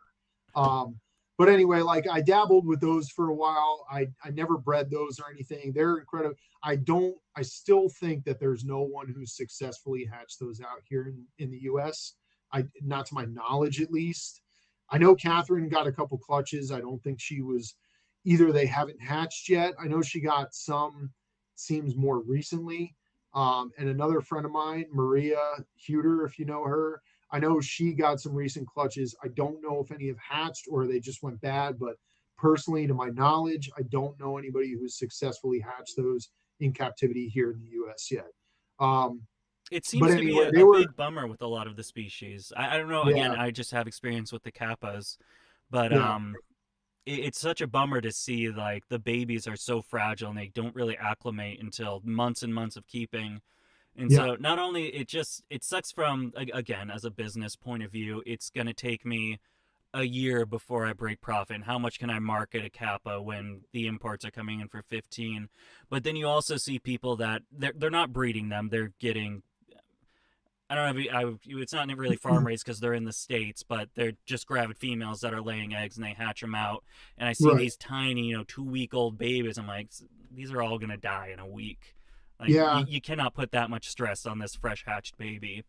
Um, but anyway, like I dabbled with those for a while. I never bred those or anything. They're incredible. I still think that there's no one who's successfully hatched those out here in the US. Not to my knowledge at least. I know Catherine got a couple clutches. I don't think she was either they haven't hatched yet. I know she got some seems more recently. And another friend of mine, Maria Huter, if you know her, I know she got some recent clutches. I don't know if any have hatched or they just went bad, but personally, to my knowledge, I don't know anybody who's successfully hatched those in captivity here in the US yet. Um, It but seems to be anyway, a they were, big bummer with a lot of the species. I don't know. Again, yeah, I just have experience with the kappas, but yeah, it's such a bummer to see like the babies are so fragile and they don't really acclimate until months and months of keeping. And yeah, so not only it sucks from again as a business point of view, it's going to take me a year before I break profit. And how much can I market a kappa when the imports are coming in for 15? But then you also see people that they're not breeding them, they're getting I don't know if it's not really farm raised because they're in the States, but they're just gravid females that are laying eggs and they hatch them out. And I see right. these tiny, 2 week old babies. I'm like, these are all going to die in a week. Like, Yeah, you cannot put that much stress on this fresh hatched baby.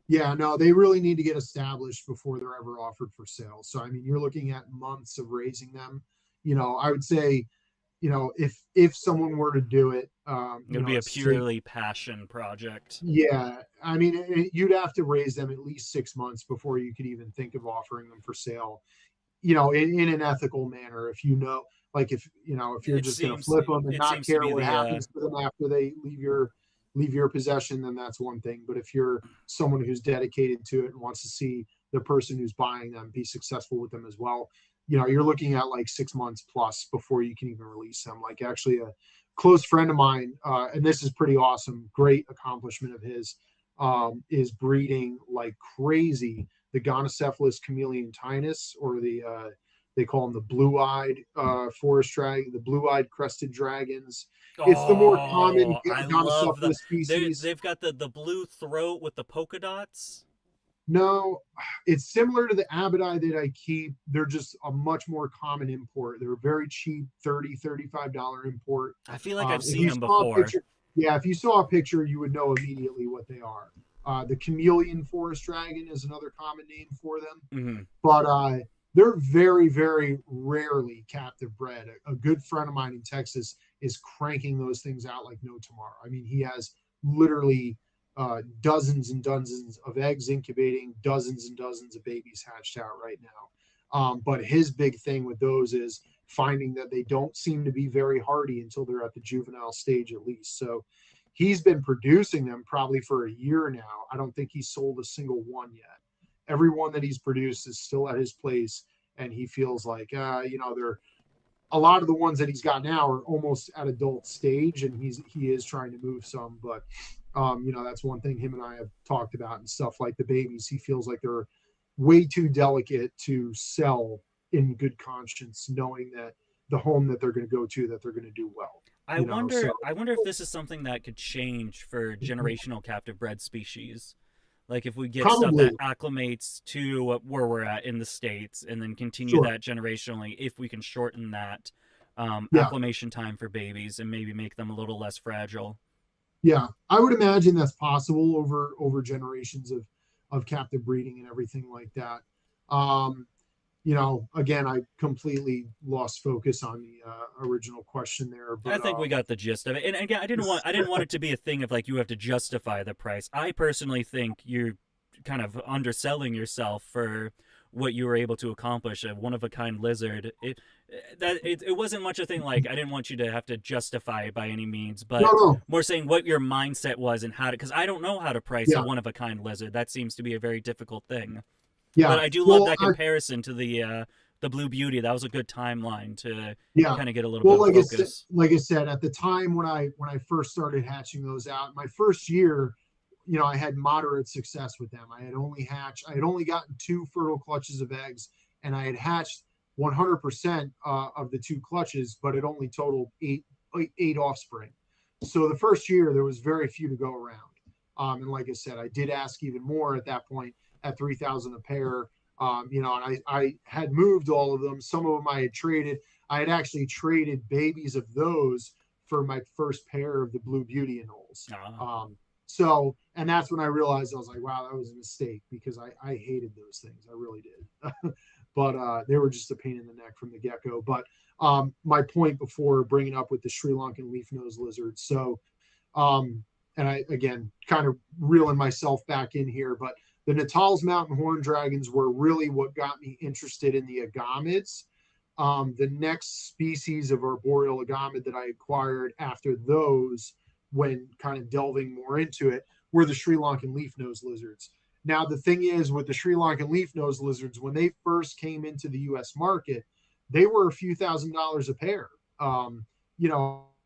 yeah, no, they really need to get established before they're ever offered for sale. So, I mean, you're looking at months of raising them. I would say, if someone were to do it, It would be a a straight, purely passion project. yeah, I mean, you'd have to raise them at least 6 months before you could even think of offering them for sale. In an ethical manner. If like if you're It just going to seems flip them and it not seems to care be what the happens to them after they leave your possession, then that's one thing. But if you're someone who's dedicated to it and wants to see the person who's buying them be successful with them as well, you're looking at like 6 months plus before you can even release them. Like actually a close friend of mine, and this is pretty awesome, great accomplishment of his, is breeding like crazy the Gonocephalus chameleon tinus, or they call them the blue-eyed forest dragon, the blue-eyed crested dragons. It's the more common Oh, I love the Gonocephalus species. they've got the blue throat with the polka dots. No, it's similar to the abidae that I keep. They're just a much more common import. They're very cheap, $30-$35 import. I feel like I've If seen you them saw a before. picture, yeah, if you saw a picture, you would know immediately what they are. The chameleon forest dragon is another common name for them, Hmm. but they're very, very rarely captive bred. A good friend of mine in Texas is cranking those things out like no tomorrow. I mean, he has literally dozens and dozens of eggs incubating, dozens and dozens of babies hatched out right now. But his big thing with those is finding that they don't seem to be very hardy until they're at the juvenile stage at least. So he's been producing them probably for a year now. I don't think he's sold a single one yet. Every one that he's produced is still at his place, and he feels like they're a lot of the ones that he's got now are almost at adult stage, and he is trying to move some. But that's one thing him and I have talked about and stuff like the babies. He feels like they're way too delicate to sell in good conscience, knowing that the home that they're going to go to, that they're going to do well. I You know, so wonder. I wonder if this is something that could change for generational captive bred species. Like if we get stuff that probably, acclimates to where we're at in the states, and then continue sure, that generationally, if we can shorten that yeah, acclimation time for babies and maybe make them a little less fragile. yeah. I would imagine that's possible over generations of captive breeding and everything like that. Um, again, I completely lost focus on the original question there, I but think we got the gist of it. And again, I didn't want it to be a thing of like you have to justify the price. I personally think you're kind of underselling yourself for what you were able to accomplish. A one of a kind lizard. It wasn't much a thing like I didn't want you to have to justify it by any means, no, but no, more saying what your mindset was and how to, because I don't know how to price a yeah, one of a kind lizard. That seems to be a very difficult thing. But yeah. I do love Well, that comparison to the Blue Beauty. That was a good timeline to yeah. kind of get a little bit Well, of focus. like I said, at the time when I first started hatching those out, my first year, I had moderate success with them. I had only gotten two fertile clutches of eggs, and I had hatched 100% of the two clutches, but it only totaled eight offspring. So the first year there was very few to go around. And like I said, I did ask even more at that point at 3,000 a pair. And I had moved all of them. Some of them I had traded. I had actually traded babies of those for my first pair of the Blue Beauty anoles. Ah. And that's when I realized, I was like, wow, that was a mistake, because I hated those things. I really did. But they were just a pain in the neck from the get go. But my point before bringing up with the Sri Lankan leaf nose lizard. So, um, and I, again, kind of reeling myself back in here, but the Natal's mountain horn dragons were really what got me interested in the agamids. The next species of arboreal agamid that I acquired after those, when kind of delving more into it, were the Sri Lankan leaf nose lizards. Now, the thing is, with the Sri Lankan leaf nose lizards, when they first came into the US market, they were a few $1,000s a pair.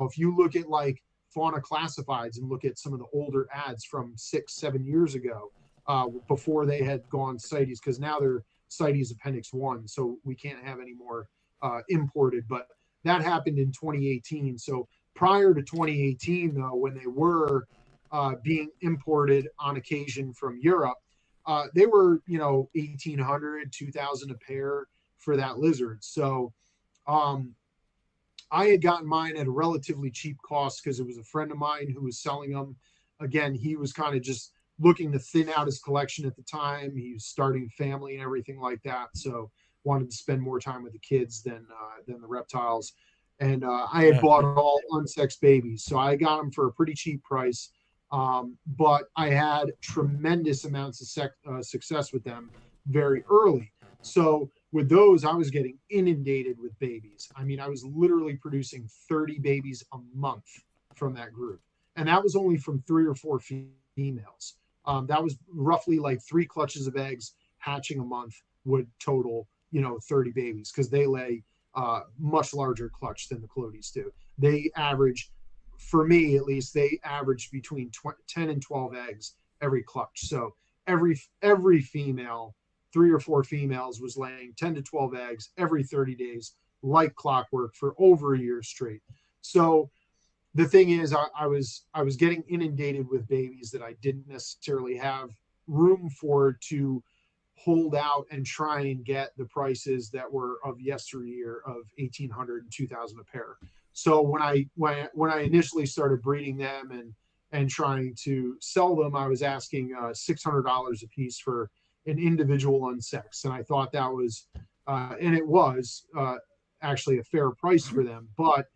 If you look at like fauna classifieds and look at some of the older ads from 6, 7 years ago, before they had gone CITES, because now they're CITES Appendix 1, so we can't have any more imported. But that happened in 2018. So prior to 2018, though, when they were being imported on occasion from Europe, they were, 1,800, 2,000 a pair for that lizard. So um, I had gotten mine at a relatively cheap cost because it was a friend of mine who was selling them. Again, he was kind of just looking to thin out his collection at the time. He was starting family and everything like that, so wanted to spend more time with the kids than the reptiles. And I had Yeah, bought all unsexed babies, so I got them for a pretty cheap price. But I had tremendous amounts of success with them very early. So with those, I was getting inundated with babies. I mean, I was literally producing 30 babies a month from that group. And that was only from 3 or 4 females. That was roughly like 3 clutches of eggs hatching a month would total, 30 babies, because they lay much larger clutch than the Clodies do. They average, for me at least, they average between 10 and 12 eggs every clutch. So every female, 3 or 4 females, was laying 10 to 12 eggs every 30 days, like clockwork, for over a year straight. So the thing is, I was getting inundated with babies that I didn't necessarily have room for to hold out and try and get the prices that were of yesteryear of 1,800 and 2,000 a pair. So when I initially started breeding them and trying to sell them, I was asking $600 a piece for an individual unsexed, and I thought that was, and it was actually a fair price for them, but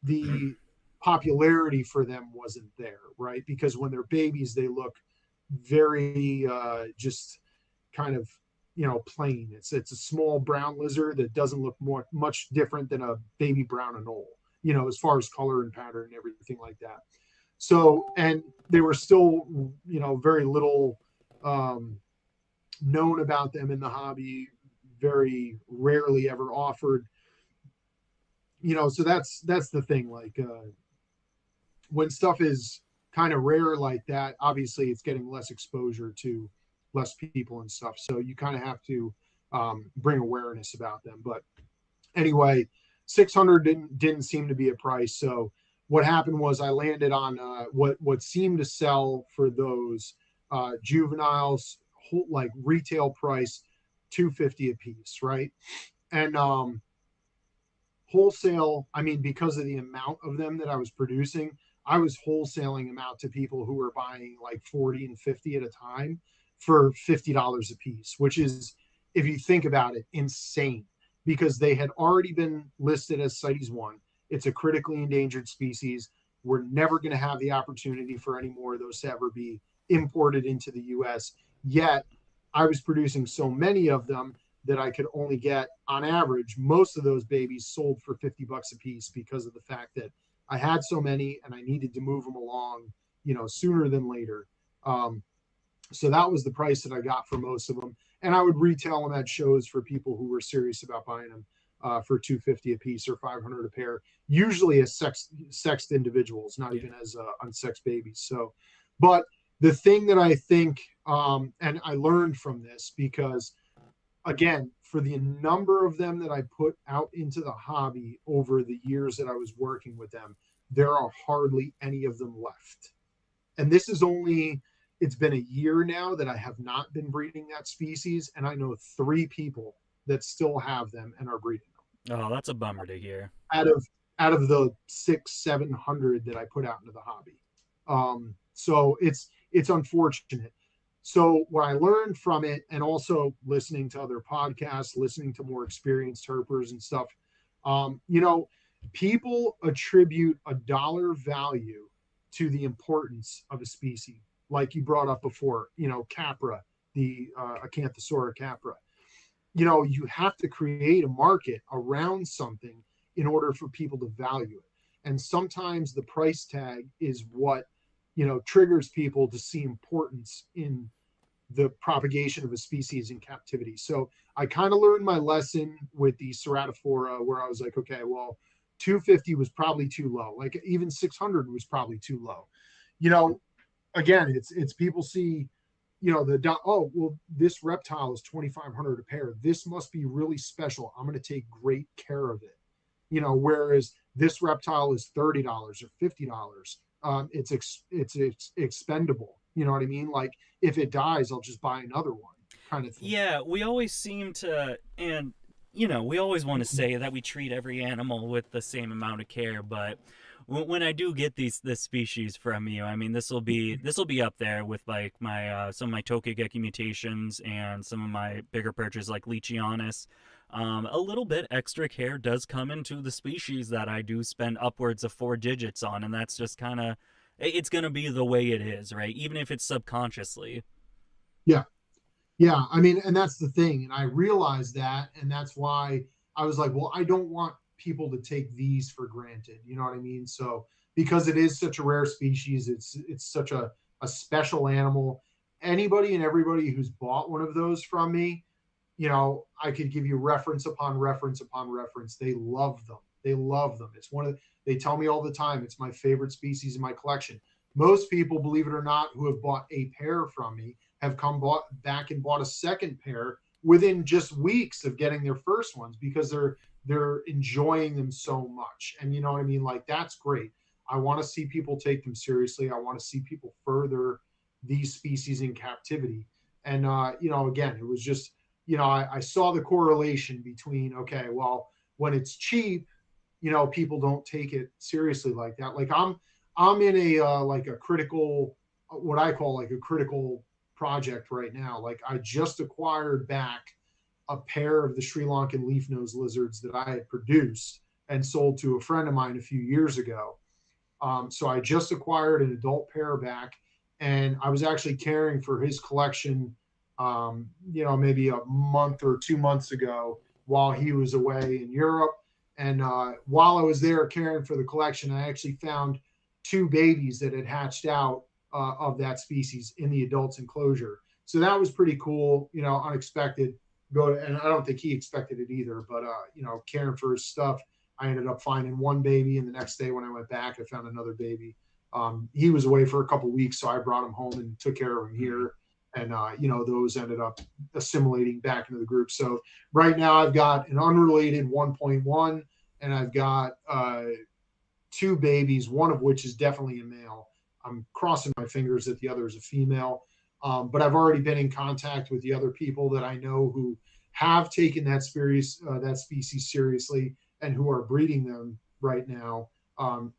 the popularity for them wasn't there, right? Because when they're babies, they look very just kind of, plain. It's a small brown lizard that doesn't look much different than a baby brown anole, as far as color and pattern and everything like that. So, and they were still, very little known about them in the hobby, very rarely ever offered. So that's the thing. Like when stuff is kind of rare like that, obviously it's getting less exposure to less people and stuff. So you kind of have to bring awareness about them. But anyway, 600 didn't seem to be a price. So what happened was I landed on what seemed to sell for those juveniles, like retail price 250 a piece, right? And wholesale, I mean, because of the amount of them that I was producing, I was wholesaling them out to people who were buying like 40 and 50 at a time for $50 a piece, which is, if you think about it, insane, because they had already been listed as CITES 1. It's a critically endangered species. We're never going to have the opportunity for any more of those to ever be imported into the US. Yet I was producing so many of them that I could only get, on average, most of those babies sold for $50 a piece, because of the fact that I had so many and I needed to move them along, sooner than later. So that was the price that I got for most of them. And I would retail them at shows for people who were serious about buying them for 250 a piece or 500 a pair, usually as sexed individuals, not even as unsexed babies. So, but the thing that I think, and I learned from this, because again, for the number of them that I put out into the hobby over the years that I was working with them, there are hardly any of them left. And this is only, it's been a year now that I have not been breeding that species. And I know 3 people that still have them and are breeding them Oh, that's a bummer to hear. out of the 600-700 that I put out into the hobby. So it's unfortunate. So what I learned from it, and also listening to other podcasts, listening to more experienced herpers and stuff, people attribute a dollar value to the importance of a species, like you brought up before, capra, the Acanthosaura capra. You have to create a market around something in order for people to value it. And sometimes the price tag is what, triggers people to see importance in the propagation of a species in captivity. So I kind of learned my lesson with the Ceratophora, where I was like, okay, well, 250 was probably too low. Like even 600 was probably too low. Again, it's people see, oh, well, this reptile is 2,500 a pair. This must be really special. I'm going to take great care of it. Whereas this reptile is $30 or $50. It's expendable. You know what I mean? Like if it dies, I'll just buy another one, kind of thing. Yeah, we always seem to, and we always want to say that we treat every animal with the same amount of care, but when I do get this species from you, I mean, this will be up there with like my some of my Tokigeki mutations and some of my bigger perches like Leachianus. A little bit extra care does come into the species that I do spend upwards of 4 digits on, and that's just kind of, it's gonna be the way it is, right? Even if it's subconsciously. Yeah. Yeah. I mean, and that's the thing. And I realized that. And that's why I was like, well, I don't want people to take these for granted. You know what I mean? So because it is such a rare species, it's such a special animal. Anybody and everybody who's bought one of those from me, I could give you reference upon reference upon reference. They love them. They love them. It's they tell me all the time, it's my favorite species in my collection. Most people, believe it or not, who have bought a pair from me have back and bought a second pair within just weeks of getting their first ones, because they're enjoying them so much. And you know what I mean? Like, that's great. I want to see people take them seriously. I want to see people further these species in captivity. And again, it was just, I saw the correlation between, okay, well, when it's cheap, people don't take it seriously like that. Like I'm in a like a critical, what I call like a critical project right now. Like I just acquired back a pair of the Sri Lankan leaf nose lizards that I had produced and sold to a friend of mine a few years ago. So I just acquired an adult pair back, and I was actually caring for his collection, maybe a month or 2 months ago while he was away in Europe. And while I was there caring for the collection, I actually found 2 babies that had hatched out of that species in the adult's enclosure. So that was pretty cool, unexpected. And I don't think he expected it either, but caring for his stuff, I ended up finding 1 baby, and the next day when I went back, I found another baby. He was away for a couple of weeks, so I brought him home and took care of him here. And those ended up assimilating back into the group. So right now I've got an unrelated 1.1, and I've got two babies, one of which is definitely a male. I'm crossing my fingers that the other is a female. But I've already been in contact with the other people that I know who have taken that species seriously and who are breeding them right now,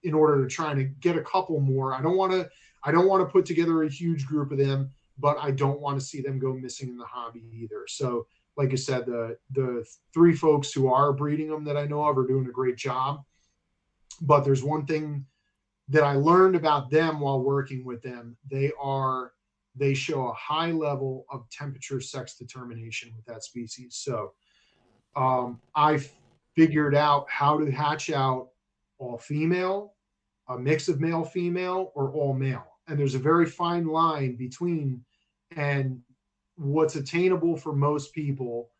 in order to try to get a couple more. I don't want to put together a huge group of them, but I don't want to see them go missing in the hobby either. So, like I said, the three folks who are breeding them that I know of are doing a great job. But there's one thing that I learned about them while working with them. They show a high level of temperature sex determination with that species. So I figured out how to hatch out all female, a mix of male female, or all male. And there's a very fine line between, and what's attainable for most people,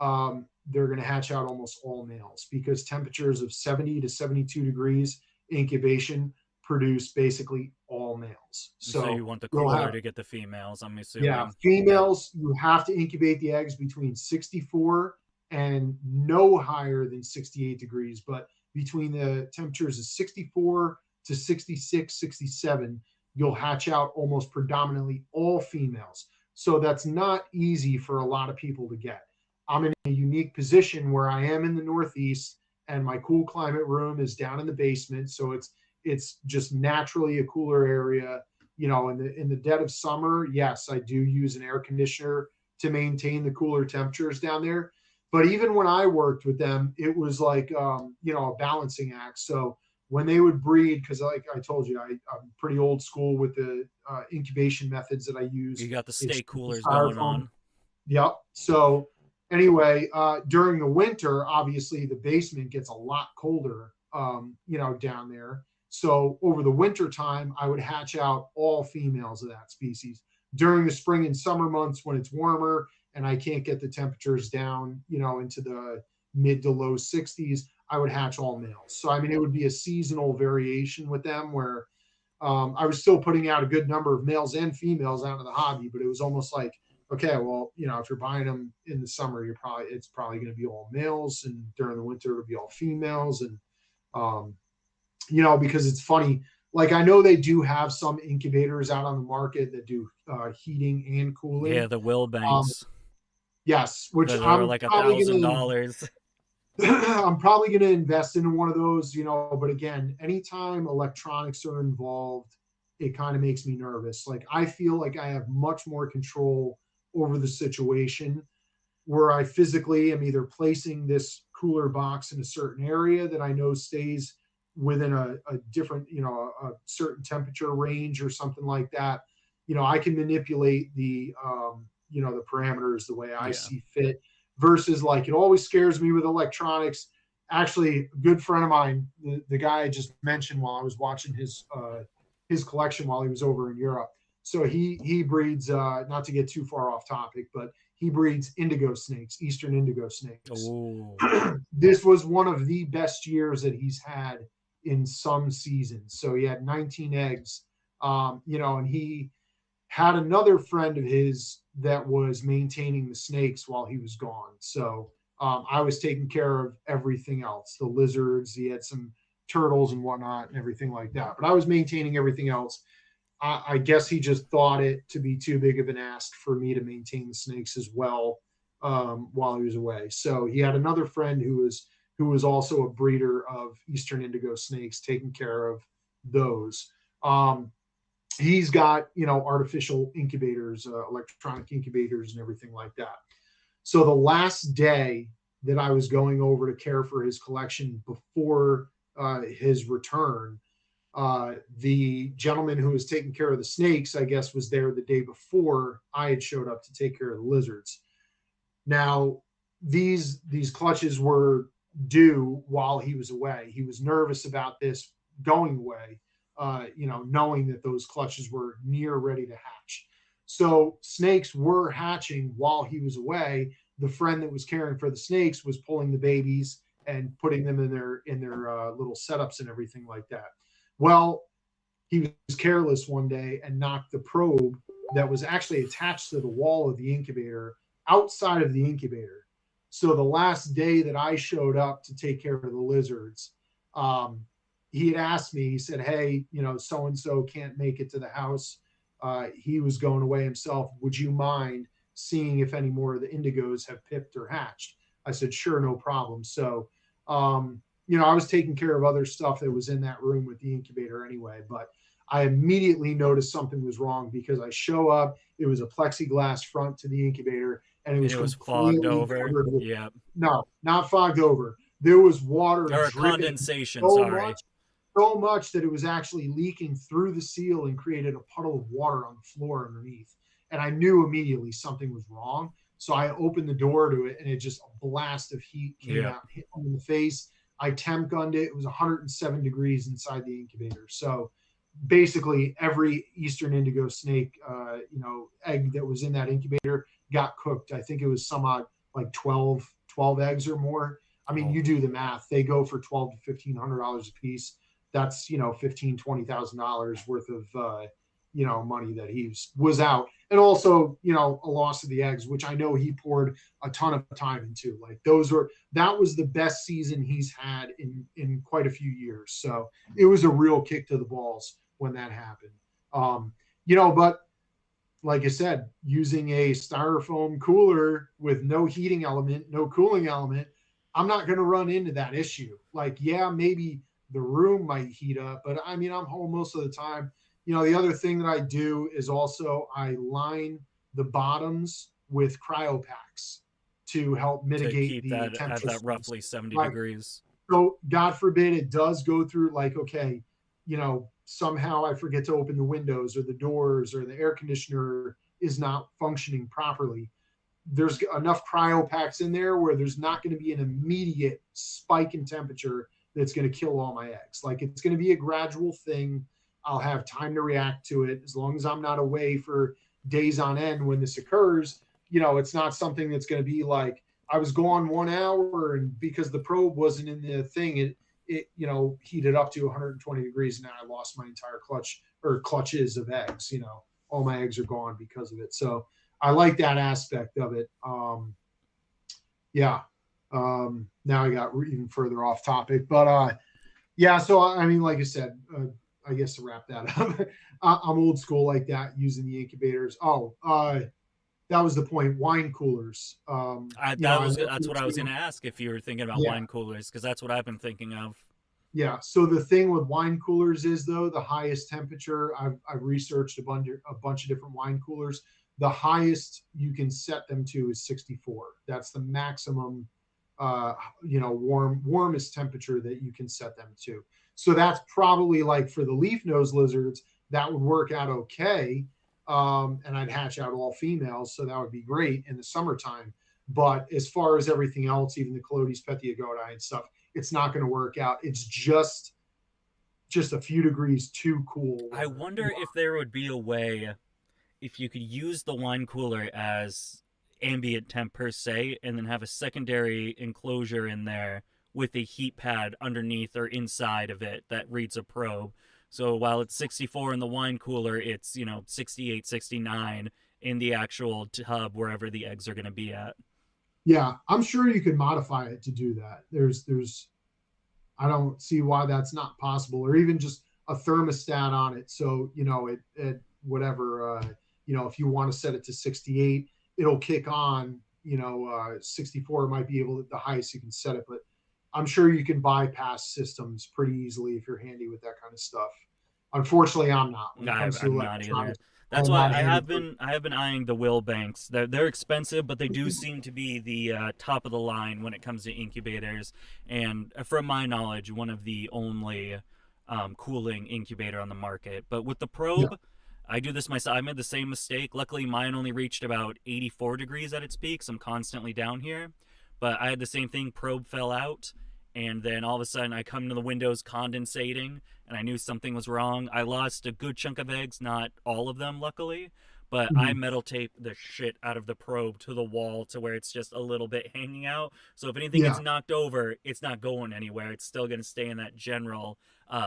they're going to hatch out almost all males, because temperatures of 70 to 72 degrees incubation produce basically all males. So you want the you'll cooler have, to get the females, I'm assuming. yeah, females, you have to incubate the eggs between 64 and no higher than 68 degrees. But between the temperatures of 64 to 66, 67, you'll hatch out almost predominantly all females. So that's not easy for a lot of people to get. I'm in a unique position where I am in the Northeast, and my cool climate room is down in the basement. So it's just naturally a cooler area. In the dead of summer, yes, I do use an air conditioner to maintain the cooler temperatures down there. But even when I worked with them, it was like, a balancing act. So when they would breed, because like I told you, I'm pretty old school with the incubation methods that I use. You got the stay It's coolers styrofoam. going on. Yep. So anyway, during the winter, obviously the basement gets a lot colder, down there. So over the winter time, I would hatch out all females of that species. During the spring and summer months when it's warmer and I can't get the temperatures down, into the mid to low 60s, I would hatch all males. So, I mean, it would be a seasonal variation with them where I was still putting out a good number of males and females out of the hobby, but it was almost like, okay, well, if you're buying them in the summer, it's probably going to be all males, and during the winter it'll be all females. And because it's funny, like I know they do have some incubators out on the market that do heating and cooling. Yeah, the Wilbanks. Yes, which They're like $1,000. I'm probably going to invest in one of those, but again, anytime electronics are involved, it kind of makes me nervous. Like I feel like I have much more control over the situation, where I physically am either placing this cooler box in a certain area that I know stays within a different, a certain temperature range or something like that. I can manipulate the parameters the way I see fit, versus like, it always scares me with electronics. Actually, a good friend of mine, the guy I just mentioned while I was watching his collection while he was over in Europe. So he breeds, not to get too far off topic, but he breeds indigo snakes, Eastern indigo snakes. This was one of the best years that he's had in some seasons. So he had 19 eggs, and he had another friend of his that was maintaining the snakes while he was gone. So I was taking care of everything else, the lizards. He had some turtles and whatnot and everything like that. But I was maintaining everything else. I guess he just thought it to be too big of an ask for me to maintain the snakes as well while he was away. So he had another friend who was also a breeder of Eastern indigo snakes, taking care of those. He's got, artificial incubators, electronic incubators and everything like that. So the last day that I was going over to care for his collection before his return, the gentleman who was taking care of the snakes, I guess, was there the day before I had showed up to take care of the lizards. Now, these clutches were due while he was away. He was nervous about this going away, knowing that those clutches were near ready to hatch. So snakes were hatching while he was away. The friend that was caring for the snakes was pulling the babies and putting them in their little setups and everything like that. Well, he was careless one day and knocked the probe that was actually attached to the wall of the incubator outside of the incubator. So the last day that I showed up to take care of the lizards, um, he had asked me, he said, hey, so and so can't make it to the house. He was going away himself. Would you mind seeing if any more of the indigos have pipped or hatched? I said, sure, no problem. So, I was taking care of other stuff that was in that room with the incubator anyway, but I immediately noticed something was wrong because I show up, it was a plexiglass front to the incubator, and it And was it was fogged completely over. covered with, Yeah. no, not fogged over. There was water Or dripping condensation, so sorry. much, so much that it was actually leaking through the seal and created a puddle of water on the floor underneath. And I knew immediately something was wrong. So I opened the door to it, and it just a blast of heat came Yeah. out, hit me in the face. I temp gunned it. It was 107 degrees inside the incubator. So basically, every Eastern indigo snake, egg that was in that incubator got cooked. I think it was some odd like 12 eggs or more. I mean, Oh, you do the math. They go for $1,200 to $1,500 a piece. That's $15,000 to $20,000 worth of money that he was out, and also a loss of the eggs, which I know he poured a ton of time into. Like that was the best season he's had in quite a few years. So it was a real kick to the balls when that happened. But like I said, using a styrofoam cooler with no heating element, no cooling element, I'm not going to run into that issue. Like, yeah, maybe the room might heat up, but I mean, I'm home most of the time. The other thing that I do is also I line the bottoms with cryo packs to help to mitigate keep the that at temperature that swings. roughly 70 Like, degrees. so God forbid it does go through, like, okay, somehow I forget to open the windows or the doors or the air conditioner is not functioning properly. There's enough cryo packs in there where there's not going to be an immediate spike in temperature that's going to kill all my eggs. Like, it's going to be a gradual thing. I'll have time to react to it as long as I'm not away for days on end when this occurs. It's not something that's going to be like I was gone 1 hour and because the probe wasn't in the thing, it heated up to 120 degrees and now I lost my entire clutch or clutches of eggs. All my eggs are gone because of it. So I like that aspect of it. Yeah. Now I got even further off topic, but yeah. So I mean, like I said, I guess to wrap that up, I'm old school like that, using the incubators. Oh, that was the point. Wine coolers. I love That's what I was using gonna them. ask if you were thinking about Yeah, wine coolers, because that's what I've been thinking of. yeah. So the thing with wine coolers is, though, the highest temperature. I've researched a bunch of different wine coolers. The highest you can set them to is 64. That's the maximum, warmest temperature that you can set them to. So that's probably like for the leaf nose lizards, that would work out okay. And I'd hatch out all females, so that would be great in the summertime. But as far as everything else, even the Calotes petiagoti and stuff, it's not going to work out. It's just a few degrees too cool. I wonder if there would be a way if you could use the wine cooler as ambient temp per se, and then have a secondary enclosure in there with a heat pad underneath or inside of it that reads a probe. So while it's 64 in the wine cooler, it's 68, 69 in the actual tub wherever the eggs are going to be at. Yeah, I'm sure you could modify it to do that. I don't see why that's not possible, or even just a thermostat on it. So it whatever, if you want to set it to 68, it'll kick on. 64 might be able to the highest you can set it, but I'm sure you can bypass systems pretty easily if you're handy with that kind of stuff. Unfortunately, I'm not. When it comes to I'm not either. electronics, That's I'm why not a handy person. I have been eyeing the will banks. They're expensive, but they do seem to be the top of the line when it comes to incubators. And from my knowledge, one of the only cooling incubator on the market. But with the Yeah, probe, I do this myself. I made the same mistake. Luckily, mine only reached about 84 degrees at its peak. So I'm constantly down here. But I had the same thing. Probe fell out, and then all of a sudden I come to the windows condensating, and I knew something was wrong. I lost a good chunk of eggs, not all of them, luckily, but I mhm. metal taped the shit out of the probe to the wall to where it's just a little bit hanging out. So if anything gets Yeah, knocked over, it's not going anywhere. It's still going to stay in that general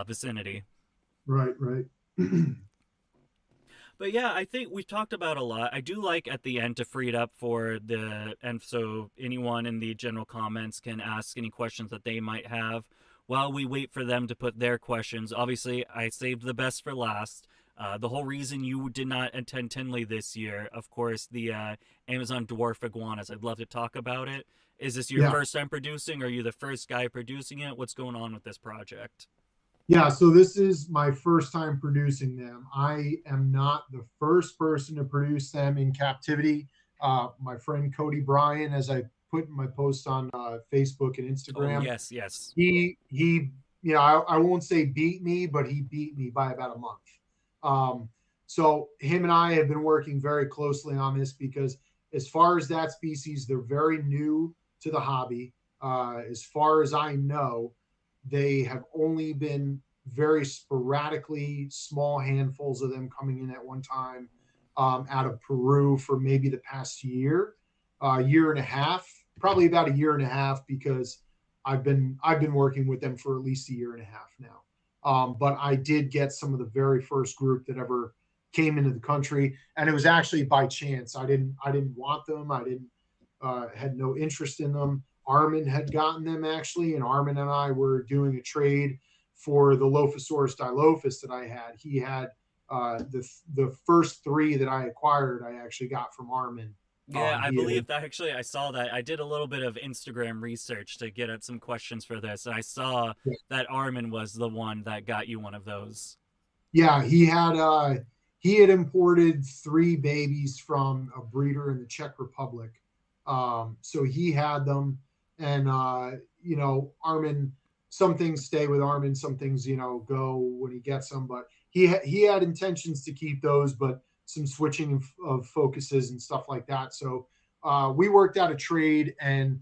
vicinity. right, right. But yeah, I think we've talked about a lot. I do like at the end to free it up for the and so anyone in the general comments can ask any questions that they might have while we wait for them to put their questions. Obviously, I saved the best for last. The whole reason you did not attend Tinley this year, of course, the Amazon dwarf iguanas. I'd love to talk about it. Is this your Yeah. first time producing? Are you the first guy producing it? What's going on with this project? Yeah, so this is my first time producing them. I am not the first person to produce them in captivity. My friend Cody Bryan, as I put in my post on Facebook and Oh, Instagram, yes, yes. he you know I won't say beat me, but he beat me by about a month. Um, so him and I have been working very closely on this because as far as that species, they're very new to the hobby. As far as I know, they have only been very sporadically small handfuls of them coming in at one time out of Peru for maybe the past year and a half, probably about a year and a half because I've been working with them for at least a year and a half now. But I did get some of the very first group that ever came into the country, and it was actually by chance. I didn't want them. I didn't had no interest in them. Armin had gotten them actually, and Armin and I were doing a trade for the Lophosaurus dilophus that I had. He had the first three that I acquired. I actually got from Armin. Yeah, I He had believe that actually I saw that. I did a little bit of Instagram research to get at some questions for this, and I saw that Armin was the one that got you one of those. Yeah, he had imported three babies from a breeder in the Czech Republic. So he had them, and Armin. Some things stay with Armin, some things go when he gets them. But he had intentions to keep those, but some switching of focuses and stuff like that. So we worked out a trade, and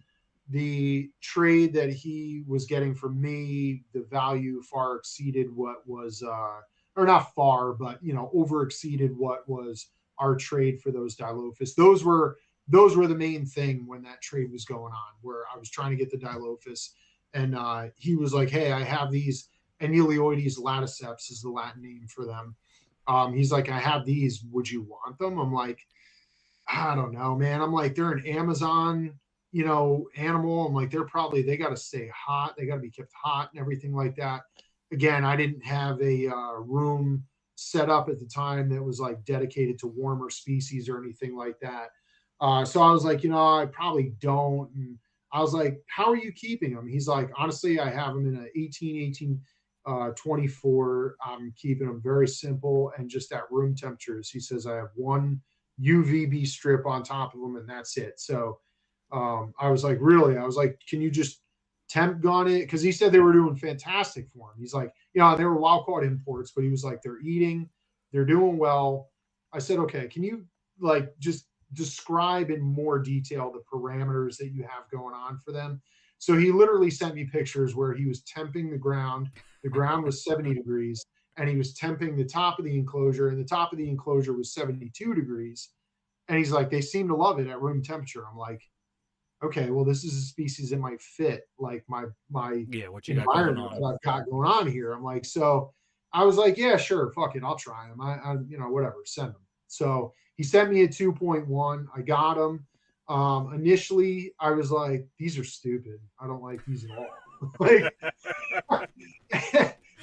the trade that he was getting from me, the value far exceeded what was or not far, but over exceeded what was our trade for those Dilophus. Those were the main thing when that trade was going on, where I was trying to get the Dilophus, and he was like, "Hey, I have these Anelioides laticeps is the Latin name for them." He's like, "I have these. Would you want them?" I'm like, "I don't know, man." I'm like, "They're an Amazon, animal." I'm like, they got to stay hot. They got to be kept hot and everything like that. Again, I didn't have a room set up at the time that was like dedicated to warmer species or anything like that. So I was like, I probably don't. And I was like, "How are you keeping them?" He's like, "Honestly, I have them in an 18, 24. I'm keeping them very simple and just at room temperatures." He says, "I have one UVB strip on top of them, and that's it." So I was like, "Really?" I was like, "Can you just temp gun it?" Because he said they were doing fantastic for him. He's like, they were wild caught imports, but he was like, "They're eating, they're doing well." I said, "Okay, can you like just describe in more detail the parameters that you have going on for them?" So he literally sent me pictures where he was temping the ground. The ground was 70 degrees, and he was temping the top of the enclosure, and the top of the enclosure was 72 degrees. And he's like, "They seem to love it at room temperature." I'm like, "Okay, well, this is a species that might fit like my Yeah, what you got going environment on? that I've got going on here." I'm like, so I was like, "Yeah, sure, fuck it, I'll try them. Whatever, send them." So he sent me a 2.1. I got them. Initially, I was like, "These are stupid. I don't like these at all." like,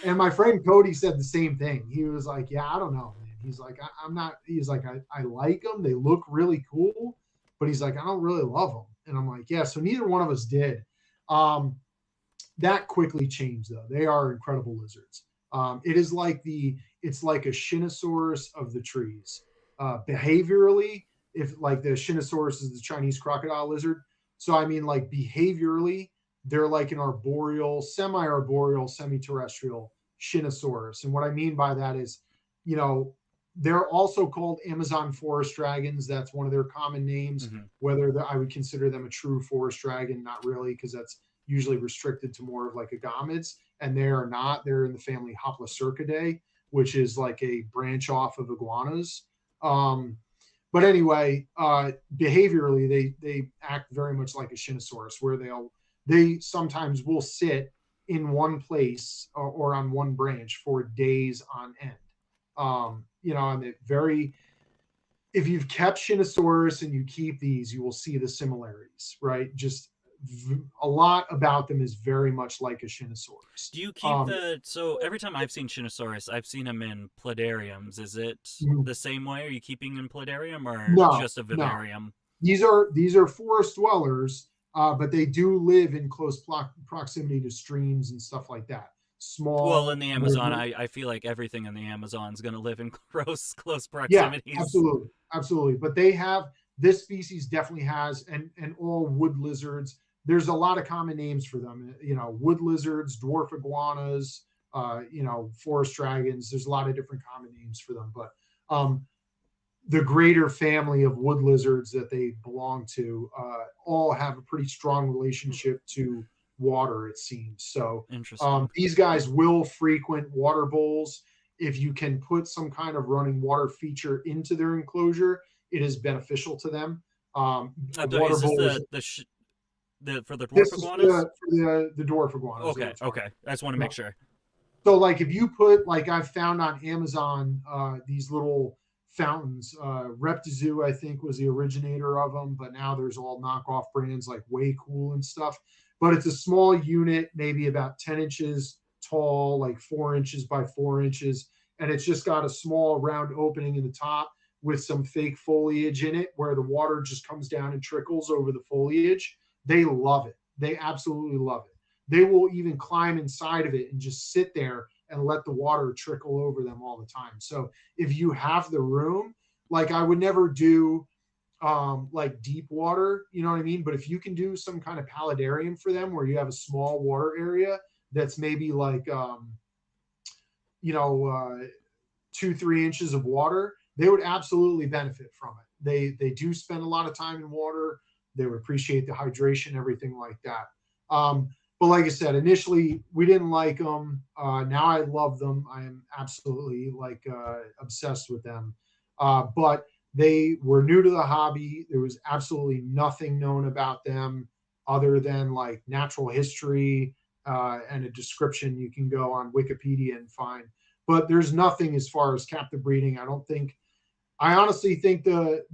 and my friend Cody said the same thing. He was like, "Yeah, I don't know, man." He's like, I'm not." He's like, I like them. They look really cool, but he's like, "I don't really love them." And I'm like, "Yeah." So neither one of us did. Um, that quickly changed though. They are incredible lizards. It's like a Shinosaurus of the trees. Behaviorally, if like the Shinosaurus is the Chinese crocodile lizard, so I mean like behaviorally, they're like an arboreal, semi-arboreal, semi-terrestrial Shinosaurus. And what I mean by that is, you know, they're also called Amazon forest dragons. That's one of their common names. Mm-hmm. I would consider them a true forest dragon, not really, because that's usually restricted to more of like agamids, and they are not. They're in the family Hoplocercidae, which is like a branch off of iguanas. Um, but anyway, behaviorally, they act very much like a Shinosaurus, where they sometimes will sit in one place or on one branch for days on end. And it very, if you've kept Shinosaurus and you keep these, you will see the similarities, right? Just a lot about them is very much like a Shinosaurus. Do you keep the so every time I've seen Shinosaurus, I've seen them in pladariums. Is it the same way? Are you keeping in pladarium or no, just a no, vivarium? these are forest dwellers, but they do live in close proximity to streams and stuff like that. Well, in Small, the Amazon, I feel like everything in the Amazon is going to live in close yeah, proximities. absolutely, absolutely. But they have, this species definitely has, and all wood lizards. There's a lot of common names for them. Wood lizards, dwarf iguanas, forest dragons. There's a lot of different common names for them, but the greater family of wood lizards that they belong to all have a pretty strong relationship to water, it seems. So Interesting. these guys will frequent water bowls. If you can put some kind of running water feature into their enclosure, it is beneficial to them. A water Is this bowl is, the for the dwarf this is iguanas? for the dwarf iguanas that Okay, we're talking okay. I just want to make about. sure. So like if you put, like I've found on Amazon, these little fountains, Reptizoo I think was the originator of them, but now there's all knockoff brands like Way Cool and stuff. But it's a small unit, maybe about 10 inches tall, like 4 inches by 4 inches, and it's just got a small round opening in the top with some fake foliage in it where the water just comes down and trickles over the foliage. They love it. They absolutely love it. They will even climb inside of it and just sit there and let the water trickle over them all the time. So if you have the room, like I would never do like deep water, you know what I mean? But if you can do some kind of paludarium for them where you have a small water area that's maybe like you know, 2-3 inches of water, they would absolutely benefit from it. They do spend a lot of time in water. They would appreciate the hydration, everything like that. But like I said, initially we didn't like them. Now I love them. I am absolutely like obsessed with them. But they were new to the hobby. There was absolutely nothing known about them other than like natural history and a description you can go on Wikipedia and find. But there's nothing as far as captive breeding. I don't think. I honestly think the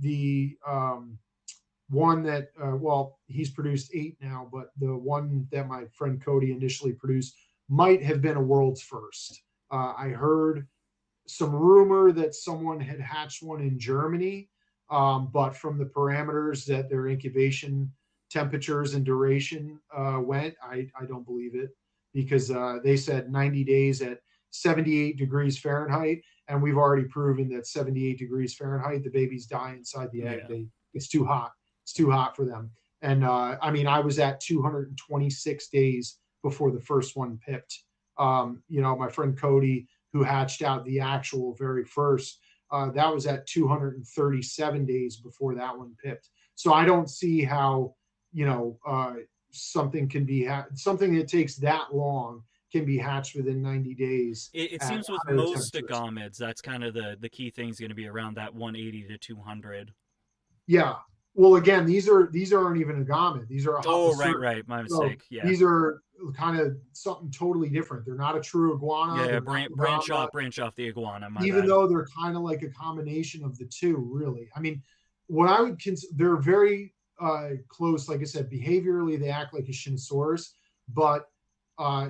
one that well, he's produced 8 now, but the one that my friend Cody initially produced might have been a world's first. I heard some rumor that someone had hatched one in Germany, but from the parameters that their incubation temperatures and duration went, I don't believe it, because they said 90 days at 78 degrees Fahrenheit, and we've already proven that 78 degrees Fahrenheit, the babies die inside the egg. Yeah. It's too hot. It's too hot for them. And I mean, I was at 226 days before the first one pipped. My friend Cody, who hatched out the actual very first, that was at 237 days before that one pipped. So I don't see how, something can be something that takes that long can be hatched within 90 days It at seems with higher most temperatures. agamids, that's kind of the key thing is going to be around that 180 to 200. Yeah. Well, again, these aren't even agama. These are a Oh, right, hopasur. right. My So mistake. Yeah. these are kind of something totally different. They're not a true iguana. Yeah, They're not agama, branch off the iguana. My even bad. though they're kind of like a combination of the two, really. I mean, what I would consider, they're very close. Like I said, behaviorally, they act like a Shinosaurus, but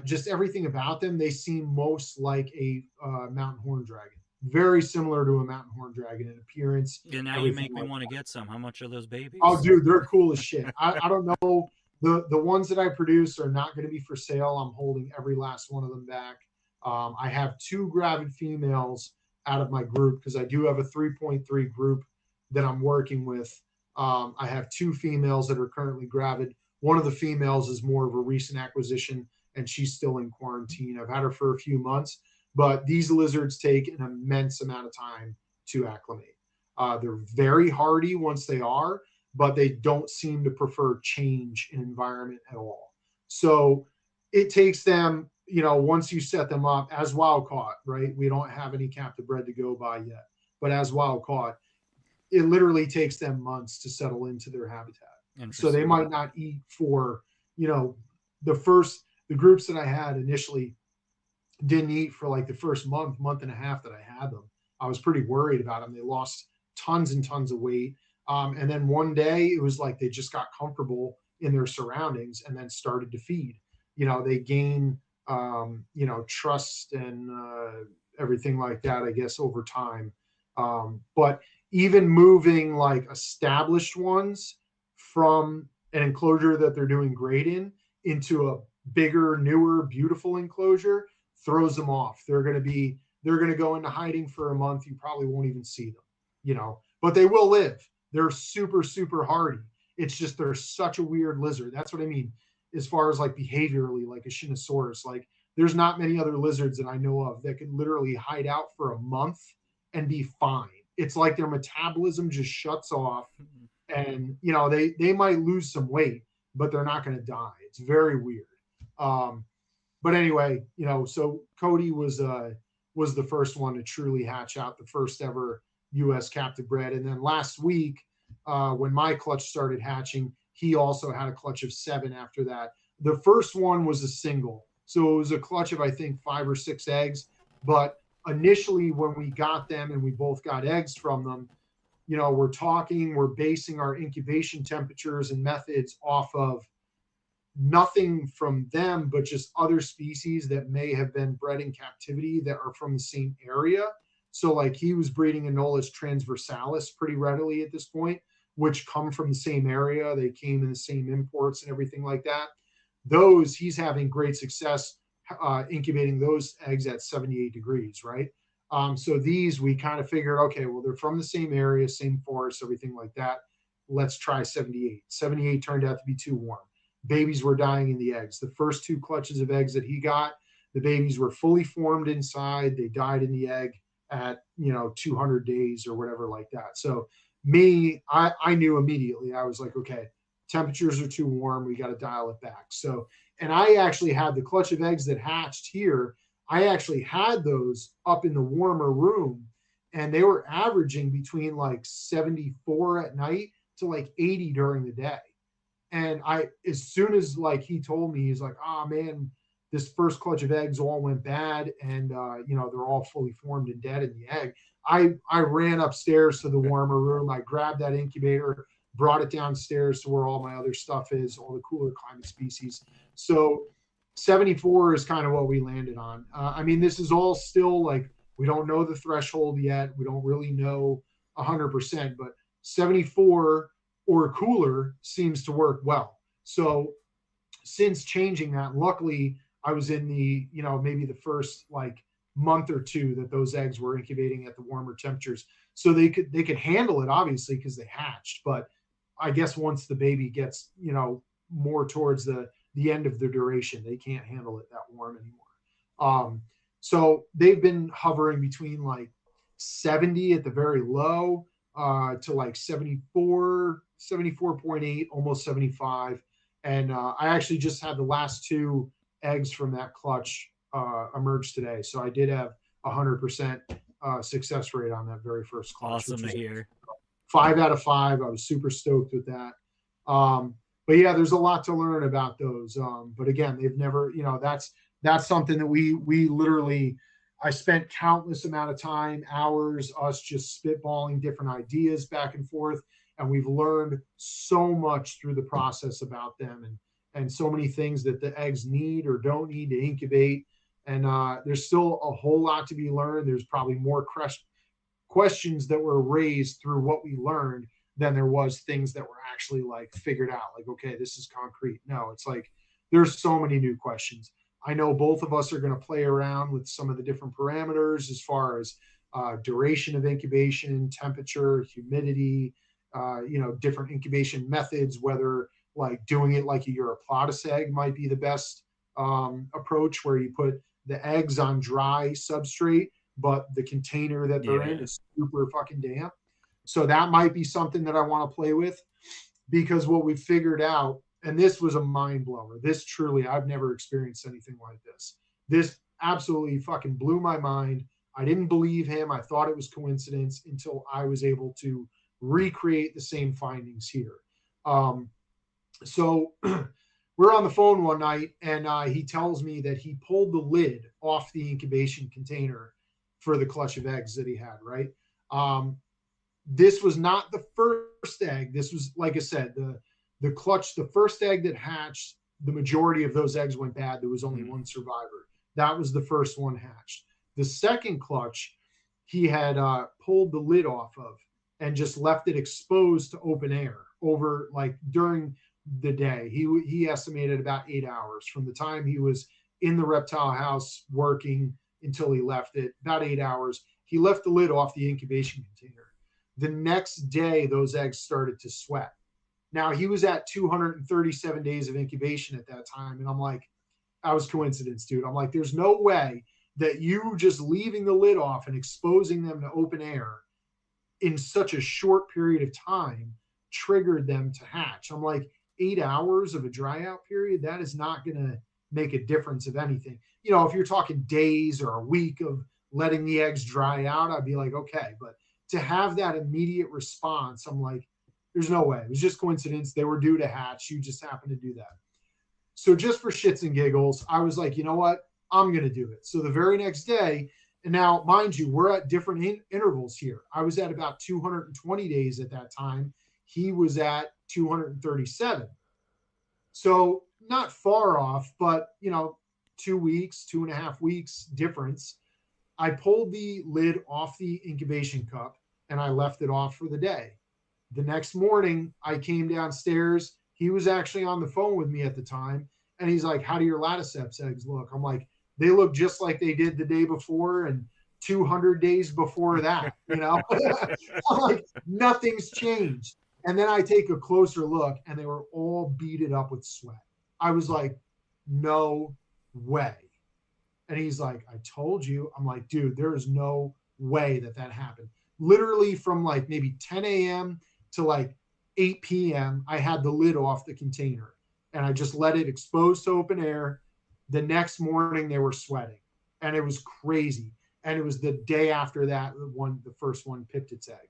just everything about them, they seem most like a mountain horn dragon. Very similar to a mountain horn dragon in appearance, Yeah, now you everything make me like want to that. get some. How much are those Oh, babies? dude, they're cool as shit. I don't know. The ones that I produce are not going to be for sale. I'm holding every last one of them back. I have 2 gravid females out of my group because I do have a 3.3 group that I'm working with. I have 2 females that are currently gravid. One of the females is more of a recent acquisition, and she's still in quarantine. I've had her for a few months, but these lizards take an immense amount of time to acclimate. They're very hardy once they are, but they don't seem to prefer change in environment at all. So it takes them, once you set them up as wild caught, right? We don't have any captive bred to go by yet, but as wild caught, it literally takes them months to settle into their habitat. So they Interesting. might not eat for, you know, the groups that I had initially didn't eat for like the first month and a half that I had them. I was pretty worried about them. They lost tons and tons of weight. And then one day it was like they just got comfortable in their surroundings and then started to feed. They gain, trust and everything like that, I guess, over time. But even moving like established ones from an enclosure that they're doing great in into a bigger, newer, beautiful enclosure throws them off. They're going to go into hiding for a month. You probably won't even see them, but they will live. They're super, super hardy. It's just they're such a weird lizard. That's what I mean as far as like behaviorally, like a Shinosaurus. Like there's not many other lizards that I know of that can literally hide out for a month and be fine. It's like their metabolism just shuts off, and they might lose some weight, but they're not going to die. It's very weird. But anyway, so Cody was the first one to truly hatch out, the first ever U.S. captive bred. And then last week, when my clutch started hatching, he also had a clutch of 7 after that. The first one was a single. So it was a clutch of, I think, 5 or 6 eggs. But initially, when we got them and we both got eggs from them, we're basing our incubation temperatures and methods off of nothing from them, but just other species that may have been bred in captivity that are from the same area. So like he was breeding Anolis transversalis pretty readily at this point, which come from the same area. They came in the same imports and everything like that. Those, he's having great success incubating those eggs at 78 degrees, right? So these, we kind of figured, okay, well, they're from the same area, same forest, everything like that. Let's try 78. 78 turned out to be too warm. Babies were dying in the eggs. The first 2 clutches of eggs that he got, the babies were fully formed inside. They died in the egg at 200 days or whatever like that. So I knew immediately. I was like, okay, temperatures are too warm. We got to dial it back. So, and I actually had the clutch of eggs that hatched here. I actually had those up in the warmer room, and they were averaging between like 74 at night to like 80 during the day. And as soon as like he told me, he's like, oh man, this first clutch of eggs all went bad, and they're all fully formed and dead in the egg. I ran upstairs to the warmer room. I grabbed that incubator, brought it downstairs to where all my other stuff is, all the cooler climate species. So 74 is kind of what we landed on. I mean, this is all still like, we don't know the threshold yet. We don't really know 100%, but 74 or cooler seems to work well. So since changing that, luckily I was in the, maybe the first like month or 2 that those eggs were incubating at the warmer temperatures. So they could handle it, obviously, because they hatched. But I guess once the baby gets, more towards the end of the duration, they can't handle it that warm anymore. So they've been hovering between like 70 at the very low to like 74, 74.8, almost 75. And I actually just had the last 2 eggs from that clutch emerge today. So I did have 100% success rate on that very first clutch. Awesome to hear. 5 out of 5. I was super stoked with that. But yeah, there's a lot to learn about those. But again, they've never, that's something that we literally, I spent countless amount of time, hours, us just spitballing different ideas back and forth. And we've learned so much through the process about them, and so many things that the eggs need or don't need to incubate. And there's still a whole lot to be learned. There's probably more questions that were raised through what we learned than there was things that were actually like figured out. Like, okay, this is concrete. No, it's like there's so many new questions. I know both of us are going to play around with some of the different parameters as far as duration of incubation, temperature, humidity, different incubation methods, whether like doing it like a Europlodus egg might be the best approach, where you put the eggs on dry substrate, but the container that they're in is super fucking damp. So that might be something that I want to play with, because what we figured out, and this was a mind blower. This truly, I've never experienced anything like this. This absolutely fucking blew my mind. I didn't believe him. I thought it was coincidence until I was able to recreate the same findings here. So we're on the phone one night, and he tells me that he pulled the lid off the incubation container, for the clutch of eggs that he had, right? Um, this was not the first egg. This was, like I said, the clutch, the first egg that hatched, the majority of those eggs went bad. There was only one survivor. That was the first one hatched. The second clutch, he had pulled the lid off of and just left it exposed to open air over like during the day. He estimated about 8 hours from the time he was in the reptile house working until he left it, about 8 hours. He left the lid off the incubation container. The next day, those eggs started to sweat. Now, he was at 237 days of incubation at that time. And I'm like, that was coincidence, dude. I'm like, there's no way that you just leaving the lid off and exposing them to open air in such a short period of time triggered them to hatch. I'm like, 8 hours of a dry out period, that is not going to make a difference of anything. You know, if you're talking days or a week of letting the eggs dry out, I'd be like, okay. But to have that immediate response, I'm like, there's no way. It was just coincidence. They were due to hatch. You just happened to do that. So just for shits and giggles, I was like, you know what? I'm going to do it. So the very next day, and now, mind you, we're at different intervals here. I was at about 220 days at that time. He was at 237. So not far off, but, 2 weeks, 2.5 weeks difference. I pulled the lid off the incubation cup and I left it off for the day. The next morning, I came downstairs. He was actually on the phone with me at the time. And he's like, how do your Laticeps eggs look? I'm like, they look just like they did the day before and 200 days before that, I'm like, nothing's changed. And then I take a closer look and they were all beaded up with sweat. I was like, no way. And he's like, I told you. I'm like, dude, there is no way that happened. Literally from like maybe 10 a.m. to like 8 p.m., I had the lid off the container and I just let it expose to open air. The next morning they were sweating and it was crazy. And it was the day after that, the first one picked its egg.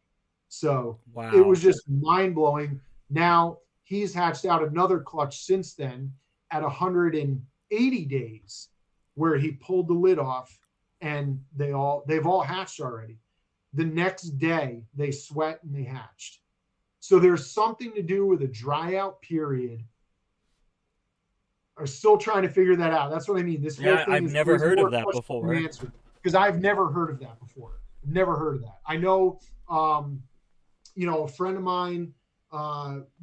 So wow. It was just mind blowing. Now he's hatched out another clutch since then at 180 days where he pulled the lid off and they've all hatched already. The next day they sweat and they hatched. So there's something to do with a dry out period. I'm still trying to figure that out. That's what I mean. This whole thing I've never heard of that before. Because I've never heard of that before. Never heard of that. I know, a friend of mine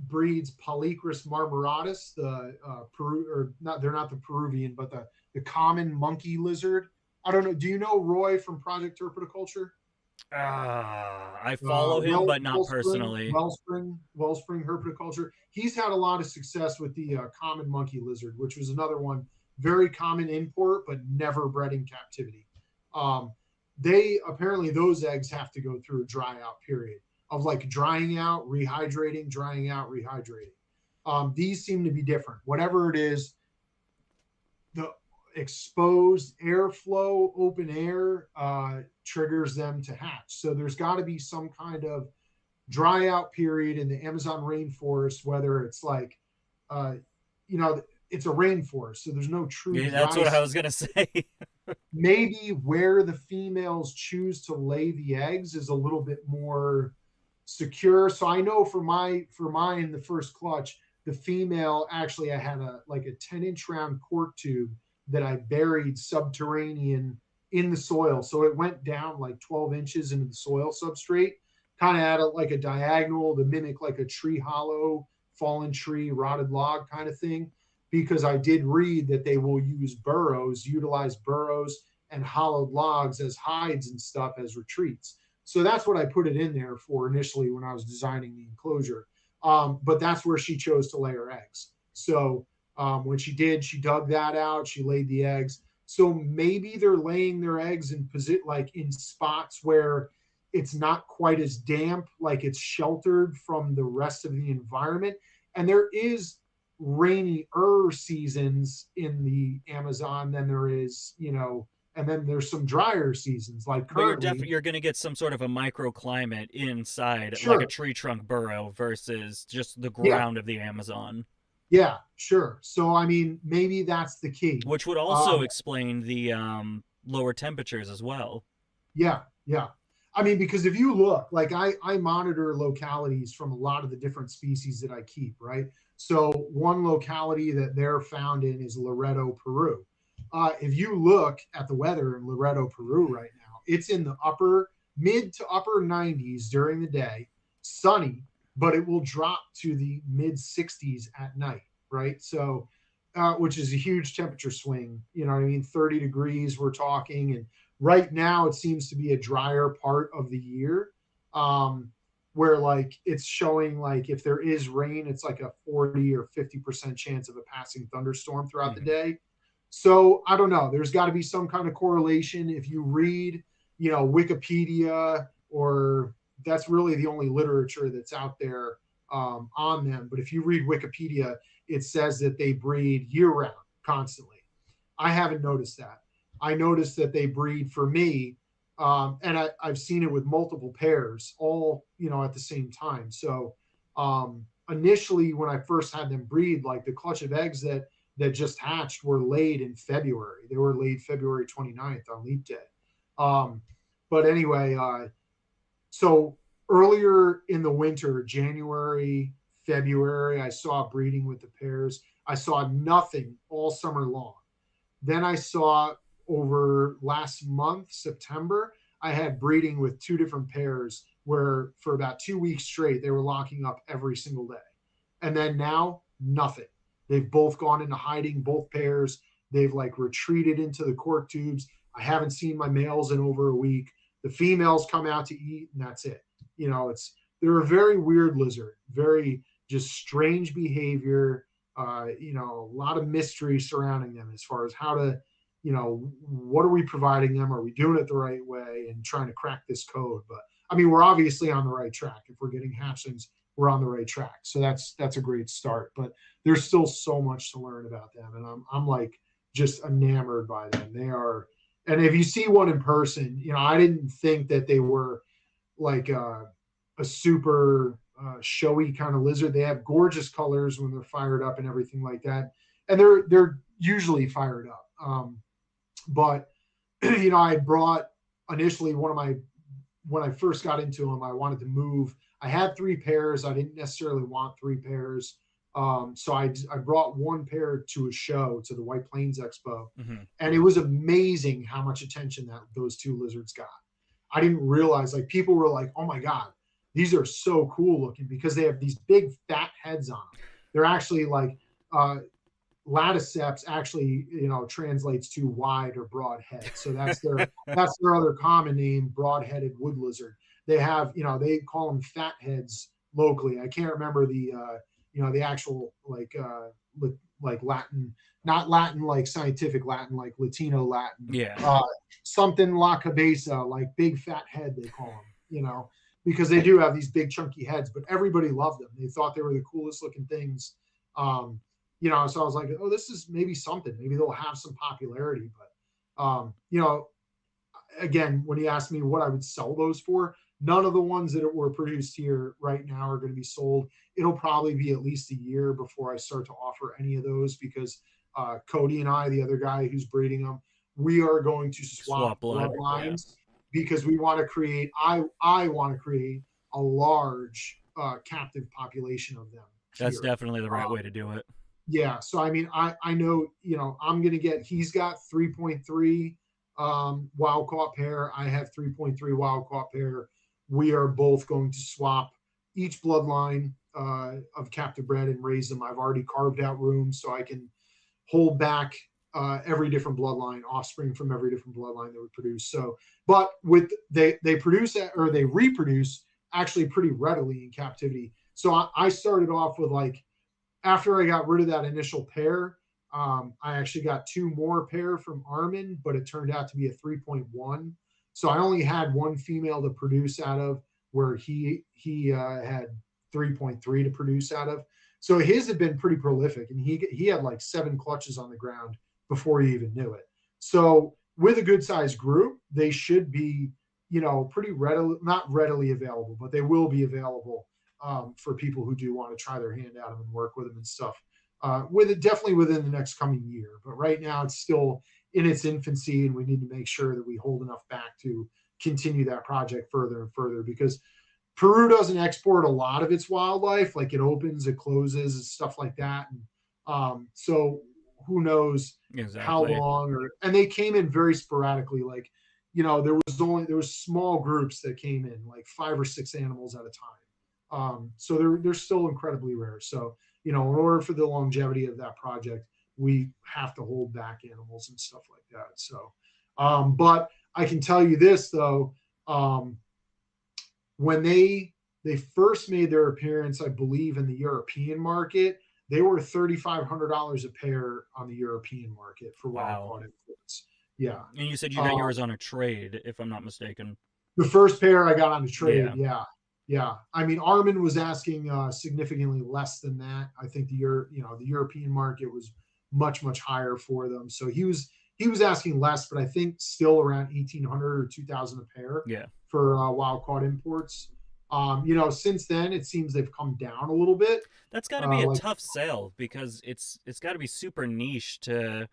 breeds Polychrus marmoratus, they're not the Peruvian, but the common monkey lizard. I don't know. Do you know Roy from Project Herpetoculture? I follow him, but not personally. Wellspring Herpetoculture. He's had a lot of success with the common monkey lizard, which was another one, very common import, but never bred in captivity. Those eggs have to go through a dry out period of like drying out, rehydrating, drying out, rehydrating. These seem to be different. Whatever it is, the exposed airflow, open air, triggers them to hatch. So there's got to be some kind of dry out period in the Amazon rainforest, whether it's like, it's a rainforest, so there's no true. Yeah, that's what I was gonna say. Maybe where the females choose to lay the eggs is a little bit more secure. So I know for mine, the first clutch, the female actually, I had a 10-inch round cork tube that I buried subterranean in the soil. So it went down like 12 inches into the soil substrate, kind of at a diagonal to mimic like a tree hollow, fallen tree, rotted log kind of thing. Because I did read that they will utilize burrows and hollowed logs as hides and stuff as retreats. So that's what I put it in there for initially when I was designing the enclosure. But that's where she chose to lay her eggs. So when she did, she dug that out. She laid the eggs. So maybe they're laying their eggs in spots where it's not quite as damp, like it's sheltered from the rest of the environment. And there is rainier seasons in the Amazon than there is, and then there's some drier seasons like currently. But you're going to get some sort of a microclimate inside, sure, like a tree trunk burrow versus just the ground of the Amazon. Yeah, sure. So, I mean, maybe that's the key. Which would also explain the lower temperatures as well. Yeah, yeah. I mean, because if you look, like I monitor localities from a lot of the different species that I keep, right? So one locality that they're found in is Loreto, Peru. If you look at the weather in Loreto, Peru right now, it's in the mid to upper 90s during the day, sunny, but it will drop to the mid 60s at night, right? So, which is a huge temperature swing. You know what I mean? 30 degrees, we're talking, and right now it seems to be a drier part of the year, where like it's showing like if there is rain, it's like a 40 or 50% chance of a passing thunderstorm throughout the Hmm. day. So I don't know, there's got to be some kind of correlation. If you read, Wikipedia, or that's really the only literature that's out there on them, but if you read Wikipedia, it says that they breed year round constantly. I haven't noticed that. I noticed that they breed for me, and I've seen it with multiple pairs, all at the same time. So initially, when I first had them breed, like the clutch of eggs that just hatched were laid in February. They were laid February 29th on Leap Day. Um, but anyway, so earlier in the winter, January, February, I saw breeding with the pairs. I saw nothing all summer long. Then I saw over last month, September, I had breeding with two different pairs where for about 2 weeks straight, they were locking up every single day. And then now, nothing. They've both gone into hiding, both pairs. They've like retreated into the cork tubes. I haven't seen my males in over a week. The females come out to eat, and that's it. They're a very weird lizard, very just strange behavior. A lot of mystery surrounding them as far as how to, what are we providing them? Are we doing it the right way and trying to crack this code? But I mean, we're obviously on the right track. If we're getting hatchlings, we're on the right track. So that's a great start. But there's still so much to learn about them, and I'm like just enamored by them. They are, and if you see one in person, I didn't think that they were like a super showy kind of lizard. They have gorgeous colors when they're fired up and everything like that, and they're usually fired up. But I brought initially one of my when I first got into them, I wanted to move. I had three pairs. I didn't necessarily want three pairs. So I brought one pair to a show, to the White Plains Expo, Hmm. and it was amazing how much attention that those two lizards got. I didn't realize, like, people were like, "Oh my god, these are so cool looking," because they have these big fat heads on them. They're actually like uh, laticeps actually translates to wide or broad head, so that's their other common name, broad-headed wood lizard. They have they call them fat heads locally. I can't remember the actual like Latin, not Latin like scientific Latin, like Latino Latin, Yeah. something la cabeza, like big fat head they call them, because they do have these big chunky heads, but everybody loved them. They thought they were the coolest looking things. um so I was like, oh, this is maybe something. Maybe they'll have some popularity. But, again, when you asked me what I would sell those for, none of the ones that were produced here right now are going to be sold. It'll probably be at least a year before I start to offer any of those, because Cody and I, the other guy who's breeding them, we are going to swap Swap blood. Yeah. bloodlines, because we want to create, I want to create a large captive population of them That's here. definitely the right Um, way to do it. yeah, so I mean, I know, I'm gonna get, he's got 3.3 wild caught pair. I have 3.3 wild caught pair. We are both going to swap each bloodline of captive bred and raise them. I've already carved out rooms so I can hold back every different bloodline, offspring from every different bloodline that would produce. So, but with they produce, or they reproduce actually pretty readily in captivity. So I started off with, like, after I got rid of that initial pair, I actually got two more pair from Armin, but it turned out to be a 3.1. So I only had one female to produce out of, where he had 3.3 to produce out of. So his had been pretty prolific, and he had like 7 clutches on the ground before he even knew it. So with a good sized group, they should be, pretty readily, not readily available, but they will be available for people who do want to try their hand at them and work with them and stuff. With it, definitely within the next coming year. But right now, it's still in its infancy, and we need to make sure that we hold enough back to continue that project further and further, because Peru doesn't export a lot of its wildlife. Like it opens, it closes, and stuff like that. And so who knows how Exactly. long, and they came in very sporadically. Like, there was small groups that came in, like 5 or 6 animals at a time. So they're still incredibly rare. So, in order for the longevity of that project, we have to hold back animals and stuff like that. So, but I can tell you this though, when they first made their appearance, I believe in the European market, they were $3,500 a pair on the European market for wild Wow. caught imports. Yeah. And you said you got Um, yours on a trade, if I'm not mistaken. the first pair I got on the trade. Yeah. Yeah. Yeah. I mean, Armin was asking significantly less than that. I think the European market was much, much higher for them. So he was asking less, but I think still around 1,800 or 2,000 a pair Yeah. for wild caught imports. Since then it seems they've come down a little bit. That's got to be a Like, tough sell because it's got to be super niche to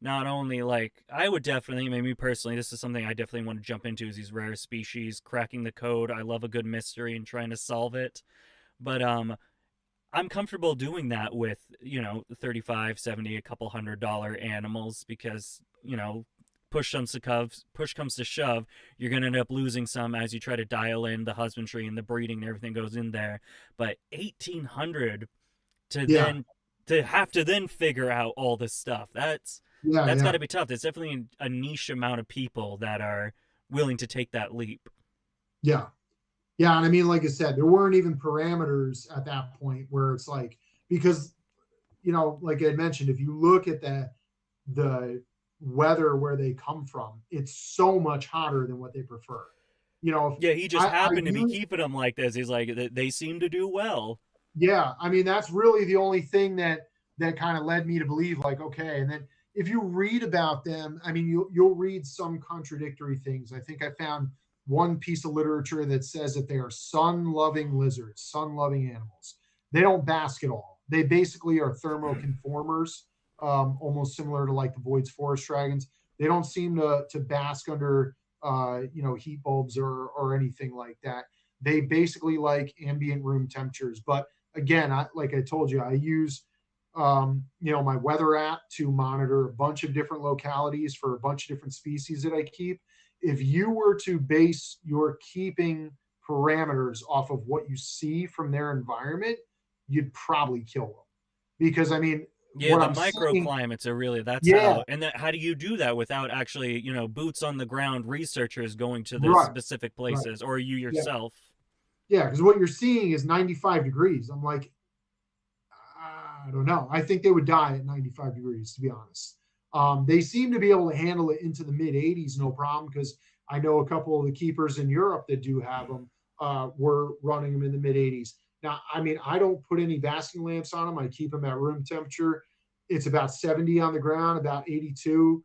not only like I would definitely, maybe me personally, this is something I definitely want to jump into is these rare species, cracking the code. I love a good mystery and trying to solve it. But I'm comfortable doing that with, 35, 70, a couple $100 animals because, push comes to shove, you're going to end up losing some as you try to dial in the husbandry and the breeding and everything goes in there. But 1800 to yeah, then to have to then figure out all this stuff. yeah, That's got yeah, to be tough. There's definitely a niche amount of people that are willing to take that leap. yeah. Yeah, and I mean, like I said, there weren't even parameters at that point where it's like, because like I mentioned, if you look at the weather where they come from, it's so much hotter than what they prefer. If Yeah, he just I happened to be use keeping them like this. He's like, they seem to do well. Yeah, I mean, that's really the only thing that kind of led me to believe, like, okay. And then if you read about them, I mean, you'll read some contradictory things. I think I found one piece of literature that says that they are sun-loving lizards, sun-loving animals. They don't bask at all. They basically are thermoconformers, almost similar to like the Boyd's forest dragons. They don't seem to bask under heat bulbs or anything like that. They basically like ambient room temperatures. But again, like I told you, I use my weather app to monitor a bunch of different localities for a bunch of different species that I keep. If you were to base your keeping parameters off of what you see from their environment, you'd probably kill them. Because I mean, Yeah, what the I'm seeing, microclimates are really that's yeah, how and that how do you do that without actually, boots on the ground researchers going to the right, specific right, places or you yeah, yourself? yeah, because what you're seeing is 95 degrees. I'm like, I don't know. I think they would die at 95 degrees, to be honest. They seem to be able to handle it into the mid 80s, no problem, because I know a couple of the keepers in Europe that do have them were running them in the mid 80s. Now, I mean, I don't put any basking lamps on them. I keep them at room temperature. It's about 70 on the ground, about 82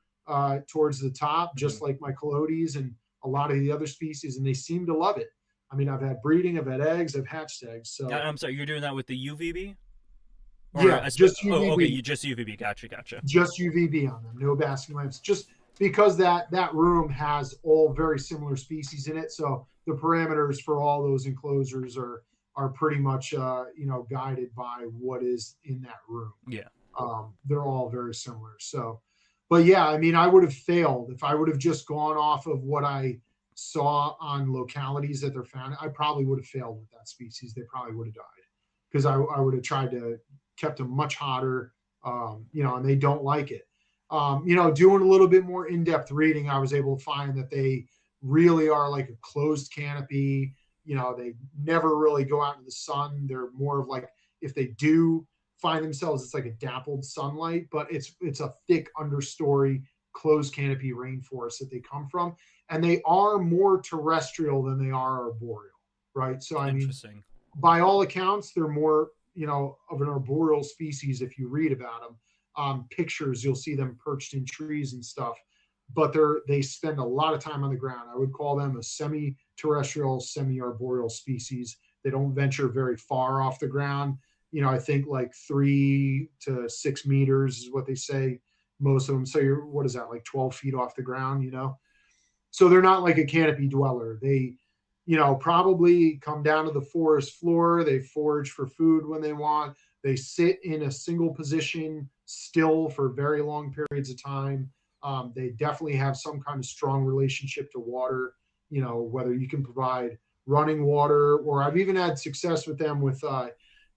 towards the top, Mm-hmm. just like my Colodis and a lot of the other species, and they seem to love it. I mean, I've had breeding, I've had eggs, I've hatched eggs. So I'm sorry, you're doing that with the UVB or yeah, just oh, okay, UVB. you just UVB. Gotcha, gotcha. Just UVB on them, no basking lamps. Just because that room has all very similar species in it, so the parameters for all those enclosures are pretty much guided by what is in that room. Yeah. They're all very similar. So, but yeah, I mean, I would have failed if I would have just gone off of what I saw on localities that they're found. I probably would have failed with that species. They probably would have died because I would have tried to kept them much hotter, and they don't like it. Doing a little bit more in-depth reading, I was able to find that they really are like a closed canopy. They never really go out into the sun. They're more of like, if they do find themselves, it's like a dappled sunlight, but it's a thick understory, closed canopy rainforest that they come from, and they are more terrestrial than they are arboreal, right? So I mean, Interesting. by all accounts, they're more of an arboreal species if you read about them. Pictures, you'll see them perched in trees and stuff, but they spend a lot of time on the ground. I would call them a semi-terrestrial, semi-arboreal species. They don't venture very far off the ground. I think like 3 to 6 meters is what they say, most of them. So what is that, like 12 feet off the ground? So they're not like a canopy dweller. They, probably come down to the forest floor. They forage for food when they want. They sit in a single position still for very long periods of time. They definitely have some kind of strong relationship to water, whether you can provide running water, or I've even had success with them with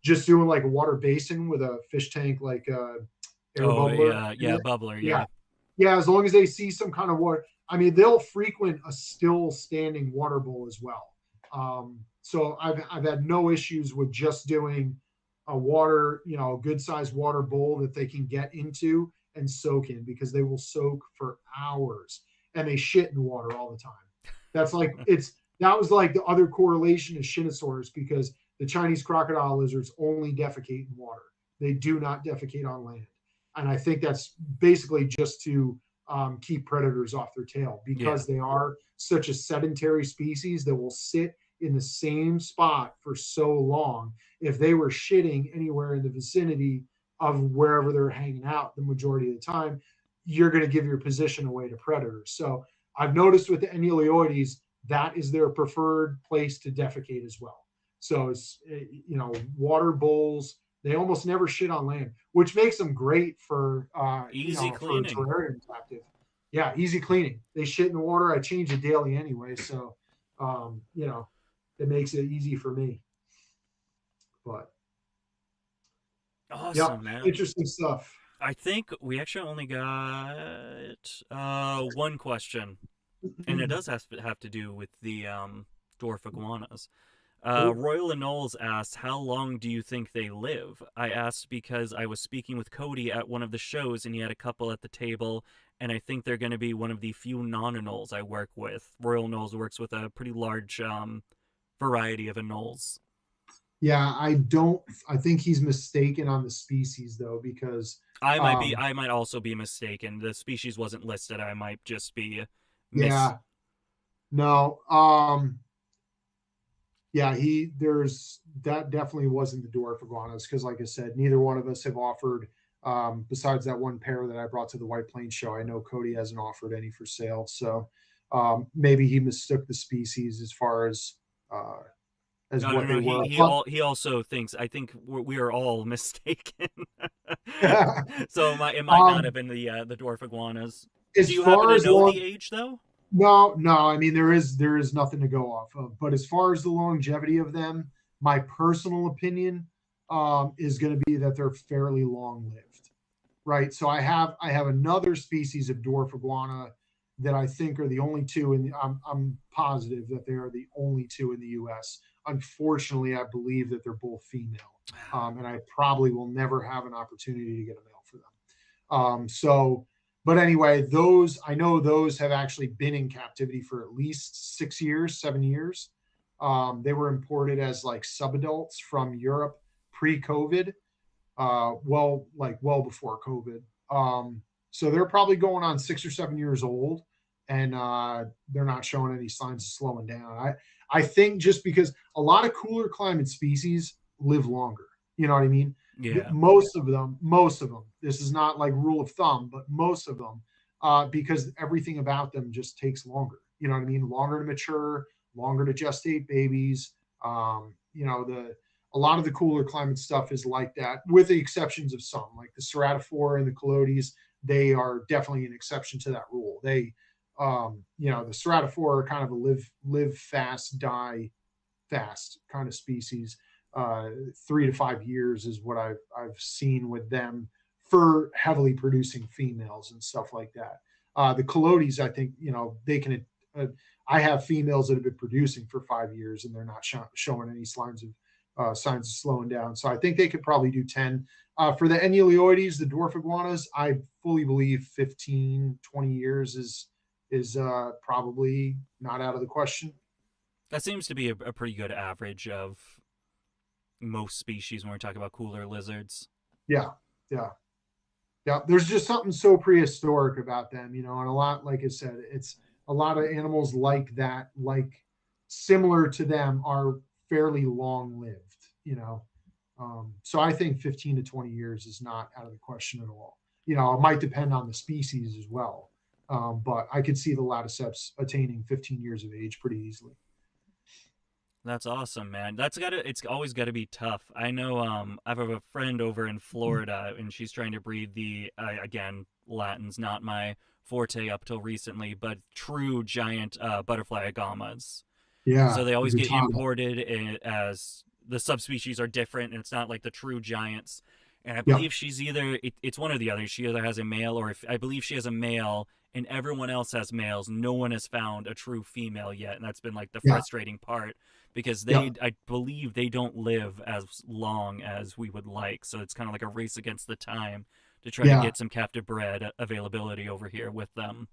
just doing like a water basin with a fish tank, like air Oh bubbler yeah, in yeah, it. bubbler, Yeah. yeah. Yeah. As long as they see some kind of water. I mean, they'll frequent a still standing water bowl as well. So I've had no issues with just doing a water, a good sized water bowl that they can get into and soak in, because they will soak for hours and they shit in water all the time. That's like, that was like the other correlation is Shinosaurus, because the Chinese crocodile lizards only defecate in water. They do not defecate on land. And I think that's basically just to keep predators off their tail, Yeah. because they are such a sedentary species that will sit in the same spot for so long. If they were shitting anywhere in the vicinity of wherever they're hanging out the majority of the time, you're going to give your position away to predators. So I've noticed with the Annelioides, that is their preferred place to defecate as well. So it's, water bowls, they almost never shit on land, which makes them great for, Easy for cleaning. terrarium captive. Yeah, easy cleaning. They shit in the water. I change it daily anyway. So, it makes it easy for me. But, yep, Awesome, man. interesting stuff. I think we actually only got one question, and it does have to do with the dwarf iguanas. Cool. Royal and Knowles asked, "How long do you think they live?" I asked because I was speaking with Cody at one of the shows, and he had a couple at the table, and I think they're going to be one of the few non-anoles I work with. Royal Knowles works with a pretty large variety of anoles. Yeah, I think he's mistaken on the species though, because, um, I might also be mistaken. The species wasn't listed. I might just be miss. yeah, no, yeah, there's that definitely wasn't the dwarf iguanas, because like I said, neither one of us have offered, besides that one pair that I brought to the White Plains show. I know Cody hasn't offered any for sale. So maybe he mistook the species uh as No, no, what they no. were. But He also thinks. I think we are all mistaken. So it might not have um been the dwarf iguanas. Do as you happen far to as know the long age though? No, no, I mean there is nothing to go off of. But as far as the longevity of them, my personal opinion is going to be that they're fairly long lived. Right. So I have another species of dwarf iguana that I think are the only two, and I'm positive that they are the only two in the U.S. Unfortunately, I believe that they're both female, and I probably will never have an opportunity to get a male for them. So, but anyway, those I know those have actually been in captivity for at least 6 years, 7 years. They were imported as like subadults from Europe pre-COVID, well before COVID. So they're probably going on 6 or 7 years old, and they're not showing any signs of slowing down. I think just because a lot of cooler climate species live longer. You know what I mean? Yeah. Most of them. This is not like rule of thumb, but most of them, because everything about them just takes longer. You know what I mean? Longer to mature, longer to gestate babies. The a lot of the cooler climate stuff is like that, with the exceptions of some, like the ceratophora and the calotes. They are definitely an exception to that rule. The ceratophora are kind of a live fast, die fast kind of species. 3 to 5 years is what I've seen with them for heavily producing females and stuff like that. The calotes, I think, they can. I have females that have been producing for 5 years and they're not showing any signs of slowing down. So I think they could probably do 10. For the Annelioides, the dwarf iguanas, I fully believe 15, 20 years is probably not out of the question. That seems to be a pretty good average of most species when we're talking about cooler lizards. Yeah, yeah, yeah. There's just something so prehistoric about them, and a lot, like I said, it's a lot of animals like that, like similar to them, are fairly long lived. So I think 15 to 20 years is not out of the question at all. It might depend on the species as well. But I could see the Laticeps attaining 15 years of age pretty easily. That's awesome, man. It's always gotta be tough. I know I have a friend over in Florida and she's trying to breed the again, Latin's not my forte up till recently, but true giant butterfly agamas. So Yeah, they always get Gutata. imported as the subspecies are different and it's not like the true giants. And I Yep. believe it's one or the other. She either has a male or if I believe she has a male and everyone else has males. No one has found a true female yet. And that's been like the Yeah. frustrating part because Yeah. I believe they don't live as long as we would like. So it's kind of like a race against the time to try to Yeah. get some captive bred availability over here with them.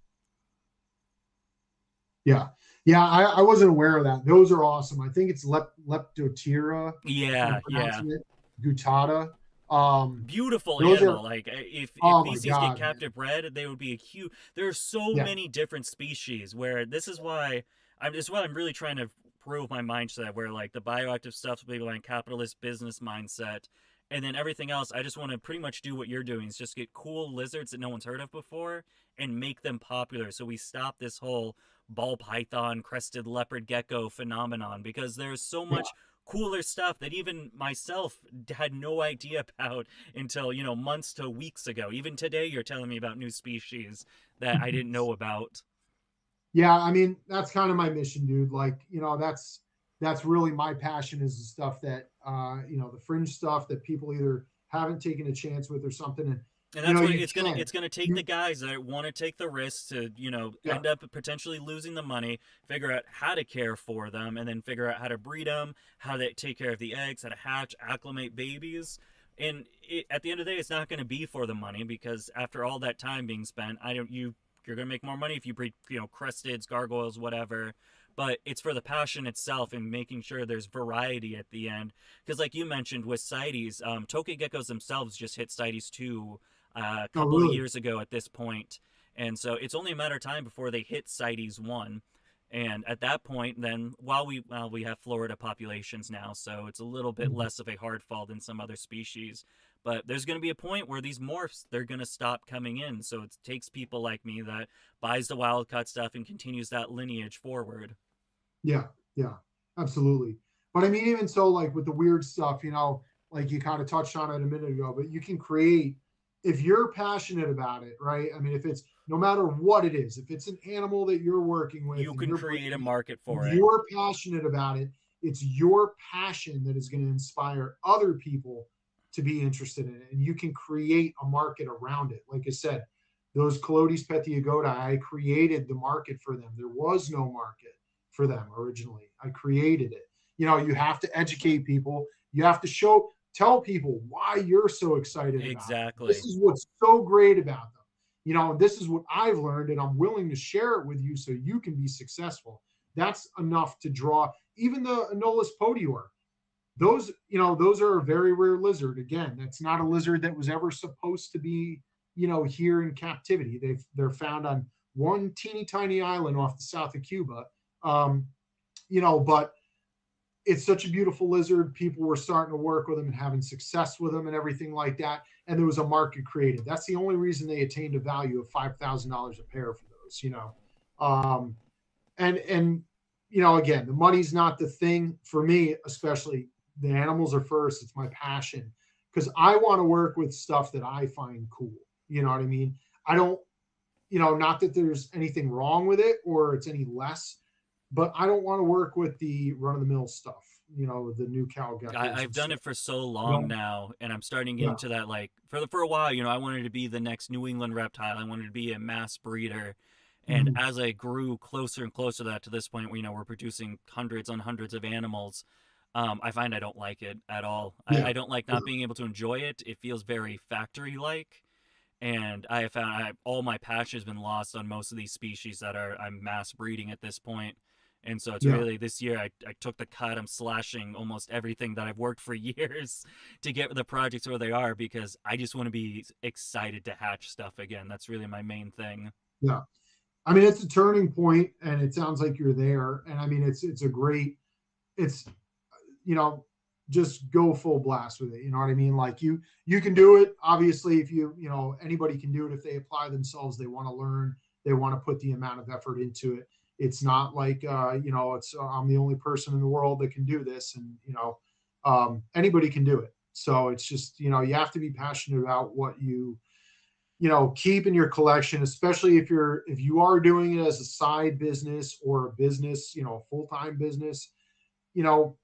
Yeah. Yeah. I wasn't aware of that. Those are awesome. I think it's Leptotira, if I'm Yeah, yeah. pronouncing it, Gutata. Um, Beautiful those are, animal. Like if oh my these things get God, man. captive bred, they would be a huge. There are so Yeah. many different species where this is why I'm really trying to prove my mindset where like the bioactive stuff's maybe like capitalist business mindset, and then everything else. I just want to pretty much do what you're doing is just get cool lizards that no one's heard of before and make them popular. So we stop this whole ball python, crested leopard gecko phenomenon because there's so Yeah. much cooler stuff that even myself had no idea about until months to weeks ago. Even today you're telling me about new species that I didn't know about. Yeah, I mean, that's kind of my mission, dude. Like, that's really my passion is the stuff that the fringe stuff that people either haven't taken a chance with or something. And And that's what you it's gonna can. it's gonna take the You guys that want to take the risks to yeah, end up potentially losing the money, figure out how to care for them, and then figure out how to breed them, how to take care of the eggs, how to hatch, acclimate babies. And at the end of the day, it's not going to be for the money because after all that time being spent, I don't you you're going to make more money if you breed cresteds, gargoyles, whatever. But it's for the passion itself and making sure there's variety at the end. Because like you mentioned with CITES, tokay geckos themselves just hit CITES 2 a oh couple of really? years ago at this point, and so it's only a matter of time before they hit CITES 1. And at that point, then while we have Florida populations now, so it's a little bit Mhm. less of a hard fall than some other species. But there's going to be a point where these morphs they're going to stop coming in. So it takes people like me that buys the wild cut stuff and continues that lineage forward. Yeah, yeah, absolutely. But I mean, even so, like with the weird stuff, like you kind of touched on it a minute ago, but you can create if you're passionate about it, right? I mean, if it's no matter what it is, if it's an animal that you're working with You and can you're create a breeding, market for it. you're passionate about it, it's your passion that is going to inspire other people to be interested in it. And you can create a market around it. Like I said, those Calotes petiagoda, I created the market for them. There was no market for them originally. I created it. You have to educate people. You have to tell people why you're so excited about them. This Exactly. is what's so great about them. This is what I've learned, and I'm willing to share it with you so you can be successful. That's enough to draw even the Anolis podior. Those are a very rare lizard. Again, that's not a lizard that was ever supposed to be, here in captivity. They're found on one teeny tiny island off the south of Cuba. Um, but it's such a beautiful lizard. People were starting to work with them and having success with them and everything like that. And there was a market created. That's the only reason they attained a value of $5,000 a pair for those. Um, and again, the money's not the thing for me, especially the animals are first. It's my passion because I want to work with stuff that I find cool. You know what I mean? I don't, not that there's anything wrong with it or it's any less, but I don't want to work with the run of the mill stuff, the new cow geckos I've and done stuff. it for so You long know? now, and I'm starting to get Yeah. into that. Like for a while, I wanted to be the next New England reptile. I wanted to be a mass breeder, and Mhm. as I grew closer and closer to that to this point, where, we're producing hundreds on hundreds of animals. I find I don't like it at all. Yeah. I don't like not being able to enjoy it. It feels very factory like, and I have found all my passion has been lost on most of these species that I'm mass breeding at this point. And so it's Yeah. really this year I took the cut. I'm slashing almost everything that I've worked for years to get the projects where they are because I just want to be excited to hatch stuff again. That's really my main thing. Yeah. I mean, it's a turning point, and it sounds like you're there. And I mean, it's a great, it's you know, just go full blast with it. You know what I mean? Like you can do it. Obviously, if anybody can do it if they apply themselves, they want to learn. they want to put the amount of effort into it. It's not like, it's I'm the only person in the world that can do this, and anybody can do it. So it's just, you have to be passionate about what you keep in your collection, especially if you are doing it as a side business or a business, a full-time business. you know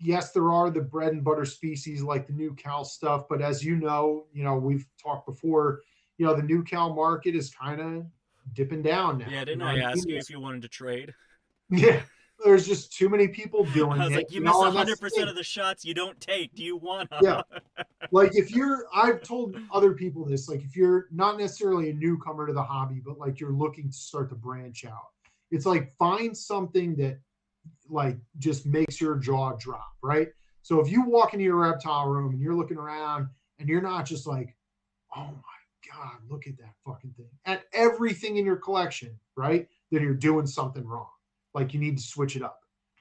yes, there are the bread and butter species like the new cal stuff, but as we've talked before, the new cal market is kind of dipping down now. Yeah, You didn't know I what I ask mean? you if you wanted to trade? Yeah, there's just too many people I doing was it, like, you miss and that's the 100% thing. of the shots you don't take. Do you want Yeah, to? like I've told other people this, like if you're not necessarily a newcomer to the hobby, but like you're looking to start to branch out, it's like find something that like just makes your jaw drop, right? So if you walk into your reptile room and you're looking around and you're not just like, oh my God, look at that fucking thing, at everything in your collection, right? Then you're doing something wrong. Like you need to switch it up,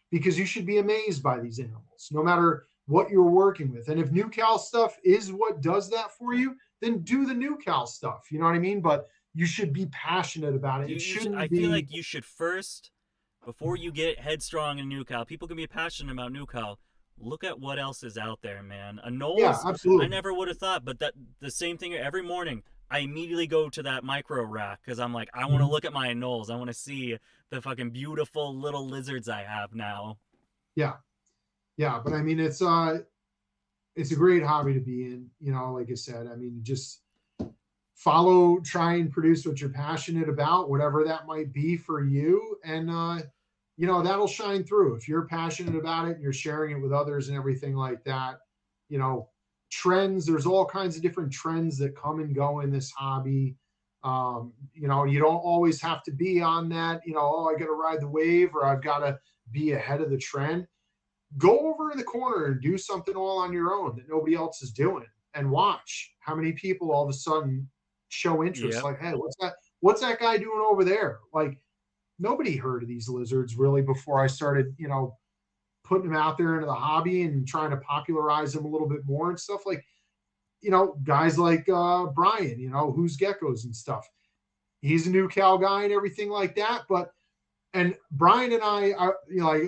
because you should be amazed by these animals, no matter what you're working with. And if new cal stuff is what does that for you, then do the new cal stuff. You know what I mean? But you should be passionate about it. It I shouldn't feel be. like you should first, before you get headstrong in NuCal, people can be passionate about NuCal. Look at what else is out there, man. A Yeah, Knowles, I absolutely. never would have thought, but that the same thing every morning. I immediately go to that micro rack because I'm like, I want to Mhm. look at my Knowles. I want to see the fucking beautiful little lizards I have now. Yeah, yeah. But I mean, it's a great hobby to be in. Like I said, I mean, just try and produce what you're passionate about, whatever that might be for you, and that'll shine through. If you're passionate about it and you're sharing it with others and everything like that, you know, there's all kinds of different trends that come and go in this hobby. You don't always have to be on that, oh, I got to ride the wave or I've got to be ahead of the trend. Go over in the corner and do something all on your own that nobody else is doing, and watch how many people all of a sudden show interest. Yep. Like, hey, what's that guy doing over there? Like, nobody heard of these lizards really before I started, putting them out there into the hobby and trying to popularize them a little bit more and stuff. Like, guys like Brian, who's geckos and stuff. He's a new cal guy and everything like that. But and Brian and I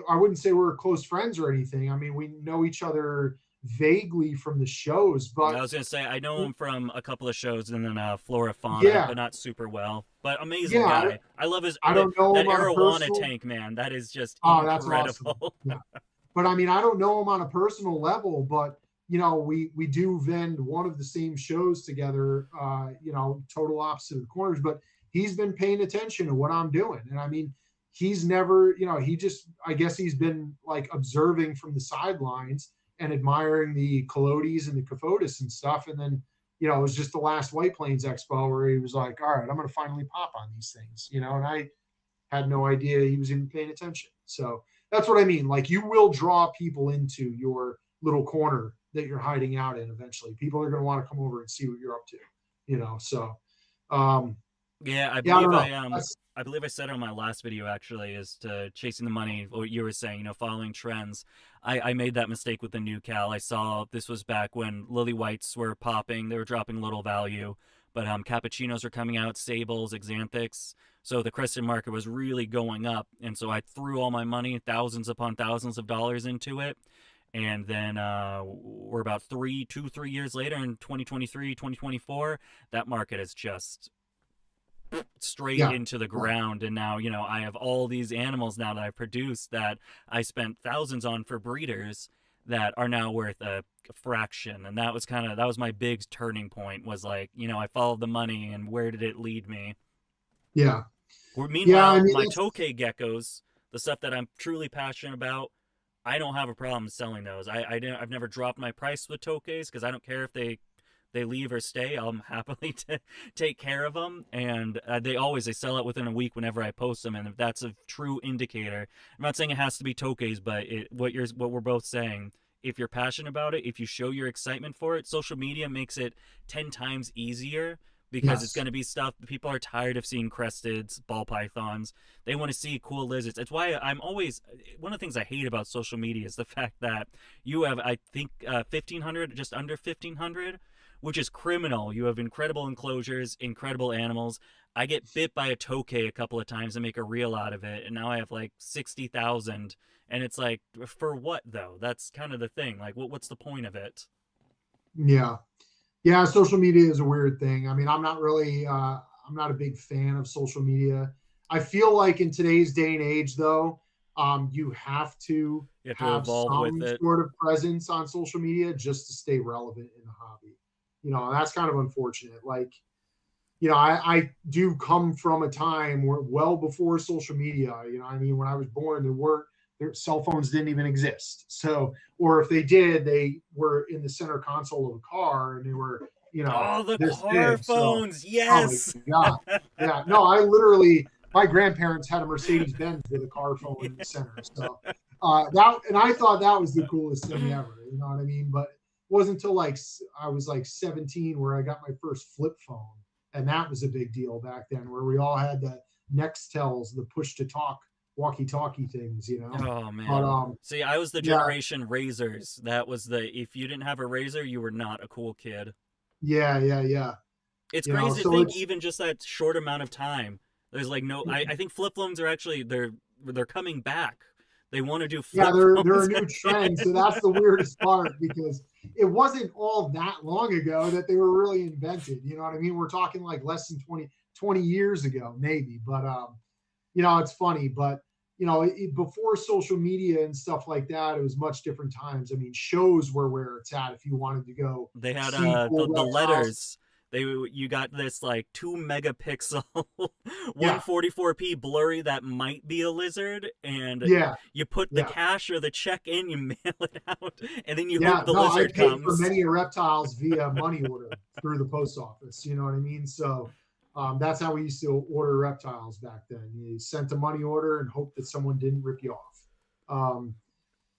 wouldn't say we're close friends or anything. I mean, we know each other vaguely from the shows, I but was gonna say I know him from a couple of shows and then Flora Fauna, yeah, but not super well. But amazing yeah, guy. I love I don't know that him on a arowana personal. tank, man. That is just Oh, that's awesome. incredible. Yeah, but I mean, I don't know him on a personal level, but we do vend one of the same shows together. Total opposite of the corners, but he's been paying attention to what I'm doing, and I mean, he's never, he just, I guess he's been like observing from the sidelines and admiring the Colodis and the Cafotis and stuff, and then. It was just the last White Plains Expo where he was like, all right, I'm going to finally pop on these things, and I had no idea he was even paying attention. So that's what I mean. Like, you will draw people into your little corner that you're hiding out in eventually. People are going to want to come over and see what you're up to. So um Yeah, yeah, I don't know. That's, I believe I said on my last video actually is to chasing the money. What you were saying, following trends. I made that mistake with the new cal. I saw this was back when lily whites were popping. They were dropping little value, but cappuccinos are coming out, sables, exanthics. So the crested market was really going up, and so I threw all my money, thousands upon thousands of dollars into it. And then we're about 3 years later in 2023, 2024. That market is just straight yeah, into the yeah, ground, and now I have all these animals now that I've produced that I spent thousands on for breeders that are now worth a fraction. And that was my big turning point, was like, I followed the money, and where did it lead me? yeah, Where yeah. I meanwhile mean, my that's, tokay geckos, the stuff that I'm truly passionate about, I don't have a problem selling those. I've never dropped my price with tokays because I don't care if they leave or stay. I'm happily to take care of them, and they sell out within a week whenever I post them, and if that's a true indicator. I'm not saying it has to be tokays, but what we're both saying. If you're passionate about it, if you show your excitement for it, social media makes it 10 times easier, because it's yes, going to be stuff people are tired of seeing cresteds, ball pythons. They want to see cool lizards. It's why I'm always, one of the things I hate about social media is the fact that you have, I think, 1,500, just under 1,500, which is criminal. You have incredible enclosures, incredible animals. I get bit by a tokay a couple of times and make a reel out of it, and now I have like 60,000. And it's like, for what though? That's kind of the thing. Like, what's the point of it? Yeah. Yeah, social media is a weird thing. I mean, I'm not really I'm not a big fan of social media. I feel like in today's day and age though, you have to You have to have evolve with some it. sort of presence on social media just to stay relevant in the hobby. And that's kind of unfortunate. Like, I do come from a time where well before social media, I mean, when I was born, their cell phones didn't even exist. So, or if they did, they were in the center console of a car and they were, Oh, the this car big. So, phones. oh my Yes. God. Yeah. No, I literally, my grandparents had a Mercedes Benz with a car phone in the center. So, and I thought that was the coolest thing ever. You know what I mean? But it wasn't until like I was like 17 where I got my first flip phone. And that was a big deal back then, where we all had the Nextels, the push to talk walkie-talkie things. Oh But man. See, I was the yeah, generation razors. That was the if you didn't have a razor, you were not a cool kid. yeah. It's crazy to So think it's even just that short amount of time. There's like no I think flip phones are actually they're coming back. They want to do yeah, flip they're a phones new again. trend. So that's the weirdest part because it wasn't all that long ago that they were really invented. You know what I mean? We're talking like less than 20 years ago, maybe. But it's funny, but before social media and stuff like that, it was much different times. I mean, shows were where it's at if you wanted to go They had see cool the reptiles. letters. They you got this like 2 megapixel Yeah, 144p blurry that might be a lizard, and yeah, you put the yeah, cash or the check in, you mail it out, and then you hope yeah. the No, I lizard paid for comes. many reptiles via money order through the post office. You know what I mean? So that's how we used to order reptiles back then. You sent a money order and hoped that someone didn't rip you off. Um,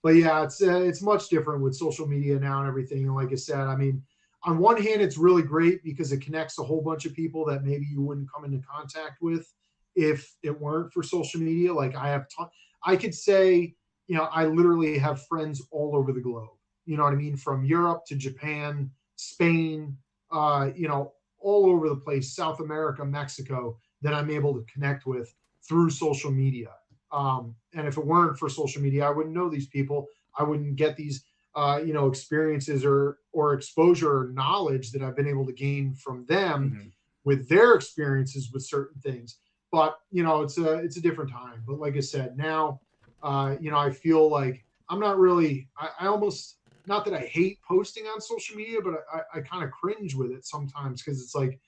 but yeah, it's much different with social media now and everything. And like I said, I mean, on one hand, it's really great because it connects a whole bunch of people that maybe you wouldn't come into contact with if it weren't for social media. Like I could say, I literally have friends all over the globe. You know what I mean? From Europe to Japan, Spain, all over the place, South America, Mexico, that I'm able to connect with through social media. And if it weren't for social media, I wouldn't know these people. I wouldn't get these, experiences or exposure or knowledge that I've been able to gain from them Hmm. with their experiences with certain things. But it's a different time. But like I said, now, I feel like I'm not really. I almost not that I hate posting on social media, but I kind of cringe with it sometimes because it's like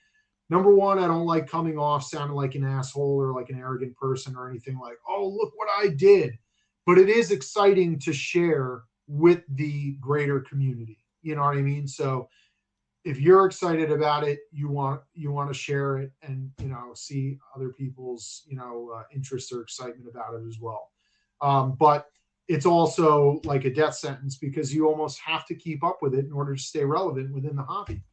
number one, I don't like coming off sounding like an asshole or like an arrogant person or anything like, oh, look what I did. But it is exciting to share with the greater community. You know what I mean? So if you're excited about it, you want to share it and see other people's interest or excitement about it as well. But it's also like a death sentence because you almost have to keep up with it in order to stay relevant within the hobby.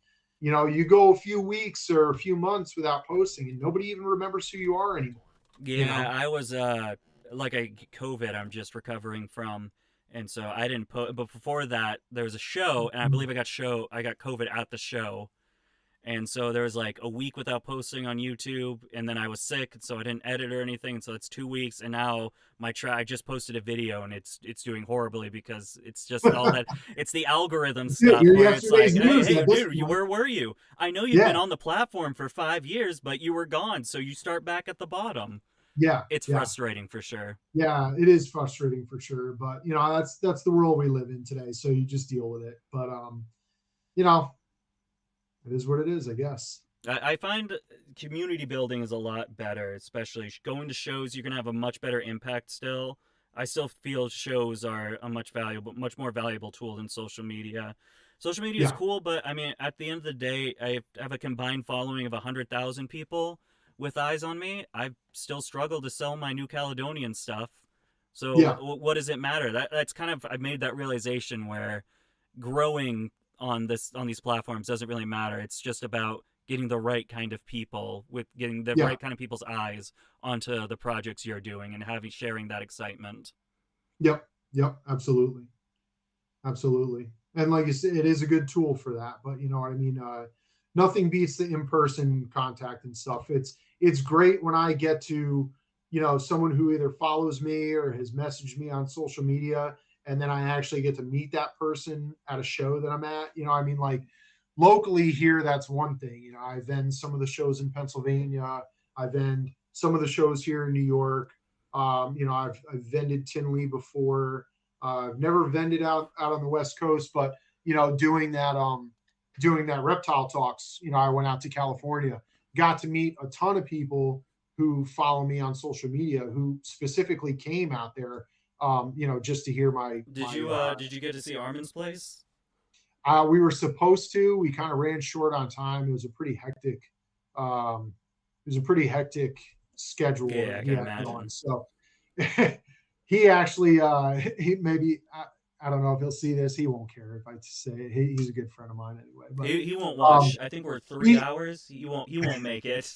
You go a few weeks or a few months without posting and nobody even remembers who you are anymore. you Yeah, know I was like a COVID I'm just recovering from, and so I didn't put. But before that, there was a show, and I believe I got COVID at the show, and so there was like a week without posting on YouTube, and then I was sick, so I didn't edit or anything, and so it's 2 weeks, and now I just posted a video, and it's doing horribly because it's just all that it's the algorithm stuff You're where it's like, yesterday's hey, news hey, at this dude, point. where were you? I know you've been Yeah, on the platform for 5 years, but you were gone, so you start back at the bottom. yeah, It's yeah. frustrating for sure. Yeah, it is frustrating for sure, but that's the world we live in today, so you just deal with it. But you know, it is what it is, I guess. I find community building is a lot better, especially going to shows. You're gonna have a much better impact still. I still feel shows are a much more valuable tool than social media. Social media is Yeah, cool, but I mean, at the end of the day, I have a combined following of 100,000 people with eyes on me. I still struggle to sell my New Caledonian stuff. So yeah, what does it matter? That's kind of I've made that realization where growing on these platforms doesn't really matter. It's just about getting the right kind of people with getting the yeah, right kind of people's eyes onto the projects you're doing and sharing that excitement. yep, yep, absolutely, absolutely. And like you said, it is a good tool for that. But you know what I mean. Nothing beats the in-person contact and stuff. It's great when I get to, you know, someone who either follows me or has messaged me on social media, and then I actually get to meet that person at a show that I'm at. You know, I mean, like locally here, that's one thing. You know, I've been some of the shows in Pennsylvania. I've been some of the shows here in New York. You know, I've vended Tinley before. I've never vended out on the West Coast, but you know, doing that reptile talks, you know, I went out to California, got to meet a ton of people who follow me on social media who specifically came out there, you know, just to hear Did you get to see Armin's place? we were supposed to, we kind of ran short on time. It was a pretty hectic, um, it was a pretty hectic schedule Yeah, that I he can had going. imagine. So he actually, he maybe, I don't know if he'll see this. He won't care if I say it. He's a good friend of mine anyway, but, He won't um, watch. I think we're three he, hours. He won't make it.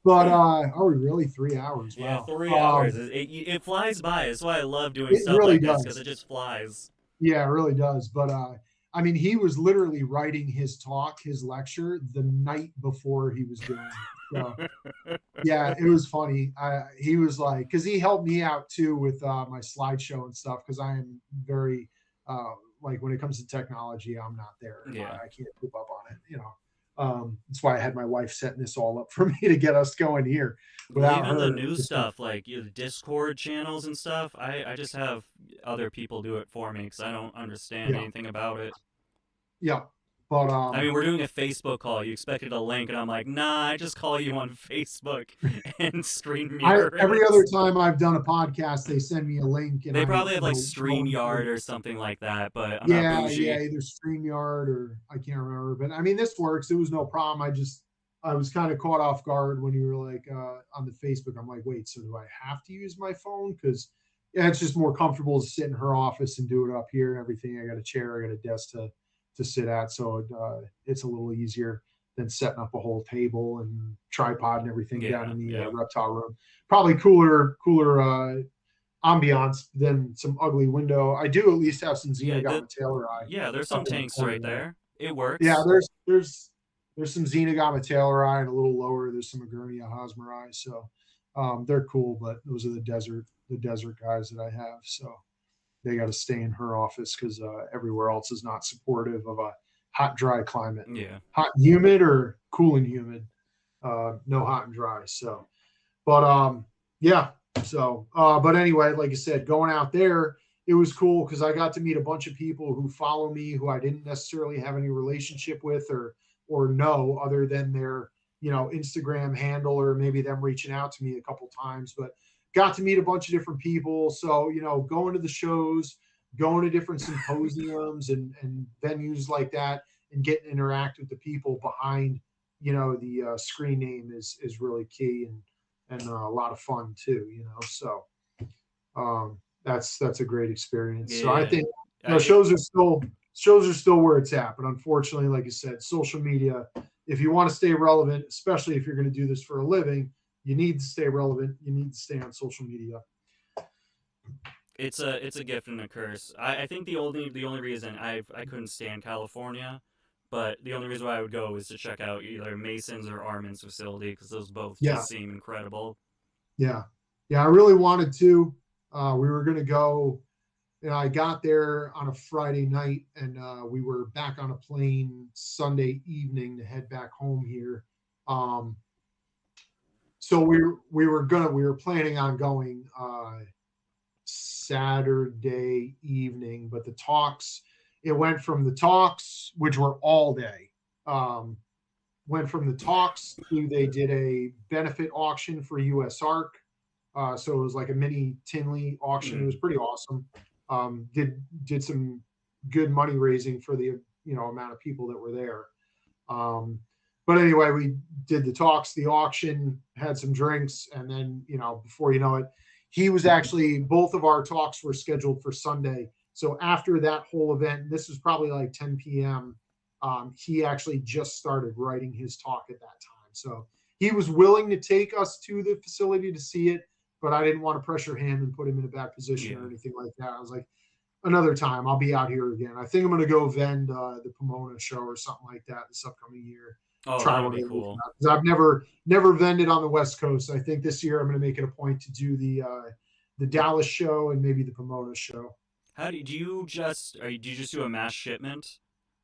but are we really 3 hours? Yeah, Wow. 3 hours. It flies by. That's why I love doing It stuff really like this because does. it just flies. Yeah, it really does. But I mean, he was literally writing his talk, his lecture, the night before he was doing it. So yeah, it was funny. He was like, because he helped me out too with my slideshow and stuff. Because I am very uh, like when it comes to technology, I'm not there. Yeah. I can't keep up on it. You know, that's why I had my wife setting this all up for me to get us going here. Well, Without even the her, new it's been, stuff like the Discord channels and stuff, I just have other people do it for me because I don't understand yeah, anything about it. yeah. But I mean, we're doing a Facebook call. You expected a link, and I'm like, nah, I just call you on Facebook and screen I mirror every it. other time I've done a podcast, they send me a link and They I, probably have you like know, go into StreamYard it. or something like that, but I'm not Yeah, yeah, bougie. either StreamYard or I can't remember. But I mean, this works. It was no problem. I was kind of caught off guard when you were like on the Facebook. I'm like, wait, so do I have to use my phone? Because yeah, it's just more comfortable to sit in her office and do it up here and everything. I got a chair, I got a desk to sit at, so it's a little easier than setting up a whole table and tripod and everything down Yeah, in the yeah, reptile room. Probably cooler ambiance than some ugly window. I do at least have some yeah. Xenogama Taylorai Yeah, there's some up in the tanks corner right there. there. It Yeah, works. there's some Xenogama Taylorai and a little lower there's some Agurnia Hosmerai. So they're cool, but those are the desert guys that I have. So they got to stay in her office because everywhere else is not supportive of a hot dry climate. Yeah. Hot and humid or cool and humid. No hot and dry. So but yeah. So but anyway, like I said, going out there, it was cool because I got to meet a bunch of people who follow me who I didn't necessarily have any relationship with or know other than their, you know, Instagram handle or maybe them reaching out to me a couple times. But got to meet a bunch of different people. So, you know, going to the shows, going to different symposiums and venues like that and getting to interact with the people behind, you know, the screen name is really key and a lot of fun too, you know. So that's a great experience. So I Yeah. think you know It, shows are still where it's at, but unfortunately, like you said, social media. If you want to stay relevant, especially if you're going to do this for a living, you need to stay relevant. You need to stay on social media. it's a gift and a curse. I think the only reason I couldn't stand California, but the only reason why I would go is to check out either Mason's or Armin's facility because those both Yeah, just seem incredible. yeah, yeah. I really wanted to. We were going to go and I got there on a Friday night, and we were back on a plane Sunday evening to head back home here. Um, so we were planning on going Saturday evening, but the talks it went from the talks, which were all day, um, went from the talks to they did a benefit auction for US Arc. So it was like a mini Tinley auction. It Mm. was pretty awesome. Did some good money raising for the amount of people that were there. Um, but anyway, we did the talks, the auction, had some drinks, and then before you know it, he was actually both of our talks were scheduled for Sunday. So after that whole event, this was probably like 10 p.m. He actually just started writing his talk at that time. So he was willing to take us to the facility to see it, but I didn't want to pressure him and put him in a bad position or Yeah. anything like that. I was like, another time. I'll be out here again. I think I'm going to go vend the Pomona show or something like that this upcoming year. Oh, Try that'll one be of those cool. out. 'Cause I've never vended on the West Coast. I think this year I'm going to make it a point to do the Dallas show and maybe the Pomona show. How do you just do you just do a mass shipment,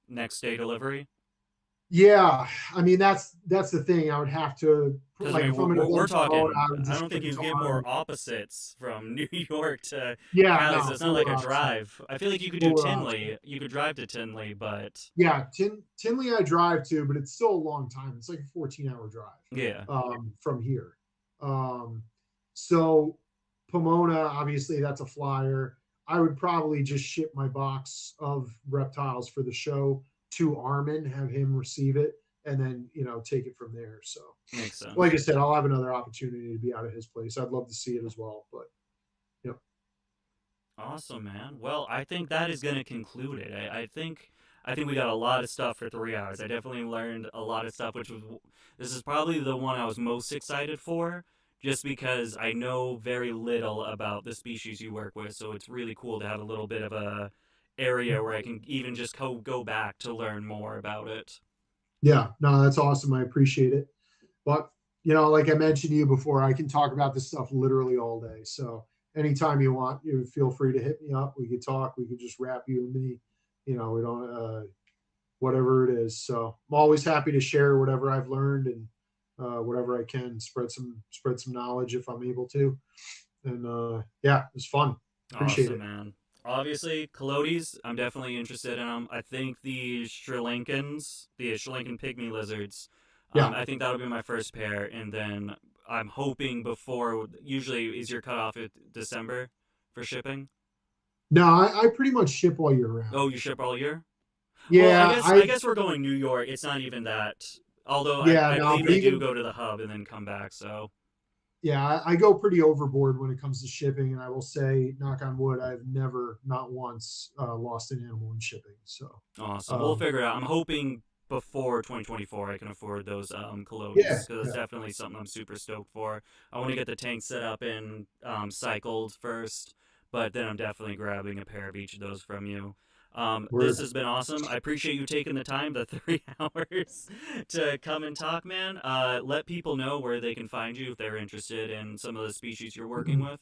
next day delivery? Yeah, I mean that's the thing. I would have to Because I like mean, if I'm going to we're vend Pomona, talking. I would I just don't think ship it you to get more Armin. opposites from New York to Yeah, Cali, so no, it's not like polar a opposite. drive. I feel like you could do Polar opposite. Tinley. You could drive to Tinley, but Yeah, Tinley I drive to, but it's still a long time. It's like a 14-hour drive yeah, from here. Um, so Pomona, obviously, that's a flyer. I would probably just ship my box of reptiles for the show to Armin, have him receive it, and then take it from there. So, makes like I sense. said, I'll have another opportunity to be out of his place. I'd love to see it as well, but yep. Awesome, man. Well, I think that is going to conclude it. I think we got a lot of stuff for 3 hours. I definitely learned a lot of stuff, which was this is probably the one I was most excited for, just because I know very little about the species you work with. So it's really cool to have a little bit of a area where I can even just go back to learn more about it. Yeah, no, that's awesome. I appreciate it. But like I mentioned to you before, I can talk about this stuff literally all day. So anytime you want, you feel free to hit me up. We could talk. We could just wrap you and me. We don't whatever it is. So I'm always happy to share whatever I've learned and whatever I can spread some knowledge if I'm able to. And yeah, it's fun. Appreciate Awesome, it. man. Obviously, Colodis, I'm definitely interested in them. I think the Sri Lankan pygmy lizards, Yeah. I think that'll be my first pair, and then I'm hoping before. Usually, is your cutoff at December for shipping? No, I pretty much ship all year round. Oh, you ship all year? Well, I Yeah, guess I I guess we're going New York. It's not even that. Although yeah, I no, believe but they do even go to the hub and then come back. So yeah, I go pretty overboard when it comes to shipping, and I will say, knock on wood, I've never, not once, lost an animal in shipping. So, awesome. We'll um, figure it out. I'm hoping before 2024 I can afford those yeah, Colodis because it's yeah, definitely something I'm super stoked for. I want to get the tank set up and cycled first, but then I'm definitely grabbing a pair of each of those from you. This word. has been awesome. I appreciate you taking the time, the 3 hours, to come and talk, man. Let people know where they can find you if they're interested in some of the species you're working with.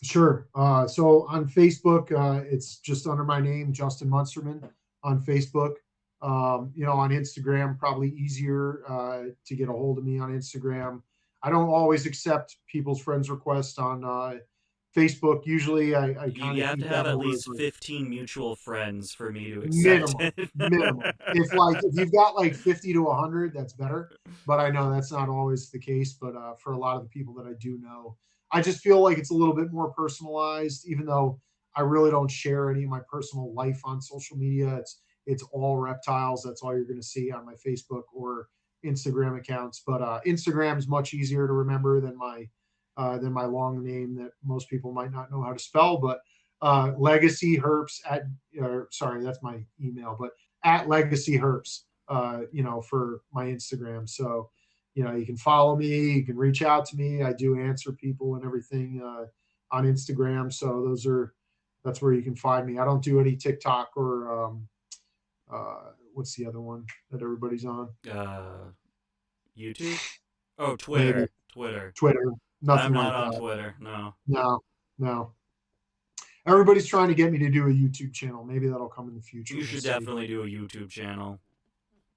Sure. So on Facebook, it's just under my name, Justin Munsterman, on Facebook. On Instagram, probably easier to get a hold of me on Instagram. I don't always accept people's friends requests on Facebook. Usually, I kind You of have to keep have that at more as least 15 mutual friends for me to accept minimum, it. minimum. If you've got like 50 to 100, that's better. But I know that's not always the case. But for a lot of the people that I do know, I just feel like it's a little bit more personalized. Even though I really don't share any of my personal life on social media, it's all reptiles. That's all you're going to see on my Facebook or Instagram accounts. But Instagram is much easier to remember than my long name that most people might not know how to spell. But Legacy Herps at sorry, that's my email, but at Legacy Herps, for my Instagram. So, you can follow me, you can reach out to me. I do answer people and everything on Instagram. So that's where you can find me. I don't do any TikTok or what's the other one that everybody's on? uh, YouTube? Oh, Maybe Twitter. Twitter. Twitter. I'm Nothing not like on that. Twitter. No. No, no. Everybody's trying to get me to do a YouTube channel. Maybe that'll come in the future. You We'll should see. definitely do a YouTube channel.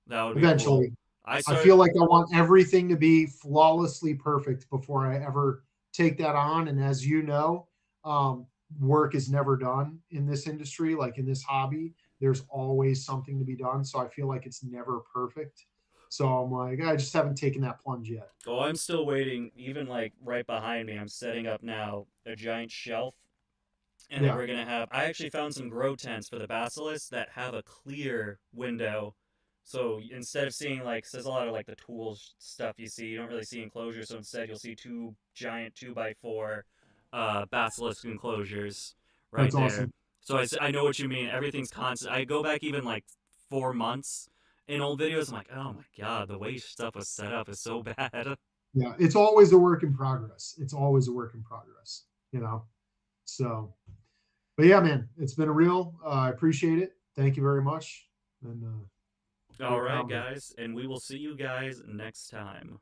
That would be cool. Eventually, I I start. feel like I want everything to be flawlessly perfect before I ever take that on. And as you know, work is never done in this industry, like in this hobby. There's always something to be done. So I feel like it's never perfect. So I'm like, I just haven't taken that plunge yet. Oh, I'm still waiting. Even like right behind me, I'm setting up now a giant shelf, and then Yeah, we're gonna have. I actually found some grow tents for the basilisk that have a clear window. So instead of seeing like, says a lot of like the tools stuff you see, you don't really see enclosures. So instead, you'll see two giant 2x4 basilisk enclosures right that's there. awesome. So I know what you mean. Everything's constant. I go back even like 4 months in old videos. I'm like, oh my god, the way stuff was set up is so bad. Yeah, it's always a work in progress. It's always a work in progress, you know? So But yeah, man, it's been a real. I appreciate it. Thank you very much. And All great right, combo. guys, and we will see you guys next time.